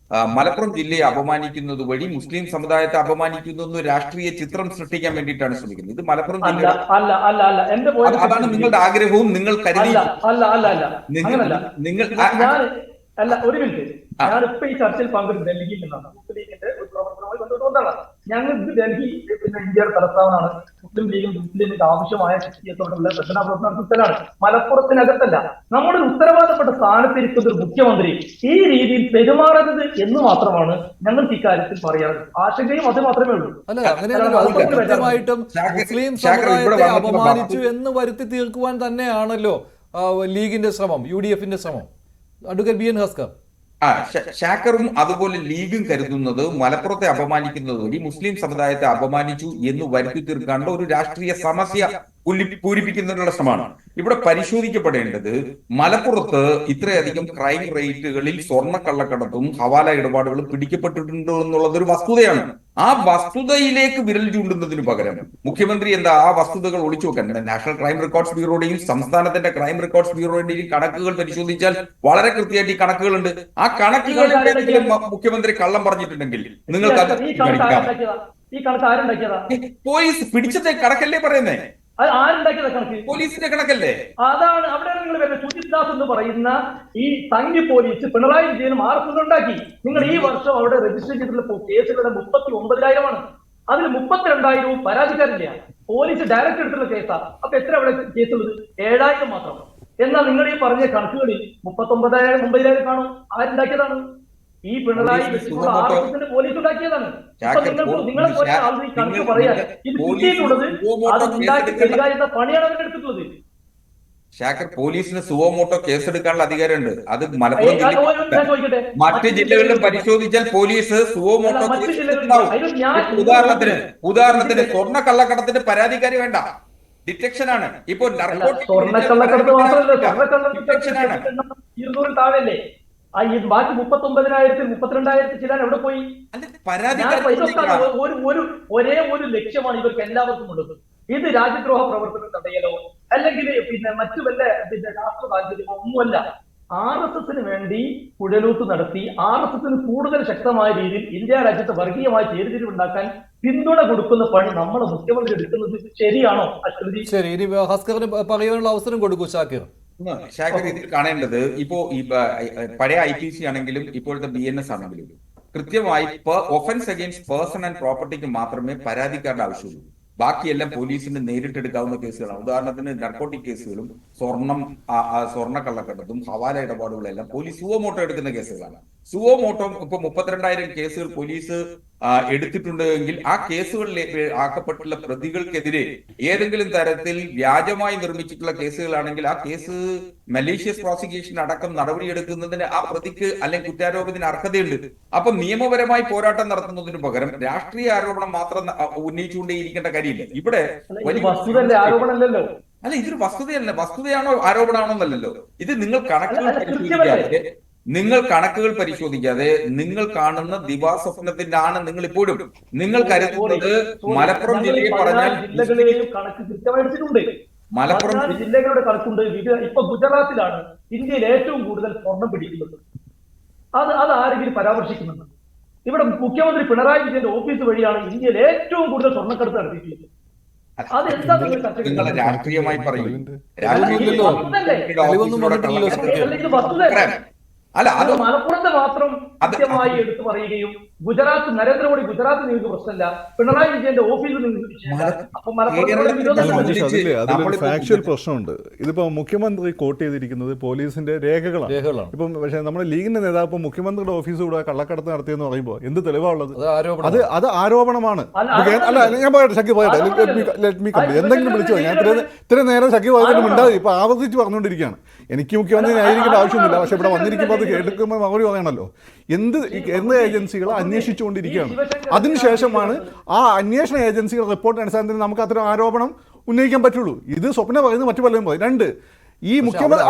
മലപ്പുറം ജില്ലയെ അപമാനിക്കുന്നത് വഴി മുസ്ലിം സമുദായത്തെ അപമാനിക്കുന്ന രാഷ്ട്രീയ ചിത്രം സൃഷ്ടിക്കാൻ വേണ്ടിയിട്ടാണ് ശ്രമിക്കുന്നത്. ഇത് മലപ്പുറം ജില്ല അതാണ് നിങ്ങളുടെ ആഗ്രഹവും നിങ്ങൾ കരുതി നിങ്ങൾ അല്ല. ഒരു മിനിറ്റ്, ഞാനിപ്പോ ഈ ചർച്ചയിൽ പങ്കെടുത്ത് ഡൽഹിയിൽ നിന്നാണ്. മുസ്ലിം ലീഗിന്റെ ഒരു പ്രവർത്തനവുമായി ബന്ധപ്പെട്ടുകൊണ്ടാണ്. ഞങ്ങൾക്ക് ഡൽഹി പിന്നെ ഇന്ത്യയുടെ തലസ്ഥാനമാണ്. മുസ്ലിം ലീഗും മുസ്ലിമിന്റെ ആവശ്യമായ ശക്തിയത്തോടുള്ള പ്രശ്നപ്രവർത്തനം നടത്തുന്നതാണ്. മലപ്പുറത്തിനകത്തല്ല. നമ്മുടെ ഉത്തരവാദപ്പെട്ട സ്ഥാനത്തിരിക്കുന്ന ഒരു മുഖ്യമന്ത്രി ഈ രീതിയിൽ പെരുമാറരുത് എന്ന് മാത്രമാണ് ഞങ്ങൾക്ക് ഇക്കാര്യത്തിൽ പറയാറുള്ളത്. ആശങ്കയും അത് മാത്രമേ ഉള്ളൂ. കൃത്യമായിട്ടും മുസ്ലിം സമുദായത്തെ അപമാനിച്ചു എന്ന് വരുത്തി തീർക്കുവാൻ തന്നെയാണല്ലോ ലീഗിന്റെ ശ്രമം, UDFന്റെ ശ്രമം. Advocate BN Haskar. ഷാക്കറും അതുപോലെ ലീഗും കരുതുന്നത് മലപ്പുറത്തെ അപമാനിക്കുന്നത് വഴി മുസ്ലിം സമുദായത്തെ അപമാനിച്ചു എന്ന് വരുത്തി തീർക്കാനുള്ള ഒരു രാഷ്ട്രീയ സമസ്യ പൂരിപ്പിക്കുന്നതിനുള്ള ശ്രമമാണ്. ഇവിടെ പരിശോധിക്കപ്പെടേണ്ടത് മലപ്പുറത്ത് ഇത്രയധികം ക്രൈം റേറ്റുകളിൽ സ്വർണ്ണക്കള്ളക്കടത്തും ഹവാല ഇടപാടുകളും പിടിക്കപ്പെട്ടിട്ടുണ്ട് എന്നുള്ളത് ഒരു വസ്തുതയാണ്. ആ വസ്തുതയിലേക്ക് വിരൽ ചൂണ്ടുന്നതിന് പകരം മുഖ്യമന്ത്രി എന്താ ആ വസ്തുതകൾ ഒളിച്ചു വെക്കാൻ നാഷണൽ ക്രൈം റെക്കോർഡ്സ് ബ്യൂറോയുടെയും സംസ്ഥാനത്തിന്റെ ക്രൈം റെക്കോർഡ്സ് ബ്യൂറോയുടെയും കണക്കുകൾ പരിശോധിച്ചാൽ വളരെ കൃത്യമായിട്ട് ഈ കണക്കുകളുണ്ട്. ആ കണക്കുകളിൽ മുഖ്യമന്ത്രി കള്ളം പറഞ്ഞിട്ടുണ്ടെങ്കിൽ നിങ്ങൾക്ക് അത് പോലീസ് പിടിച്ചതേ കണക്കല്ലേ പറയുന്നേ? ആരുണ്ടാക്കിയതാ കണക്ക്? പോലീസിന്റെ കണക്കല്ലേ? അതാണ് അവിടെയാണ് നിങ്ങൾ വരുന്നത്. സുജിത് ദാസ് എന്ന് പറയുന്ന ഈ സംഘി പോലീസ് പിണറായി വിജയനും RSS ഉണ്ടാക്കി. നിങ്ങൾ ഈ വർഷം അവിടെ രജിസ്റ്റർ ചെയ്തിട്ടുള്ള കേസുകളുടെ 39,000 അതിൽ 32,000 പരാതിക്കാരില്ല. Police direct എടുത്തുള്ള കേസാ. അപ്പൊ എത്ര അവിടെ കേസുള്ളത്? 7,000 മാത്രം. എന്നാൽ നിങ്ങൾ ഈ പറഞ്ഞ കണക്കുകളിൽ 39,000 9,000 കാണും. ആരുണ്ടാക്കിയതാണ്? ഈ പിണറായി RSSന്റെ പോലീസ് ഉണ്ടാക്കിയതാണ്. നിങ്ങളെ പോലെ ആളുകൾ ഈ കണക്ക് പറയാൻ ഇത് കിട്ടിയിട്ടുള്ളത് അത് ഉണ്ടാക്കി തരിക എന്ന പണിയാണ് അവരുടെ എടുത്തിട്ടുള്ളത്. ഷാക്കർ, പോലീസിന് സുവോമോട്ടോ കേസെടുക്കാനുള്ള അധികാരമുണ്ട്. അത് മലപ്പുറം ജില്ലയിൽ മറ്റ് ജില്ലകളിലും പരിശോധിച്ചാൽ പോലീസ് സുവോമോട്ടോ ഉദാഹരണത്തിന് സ്വർണ്ണ കള്ളക്കടത്തിന്റെ പരാതിക്കാരി വേണ്ട, ഡിറ്റക്ഷൻ ആണ്. ഇപ്പോൾ സ്വർണ്ണക്കള്ളക്കടത്ത് മാത്രമല്ല, സ്വർണ്ണക്കള്ളക്കടത്ത് 200 താഴെയല്ലേ? ബാക്കി 39,000 32,000 ചില എവിടെ പോയി? ഒരേ ഒരു ലക്ഷ്യമാണ് ഇവർക്ക് എല്ലാവർക്കും ഉള്ളത്. ഇത് രാജ്യദ്രോഹ പ്രവർത്തനം തടയലോ അല്ലെങ്കിൽ മറ്റു വല്ല രാഷ്ട്ര താല്പര്യമോ ഒന്നുമല്ല. RSSന് വേണ്ടി കുഴലൂത്ത് നടത്തി RSSന് കൂടുതൽ ശക്തമായ രീതിയിൽ ഇന്ത്യ രാജ്യത്തെ വർഗീയമായി ചേരിതിരിവുണ്ടാക്കാൻ പിന്തുണ കൊടുക്കുന്ന പണി നമ്മുടെ മുഖ്യമന്ത്രി എടുക്കുന്നത് ശരിയാണോ? ശരി, ഇനി ഹസ്കറിന് പറയാനുള്ള അവസരം കൊടുക്കൂ ഷാക്കിർ. ഷാക്കിർ, ഇതിൽ കാണേണ്ടത് ഇപ്പോ ഈ പഴയ IPC ആണെങ്കിലും ഇപ്പോഴത്തെ BNS ആണെങ്കിലും കൃത്യമായി ഒഫൻസ് അഗെയിൻസ്റ്റ് പേഴ്സൺ ആൻഡ് പ്രോപ്പർട്ടിക്ക് മാത്രമേ പരാതിക്കാരുടെ ആവശ്യമുള്ളൂ. ബാക്കിയെല്ലാം പോലീസിന് നേരിട്ടെടുക്കാവുന്ന കേസുകളാണ്. ഉദാഹരണത്തിന് നർക്കോട്ടിക് കേസുകളും സ്വർണ്ണക്കള്ളക്കടത്തും ഹവാല ഇടപാടുകളെല്ലാം പോലീസ് സുവോമോട്ടോ എടുക്കുന്ന കേസുകളാണ്. സുവോമോട്ടോ ഇപ്പൊ 32,000 കേസുകൾ പോലീസ് എടുത്തിട്ടുണ്ടെങ്കിൽ ആ കേസുകളിലേക്ക് ആക്കപ്പെട്ടുള്ള പ്രതികൾക്കെതിരെ ഏതെങ്കിലും തരത്തിൽ വ്യാജമായി നിർമ്മിച്ചിട്ടുള്ള കേസുകളാണെങ്കിൽ ആ കേസ് മലീഷ്യസ് പ്രോസിക്യൂഷൻ അടക്കം നടപടിയെടുക്കുന്നതിന് ആ പ്രതിക്ക് അല്ലെങ്കിൽ കുറ്റാരോപണത്തിന് അർഹതയുണ്ട്. അപ്പൊ നിയമപരമായി പോരാട്ടം നടത്തുന്നതിന് പകരം രാഷ്ട്രീയ ആരോപണം മാത്രം ഉന്നയിച്ചുകൊണ്ടേയിരിക്കേണ്ട കാര്യമില്ല. ഇവിടെ ആരോപണമല്ലല്ലോ, അല്ല, ഇതൊരു വസ്തുതയല്ല. വസ്തുതയാണോ ആരോപണമാണോ എന്നല്ലല്ലോ. ഇത് നിങ്ങൾ കണക്കുകൾ പരിശോധിക്കാതെ നിങ്ങൾ കാണുന്ന ദിവാസ്വപ്നത്തിലാണ് നിങ്ങൾ ഇപ്പോഴും. നിങ്ങൾ കരുതുന്നത് മലപ്പുറം ജില്ലയെ പറഞ്ഞാൽ ജില്ലകളിലെയും കണക്ക് കൃത്യമായിട്ടുണ്ട്. മലപ്പുറം ജില്ലകളുടെ കണക്കുണ്ട്. ഇപ്പൊ ഗുജറാത്തിലാണ് ഇന്ത്യയിൽ ഏറ്റവും കൂടുതൽ സ്വർണം പിടിക്കുന്നത്. അത് ആരെങ്കിലും പരാമർശിക്കുന്നുണ്ട്? ഇവിടെ മുഖ്യമന്ത്രി പിണറായി വിജയന്റെ ഓഫീസ് വഴിയാണ് ഇന്ത്യയിൽ ഏറ്റവും കൂടുതൽ സ്വർണ്ണക്കടത്ത് നടത്തിയിട്ടുള്ളത്. അത് എന്താ നിങ്ങൾ രാഷ്ട്രീയമായി പറയും. അല്ല, അത് മലപ്പുറത്തെ മാത്രം കൃത്യമായി എടുത്തു പറയുകയും ഗുജറാത്ത് നരേന്ദ്രമോദി ഗുജറാത്ത് നിങ്ങൾക്ക് പ്രശ്നമില്ല, പിണറായി വിജയന്റെ ഓഫീസിൽ അതിലൊരു ഫാക്ച്വൽ പ്രശ്നമുണ്ട്. ഇതിപ്പോ മുഖ്യമന്ത്രി കോട്ട് ചെയ്തിരിക്കുന്നത് പോലീസിന്റെ രേഖകളാണ്. ഇപ്പം പക്ഷേ നമ്മുടെ ലീഗിന്റെ നേതാവ് ഇപ്പൊ മുഖ്യമന്ത്രിയുടെ ഓഫീസ് കൂടെ കള്ളക്കടത്ത് നടത്തിയെന്ന് പറയുമ്പോൾ എന്ത് തെളിവാണുള്ളത്? അത് ആരോപണമാണ്. അല്ല, ഞാൻ പറയട്ടെ, ശക്തി പറയട്ടെ, എന്തെങ്കിലും വിളിച്ചോ. ഞാൻ ഇത്ര നേരം ശക്തി പറഞ്ഞിട്ട് മിണ്ടാതെ ഇപ്പൊ ആവർത്തിച്ച് പറഞ്ഞുകൊണ്ടിരിക്കുകയാണ്. എനിക്ക് മുഖ്യമന്ത്രി ന്യായീകരിക്കേണ്ട ആവശ്യമൊന്നുമില്ല. പക്ഷെ ഇവിടെ വന്നിരിക്കുമ്പോൾ അത് കേൾക്കുമ്പോൾ മറുപടി പറയണല്ലോ. കേന്ദ്ര ഏജൻസികൾ അന്വേഷിച്ചുകൊണ്ടിരിക്കുകയാണ്. അതിനുശേഷമാണ് ആ അന്വേഷണ ഏജൻസികൾ റിപ്പോർട്ട് അടിസ്ഥാനത്തിൽ നമുക്ക് അത്തരം ആരോപണം ഉന്നയിക്കാൻ പറ്റുള്ളൂ. ഇത് സ്വപ്ന പറയുന്നത് മറ്റു പലരും പറയും. രണ്ട്, ഈ മുഖ്യമന്ത്രി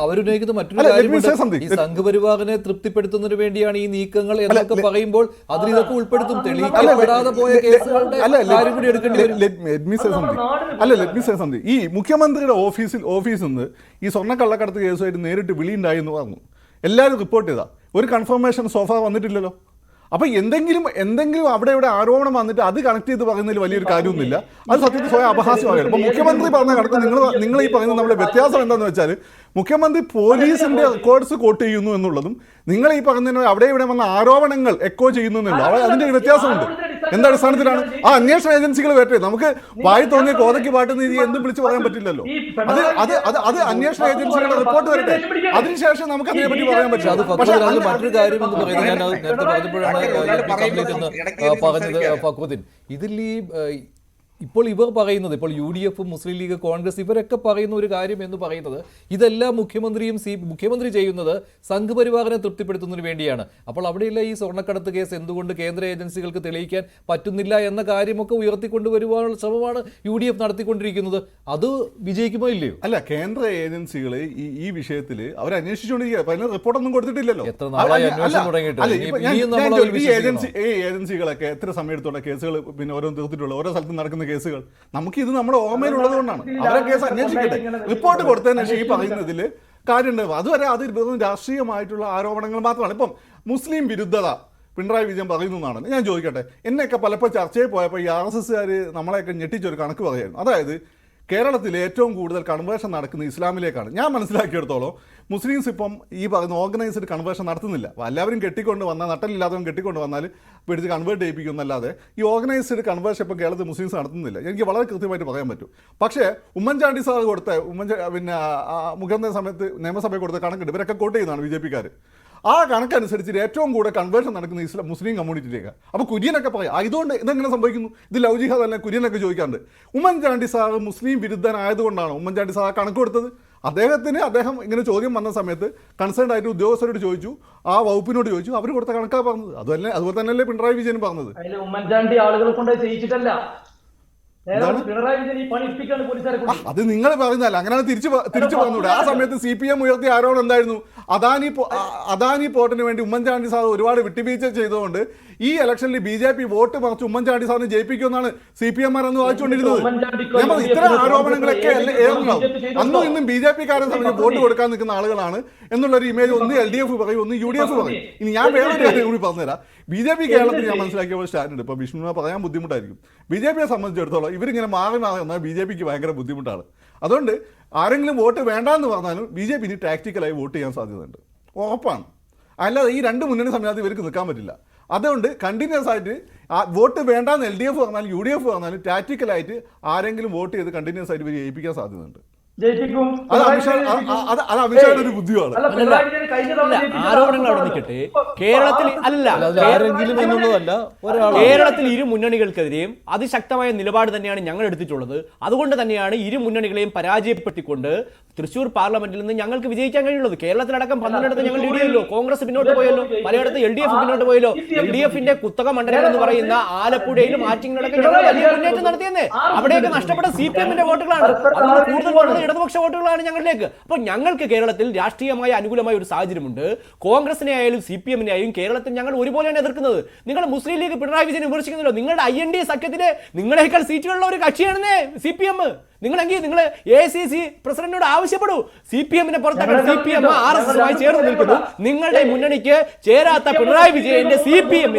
അവരുന്നയിക്കുന്ന മറ്റൊരു കാര്യമുണ്ട്. ഈ സംഘപരിവാറിനെ തൃപ്തിപ്പെടുത്തുന്നതിന് വേണ്ടിയാണ് ഈ നീക്കങ്ങൾ എന്നൊക്കെ പറയുമ്പോൾ അതിലൊക്കെ ഉൾപ്പെടുത്തും. തെളിയിക്കപ്പെടാതെ പോയ കേസുകളുടെ കാര്യം കൂടി എടുക്കേണ്ടി വരും. ഈ മുഖ്യമന്ത്രിയുടെ ഓഫീസിൽ നിന്ന് ഈ സ്വർണ്ണക്കള്ളക്കടത്ത് കേസുമായിട്ട് നേരിട്ട് വിളിയുണ്ടായി എന്ന് പറഞ്ഞു. എല്ലാവരും റിപ്പോർട്ട് ചെയ്താ ഒരു കൺഫർമേഷൻ സോഫ വന്നിട്ടില്ലല്ലോ. അപ്പൊ എന്തെങ്കിലും അവിടെ ആരോപണം വന്നിട്ട് അത് കണക്ട് ചെയ്ത് പറയുന്നതിൽ വലിയൊരു കാര്യമൊന്നുമില്ല. അത് സത്യത്തിൽ സ്വയം അപഹാസ്യമാകണം. അപ്പൊ മുഖ്യമന്ത്രി പറഞ്ഞ കണക്ക് നിങ്ങൾ ഈ പറയുന്നത് നമ്മുടെ വ്യത്യാസം എന്താണെന്ന് വെച്ചാൽ മുഖ്യമന്ത്രി പോലീസിന്റെ റെക്കോർഡ്സ് കോട്ട് ചെയ്യുന്നു എന്നുള്ളതും നിങ്ങൾ ഈ പറഞ്ഞ അവിടെ ഇവിടെ വന്ന ആരോപണങ്ങൾ എക്കോ ചെയ്യുന്നു എന്നുള്ളൂ. അതിന്റെ ഒരു വ്യത്യാസമുണ്ട്. എന്തടിസ്ഥാനത്തിലാണ് ആ അന്വേഷണ ഏജൻസികൾ വരട്ടെ. നമുക്ക് വായി തോന്നിയ കോതയ്ക്ക് പാട്ടുന്ന രീതി എന്തും വിളിച്ച് പറയാൻ പറ്റില്ലല്ലോ. അത് അന്വേഷണ ഏജൻസികളുടെ റിപ്പോർട്ട് വരട്ടെ. അതിനുശേഷം നമുക്ക് അതിനെപ്പറ്റി പറയാൻ പറ്റില്ല. പക്ഷേ മറ്റൊരു കാര്യം എന്ന് പറയുന്നത് ഞാൻ നേരത്തെ പറഞ്ഞപ്പോഴാണ് പറഞ്ഞത് ഫക്രുദ്ദീൻ, ഇതിൽ ഇപ്പോൾ ഇവർ പറയുന്നത്, ഇപ്പോൾ UDF, മുസ്ലിം ലീഗ്, കോൺഗ്രസ് ഇവരൊക്കെ പറയുന്ന ഒരു കാര്യം എന്ന് പറയുന്നത് ഇതെല്ലാം മുഖ്യമന്ത്രി ചെയ്യുന്നത് സംഘപരിവാറിനെ തൃപ്തിപ്പെടുത്തുന്നതിന് വേണ്ടിയാണ്. അപ്പോൾ അവിടെയുള്ള ഈ സ്വർണ്ണക്കടത്ത് കേസ് എന്തുകൊണ്ട് കേന്ദ്ര ഏജൻസികൾക്ക് തെളിയിക്കാൻ പറ്റുന്നില്ല എന്ന കാര്യമൊക്കെ ഉയർത്തിക്കൊണ്ടുവരുവാനുള്ള ശ്രമമാണ് UDF നടത്തിക്കൊണ്ടിരിക്കുന്നത്. അത് വിജയിക്കുമോ ഇല്ലയോ? അല്ല, കേന്ദ്ര ഏജൻസികൾ ഈ വിഷയത്തിൽ അവർ അന്വേഷിച്ചുകൊണ്ടിരിക്കുക. റിപ്പോർട്ടൊന്നും കൊടുത്തിട്ടില്ലല്ലോ. എത്ര നാളായി അന്വേഷണം തുടങ്ങിയിട്ട്? ഏജൻസികളൊക്കെ എത്ര സമയം എടുത്തോടെ കേസുകൾ പിന്നെ ഓരോ തീർത്തിട്ടുള്ള ഓരോ സ്ഥലത്ത് നടക്കുന്ന കേസുകൾ നമുക്കിത് നമ്മുടെ ഓർമ്മയിലുള്ളത് കൊണ്ടാണ്. അവരെ കേസ് അന്വേഷിക്കട്ടെ. റിപ്പോർട്ട് കൊടുത്തതിന് ശേഷം ഈ പറയുന്നതിൽ കാര്യമുണ്ട്. അതുവരെ അത് രാഷ്ട്രീയമായിട്ടുള്ള ആരോപണങ്ങൾ മാത്രമാണ്. ഇപ്പം മുസ്ലിം വിരുദ്ധത പിണറായി വിജയൻ പറയുന്നു എന്നാണ്. ഞാൻ ചോദിക്കട്ടെ, എന്നെയൊക്കെ പലപ്പോൾ ചർച്ചയിൽ പോയപ്പോൾ ഈ RSSകാർ നമ്മളെയൊക്കെ ഞെട്ടിച്ചൊരു കണക്ക് പറയായിരുന്നു. അതായത് കേരളത്തിൽ ഏറ്റവും കൂടുതൽ കൺവേർഷൻ നടക്കുന്നത് ഇസ്ലാമിലേക്കാണ്. ഞാൻ മനസ്സിലാക്കിയെടുത്തോളം മുസ്ലിംസ് ഇപ്പം ഈ പറയുന്ന ഓർഗനൈസ്ഡ് കൺവേർഷൻ നടത്തുന്നില്ല. എല്ലാവരും കെട്ടിക്കൊണ്ട് വന്നാൽ, നട്ടലില്ലാത്തവൻ കെട്ടിക്കൊണ്ട് വന്നാൽ പിടിച്ച് കൺവേർട്ട് ചെയ്യിപ്പിക്കുന്നല്ലാതെ ഈ ഓർഗനൈസ്ഡ് കൺവേർഷൻ ഇപ്പം കേരളത്തിൽ മുസ്ലിംസ് നടത്തുന്നില്ല. എനിക്ക് വളരെ കൃത്യമായിട്ട് പറയാൻ പറ്റും. പക്ഷേ ഉമ്മൻചാണ്ടി സാർ കൊടുത്ത പിന്നെ മുഖ്യമന്ത്രി സമയത്ത് നിയമസഭയിൽ കൊടുത്ത കണക്കുണ്ട്. ഇവരൊക്കെ കോട്ട് ചെയ്യുന്നതാണ് BJPക്കാർ. ആ കണക്കനുസരിച്ച് ഏറ്റവും കൂടുതൽ കൺവേർഷൻ നടക്കുന്ന മുസ്ലിം കമ്മ്യൂണിറ്റിയിലേക്കാണ്. അപ്പോൾ കുര്യനൊക്കെ പറയാം ഇതുകൊണ്ട് ഇതെങ്ങനെ സംഭവിക്കുന്നു, ഇത് ലവ് ജിഹാദ് അല്ല. കുര്യനൊക്കെ ചോദിക്കാറുണ്ട്. ഉമ്മൻചാണ്ടി സാർ മുസ്ലിം വിരുദ്ധനായതുകൊണ്ടാണ് ഉമ്മൻചാണ്ടി സാർ കണക്ക് കൊടുത്തത്. അദ്ദേഹം ഇങ്ങനെ ചോദ്യം വന്ന സമയത്ത് കൺസേൺ ആയിട്ട് ഉദ്യോഗസ്ഥരോട് ചോദിച്ചു, ആ വകുപ്പിനോട് ചോദിച്ചു, അവർ കൊടുത്ത കണക്കാണ് പറഞ്ഞത്. അതുപോലെ തന്നെയല്ലേ പിണറായി വിജയൻ പറഞ്ഞത്. ഉമ്മൻചാണ്ടി ആളുകളെ കൊണ്ട് ചെയ്യിച്ചിട്ടല്ല, അത് നിങ്ങൾ പറയുന്നതല്ല, അങ്ങനെ തിരിച്ചു പറഞ്ഞൂടെ. ആ സമയത്ത് CPM ഉയർത്തിയ ആരോപണം എന്തായിരുന്നു? അദാനി പോർട്ടിന് വേണ്ടി ഉമ്മൻചാണ്ടി സാർ ഒരുപാട് വിട്ടുവീഴ്ച ചെയ്തുകൊണ്ട് ഈ ഇലക്ഷനിൽ BJP വോട്ട് മറിച്ച് ഉമ്മൻചാണ്ടി സാറിനെ ജയിപ്പിക്കുമെന്നാണ് CPM എന്ന് വായിച്ചുകൊണ്ടിരുന്നത്. ഇത്തരം ആരോപണങ്ങളൊക്കെ അന്നും ഇന്നും BJPക്കാരെ സമയത്ത് വോട്ട് കൊടുക്കാൻ നിൽക്കുന്ന ആളുകളാണ് എന്നുള്ളൊരു ഇമേജ് ഒന്ന് LDF പറയും, ഒന്ന് UDF പറയും. ഇനി ഞാൻ വേറൊരു കാര്യം കൂടി പറഞ്ഞുതരാം. BJP കേരളത്തിൽ ഞാൻ മനസ്സിലാക്കിയ സ്റ്റാൻഡ് ഇപ്പോൾ വിഷ്ണുവിനെ പറയാൻ ബുദ്ധിമുട്ടായിരിക്കും. BJPയെ സംബന്ധിച്ചിടത്തോളം ഇവരിങ്ങനെ മാറി വന്നാൽ BJPക്ക് ഭയങ്കര ബുദ്ധിമുട്ടാണ്. അതുകൊണ്ട് ആരെങ്കിലും വോട്ട് വേണ്ടാന്ന് പറഞ്ഞാലും BJP ഇനി ടാക്ടിക്കലായി വോട്ട് ചെയ്യാൻ സാധ്യതയുണ്ട്, ഉറപ്പാണ്. അല്ലാതെ ഈ രണ്ട് മുന്നണി സമയത്ത് ഇവർക്ക് നിൽക്കാൻ പറ്റില്ല. അതുകൊണ്ട് കണ്ടിന്യൂസ് ആയിട്ട് വോട്ട് വേണ്ടാന്ന് LDF പറഞ്ഞാലും UDF പറഞ്ഞാലും ടാക്ടിക്കലായിട്ട് ആരെങ്കിലും വോട്ട് ചെയ്ത് കണ്ടിന്യൂസ് ആയിട്ട് ഇവർ ജയിപ്പിക്കാൻ സാധ്യതയുണ്ട്. ജയിപ്പിക്കും. അത് അമിത്ഷായുടെ ഒരു ബുദ്ധിയാണ്. അല്ല, പിണറായി വിജയൻ കഴിഞ്ഞ തവണ ജയിപ്പിച്ചത് ആരോപണങ്ങൾ അവിടെ നിൽക്കട്ടെ. കേരളത്തിൽ ആരെങ്കിലും എന്നുള്ളതല്ല, ഒരാൾ കേരളത്തിൽ ഇരു മുന്നണികൾക്കെതിരെയും അതിശക്തമായ നിലപാട് തന്നെയാണ് ഞങ്ങൾ എടുത്തിട്ടുള്ളത്. അതുകൊണ്ട് തന്നെയാണ് ഇരു മുന്നണികളെയും പരാജയപ്പെടുത്തിക്കൊണ്ട് തൃശ്ശൂർ പാർലമെന്റിൽ നിന്ന് ഞങ്ങൾക്ക് വിജയിക്കാൻ കഴിയുള്ളത്. കേരളത്തിലടക്കം 12 ഞങ്ങൾ ലീഡ് ചെയ്യല്ലോ. കോൺഗ്രസ് പിന്നോട്ട് പോയല്ലോ, പലയിടത്ത് LDF പിന്നോട്ട് പോയല്ലോ. LDF കുത്തക മണ്ഡലം എന്ന് പറയുന്ന ആലപ്പുഴയിലും ആറ്റിങ്ങലടക്കം ഞങ്ങൾ വലിയ മുന്നേറ്റം നടത്തിയെന്നേ. അവിടെയൊക്കെ നഷ്ടപ്പെട്ട CPM വോട്ടുകളാണ്. അതുകൊണ്ട് കൂടുതൽ വന്നത് ഇടതുപക്ഷ വോട്ടുകളാണ് ഞങ്ങളിലേക്ക്. അപ്പോൾ ഞങ്ങൾക്ക് കേരളത്തിൽ രാഷ്ട്രീയമായ അനുകൂലമായ ഒരു സാഹചര്യമുണ്ട്. കോൺഗ്രസിനെ ആയാലും CPM ആയാലും കേരളത്തിൽ ഞങ്ങൾ ഒരുപോലെയാണ് എതിർക്കുന്നത്. നിങ്ങൾ മുസ്ലിം ലീഗ് പിണറായി വിജയൻ വിമർശിക്കുന്നല്ലോ. നിങ്ങളുടെ IND സഖ്യത്തിലെ നിങ്ങളെക്കാൾ സീറ്റുകളുള്ള ഒരു കക്ഷിയാണെന്നേ CPM. നിങ്ങളെങ്കിൽ നിങ്ങൾ ACC പ്രസിഡന്റിനോട് ആവശ്യപ്പെടൂ. CPM പുറത്താക്കാൻ. CPM RSSമായി ചേർന്ന് നിൽക്കുന്നു. നിങ്ങളുടെ മുന്നണിക്ക് ചേരാത്ത പിണറായി വിജയന്റെ CPM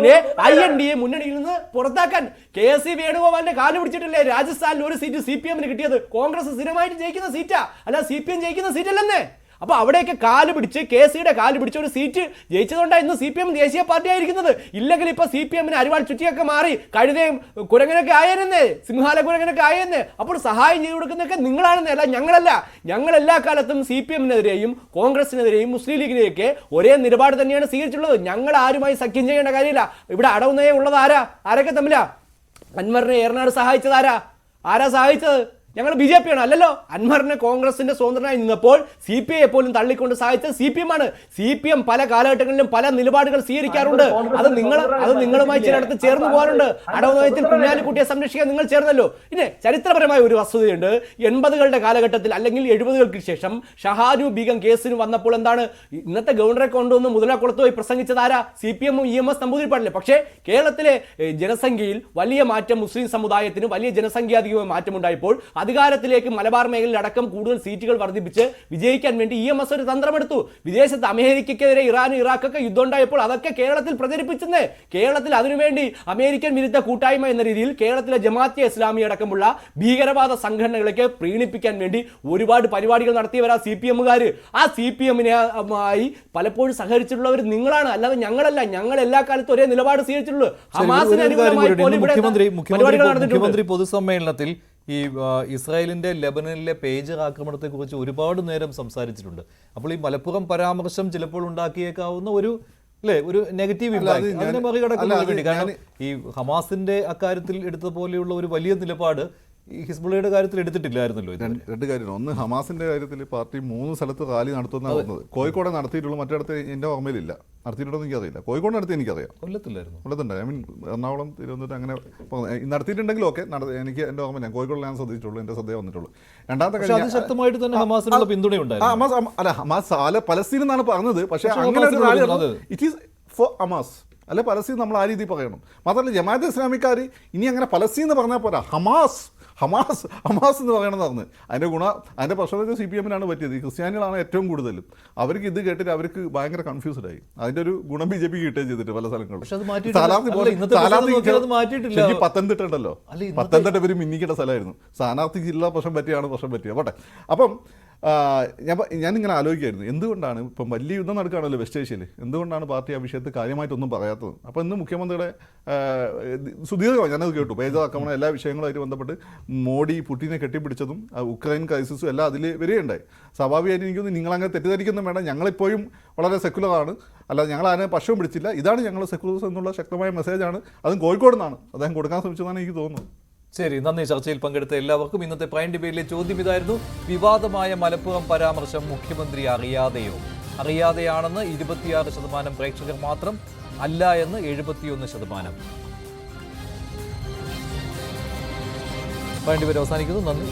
IND മുന്നണിയിൽ നിന്ന് പുറത്താക്കാൻ. KC വേണുഗോപാലിന്റെ കാല് പിടിച്ചിട്ടില്ലേ രാജസ്ഥാനിൽ ഒരു സീറ്റ് CPM കിട്ടിയത്? കോൺഗ്രസ് സ്ഥിരമായിട്ട് ജയിക്കുന്ന സീറ്റാ, അല്ല CPM ജയിക്കുന്ന സീറ്റല്ലെന്നേ. അപ്പൊ അവിടെയൊക്കെ കാല് പിടിച്ച് KCയുടെ കാല് പിടിച്ച ഒരു സീറ്റ് ജയിച്ചതുകൊണ്ടാണ് ഇന്ന് CPM ദേശീയ പാർട്ടി ആയിരിക്കുന്നത്. ഇല്ലെങ്കിൽ ഇപ്പൊ CPM അരിവാൾ ചുറ്റിയൊക്കെ മാറി കഴുതയും കുരങ്ങനൊക്കെ ആയെന്നേ, സിംഹാല കുരങ്ങനൊക്കെ ആയെന്നേ. അപ്പോൾ സഹായം ചെയ്തു കൊടുക്കുന്നതൊക്കെ നിങ്ങളാണെന്നേ, അല്ല ഞങ്ങളല്ല. ഞങ്ങൾ എല്ലാ കാലത്തും CPM-നെതിരെയും കോൺഗ്രസിനെതിരെയും മുസ്ലിം ലീഗിനെയൊക്കെ ഒരേ നിലപാട് തന്നെയാണ് സ്വീകരിച്ചിട്ടുള്ളത്. ഞങ്ങൾ ആരുമായി സഖ്യം ചെയ്യേണ്ട കാര്യമില്ല. ഇവിടെ അടവുന്നേ ഉള്ളത് ആരൊക്കെ തമ്മിലാ? അൻവറിനെ ഏറനാട് സഹായിച്ചത് ആരാ സഹായിച്ചത്? ഞങ്ങൾ BJP ആണ്, അല്ലല്ലോ. അൻവറിനെ കോൺഗ്രസിന്റെ സ്വതന്ത്രനായി നിന്നപ്പോൾ CPI പോലും തള്ളിക്കൊണ്ട് സഹായിച്ചത് CPM ആണ്. CPM പല കാലഘട്ടങ്ങളിലും പല നിലപാടുകൾ സ്വീകരിക്കാറുണ്ട്. അത് നിങ്ങളുമായി ചിലയിടത്ത് ചേർന്ന് പോകാറുണ്ട്. അടവ് നയത്തിൽ കുഞ്ഞാലിക്കുട്ടിയെ സംരക്ഷിക്കാൻ നിങ്ങൾ ചേർന്നല്ലോ. പിന്നെ ചരിത്രപരമായ ഒരു വസ്തുതയുണ്ട്. 80കളുടെ കാലഘട്ടത്തിൽ അല്ലെങ്കിൽ 70കൾക്ക് ശേഷം ഷഹാനു ബീഗം കേസിന് വന്നപ്പോൾ എന്താണ് ഇന്നത്തെ ഗവർണറെ കൊണ്ടുവന്ന് മുതലാക്കുളത്ത് പോയി പ്രസംഗിച്ചത് ആരാ? CPM EMS നമ്പൂതിരിപ്പാടില്ലേ. പക്ഷേ കേരളത്തിലെ ജനസംഖ്യയിൽ വലിയ മാറ്റം, മുസ്ലിം സമുദായത്തിന് വലിയ ജനസംഖ്യാധികമായ മാറ്റമുണ്ടായപ്പോൾ അധികാരത്തിലേക്ക് മലബാർ മേഖലയിൽ അടക്കം കൂടുതൽ സീറ്റുകൾ വർദ്ധിപ്പിച്ച് വിജയിക്കാൻ വേണ്ടി EMS ഒരു തന്ത്രമെടുത്തു. വിദേശത്ത് അമേരിക്കയ്ക്കെതിരെ ഇറാനും ഇറാഖൊക്കെ യുദ്ധം ഉണ്ടായപ്പോൾ അതൊക്കെ കേരളത്തിൽ പ്രചരിപ്പിച്ചെന്ന്. കേരളത്തിൽ അതിനുവേണ്ടി അമേരിക്കൻ വിരുദ്ധ കൂട്ടായ്മ എന്ന രീതിയിൽ കേരളത്തിലെ ജമാഅത്തെ ഇസ്ലാമി അടക്കമുള്ള ഭീകരവാദ സംഘടനകളൊക്കെ പ്രീണിപ്പിക്കാൻ വേണ്ടി ഒരുപാട് പരിപാടികൾ നടത്തിയവരാ CPM-കാര്. ആ CPM-മായി പലപ്പോഴും സഹകരിച്ചിട്ടുള്ളവർ നിങ്ങളാണ്, അല്ലാതെ ഞങ്ങളല്ല. ഞങ്ങൾ എല്ലാ കാലത്തും ഒരേ നിലപാട് സ്വീകരിച്ചിട്ടുള്ളൂ. ഹമാസിന് അനുകൂലമായി പോലും മുഖ്യമന്ത്രി പൊതുസമ്മേളനത്തിൽ ഈ ഇസ്രായേലിന്റെ ലെബനനിലെ പേജർ ആക്രമണത്തെക്കുറിച്ച് ഒരുപാട് നേരം സംസാരിച്ചിട്ടുണ്ട്. അപ്പോൾ ഈ മലപ്പുറം പരാമർശം ചിലപ്പോൾ ഉണ്ടാക്കിയേക്കാവുന്ന ഒരു നെഗറ്റീവ് ഇമ്പാക്ട് അതിനെ മറികടക്കുന്നതിന് വേണ്ടി, കാരണം ഈ ഹമാസിന്റെ അക്കാര്യത്തിൽ എടുത്തതുപോലെയുള്ള ഒരു വലിയ നിലപാട് ഈ ഹിസ്ബുള്ളയുടെ കാര്യത്തിൽ എടുത്തിട്ടില്ലായിരുന്നല്ലോ. രണ്ട് കാര്യമാണ്. ഒന്ന്, ഹമാസിന്റെ കാര്യത്തിൽ പാർട്ടി 3 സ്ഥലത്ത് റാലി നടത്തുന്നതാണ് പറഞ്ഞത്. കോഴിക്കോട് നടത്തിയിട്ടുള്ളൂ, മറ്റിടത്ത് എൻ്റെ ഓർമ്മയിലില്ല. നടത്തിയിട്ടുണ്ടോ എനിക്കറിയില്ല. കോഴിക്കോട് നടത്തി എനിക്കറിയാം. കൊല്ലത്തുണ്ട്. ഐ മീൻ എറണാകുളം, തിരുവനന്തപുരം അങ്ങനെ നടത്തിയിട്ടുണ്ടെങ്കിലും ഒക്കെ എനിക്ക് എൻ്റെ ഓർമ്മയില്ല. കോഴിക്കോട് ഞാൻ ശ്രദ്ധിച്ചിട്ടുള്ളൂ, എൻ്റെ ശ്രദ്ധ വന്നിട്ടുള്ളൂ. രണ്ടാമത്തെ കാര്യം ശക്തമായിട്ട് തന്നെ ഹമാസിനുള്ള പിന്തുണയുണ്ടായിരുന്നു. ഹമാസ് പലസ്തീൻ എന്നാണ് പറഞ്ഞത്. പക്ഷേ അങ്ങനെ ഒരു rally it is for Hamas, അല്ലെ പലസ്തീൻ നമ്മൾ ആ രീതി പറയണം. മാത്രമല്ല ജമാഅത്തെ ഇസ്ലാമിക്കാർ ഇനി അങ്ങനെ പലസ്തീൻ എന്ന് പറഞ്ഞാൽ പോരാ, ഹമാസ് എന്ന് പറയണമെന്ന് പറഞ്ഞ് അതിൻ്റെ പ്രശ്നത്തിൽ CPM-നാണ് പറ്റിയത്. ഈ ക്രിസ്ത്യാനികളാണ് ഏറ്റവും കൂടുതലും. അവർക്ക് ഇത് കേട്ടിട്ട് അവർക്ക് ഭയങ്കര കൺഫ്യൂസ്ഡ് ആയി. അതിൻ്റെ ഒരു ഗുണം BJP കിട്ടുകയും ചെയ്തിട്ട് പല സ്ഥലങ്ങളിലും. പത്തനംതിട്ട ഉണ്ടല്ലോ, പത്തനംതിട്ട ഇവർ മിന്നിക്കേണ്ട സ്ഥലമായിരുന്നു. സ്ഥാനാർത്ഥി ജില്ലാ പ്രശ്നം പറ്റിയ പോട്ടെ. അപ്പം ഞാനിങ്ങനെ ആലോചിക്കായിരുന്നു, എന്തുകൊണ്ടാണ് ഇപ്പം വലിയ യുദ്ധം നടക്കുകയാണല്ലോ വെസ്റ്റ് ഏഷ്യയിൽ, എന്തുകൊണ്ടാണ് പാർട്ടി ആ വിഷയത്തിൽ കാര്യമായിട്ടൊന്നും പറയാത്തത്? അപ്പോൾ ഇന്ന് മുഖ്യമന്ത്രിയുടെ സുദീർഘമായി ഞാനത് കേട്ടു. പേജർ ആക്രമണം എല്ലാ വിഷയങ്ങളുമായിട്ട് ബന്ധപ്പെട്ട് മോഡി പുടിനെ കെട്ടിപ്പിടിച്ചതും ഉക്രൈൻ ക്രൈസിസും എല്ലാം അതിൽ വരികയുണ്ടായി. സ്വാഭാവികമായിട്ട് എനിക്കൊന്ന് നിങ്ങളങ്ങനെ തെറ്റിദ്ധരിക്കുന്ന വേണം. ഞങ്ങളിപ്പോഴും വളരെ സെക്കുലറാണ്, അല്ലാതെ ഞങ്ങൾ അതിനെ പക്ഷവും പിടിച്ചില്ല. ഇതാണ് ഞങ്ങൾ സെക്കുലറിസം എന്നുള്ള ശക്തമായ മെസ്സേജാണ്. അതും കോഴിക്കോട് നിന്നാണ് അദ്ദേഹം കൊടുക്കാൻ ശ്രമിച്ചതാണ് എനിക്ക് തോന്നുന്നത്. ശരി, നന്ദി. ചർച്ചയിൽ പങ്കെടുത്ത എല്ലാവർക്കും. ഇന്നത്തെ പ്രൈം ഡിബേറ്റിലെ ചോദ്യം ഇതായിരുന്നു: വിവാദമായ മലപ്പുറം പരാമർശം മുഖ്യമന്ത്രി അറിയാതെയാണെന്ന് 26% പ്രേക്ഷകർ മാത്രം, അല്ല എന്ന് 71%. പ്രൈം ഡിബേറ്റ് അവസാനിക്കുന്നു. നന്ദി.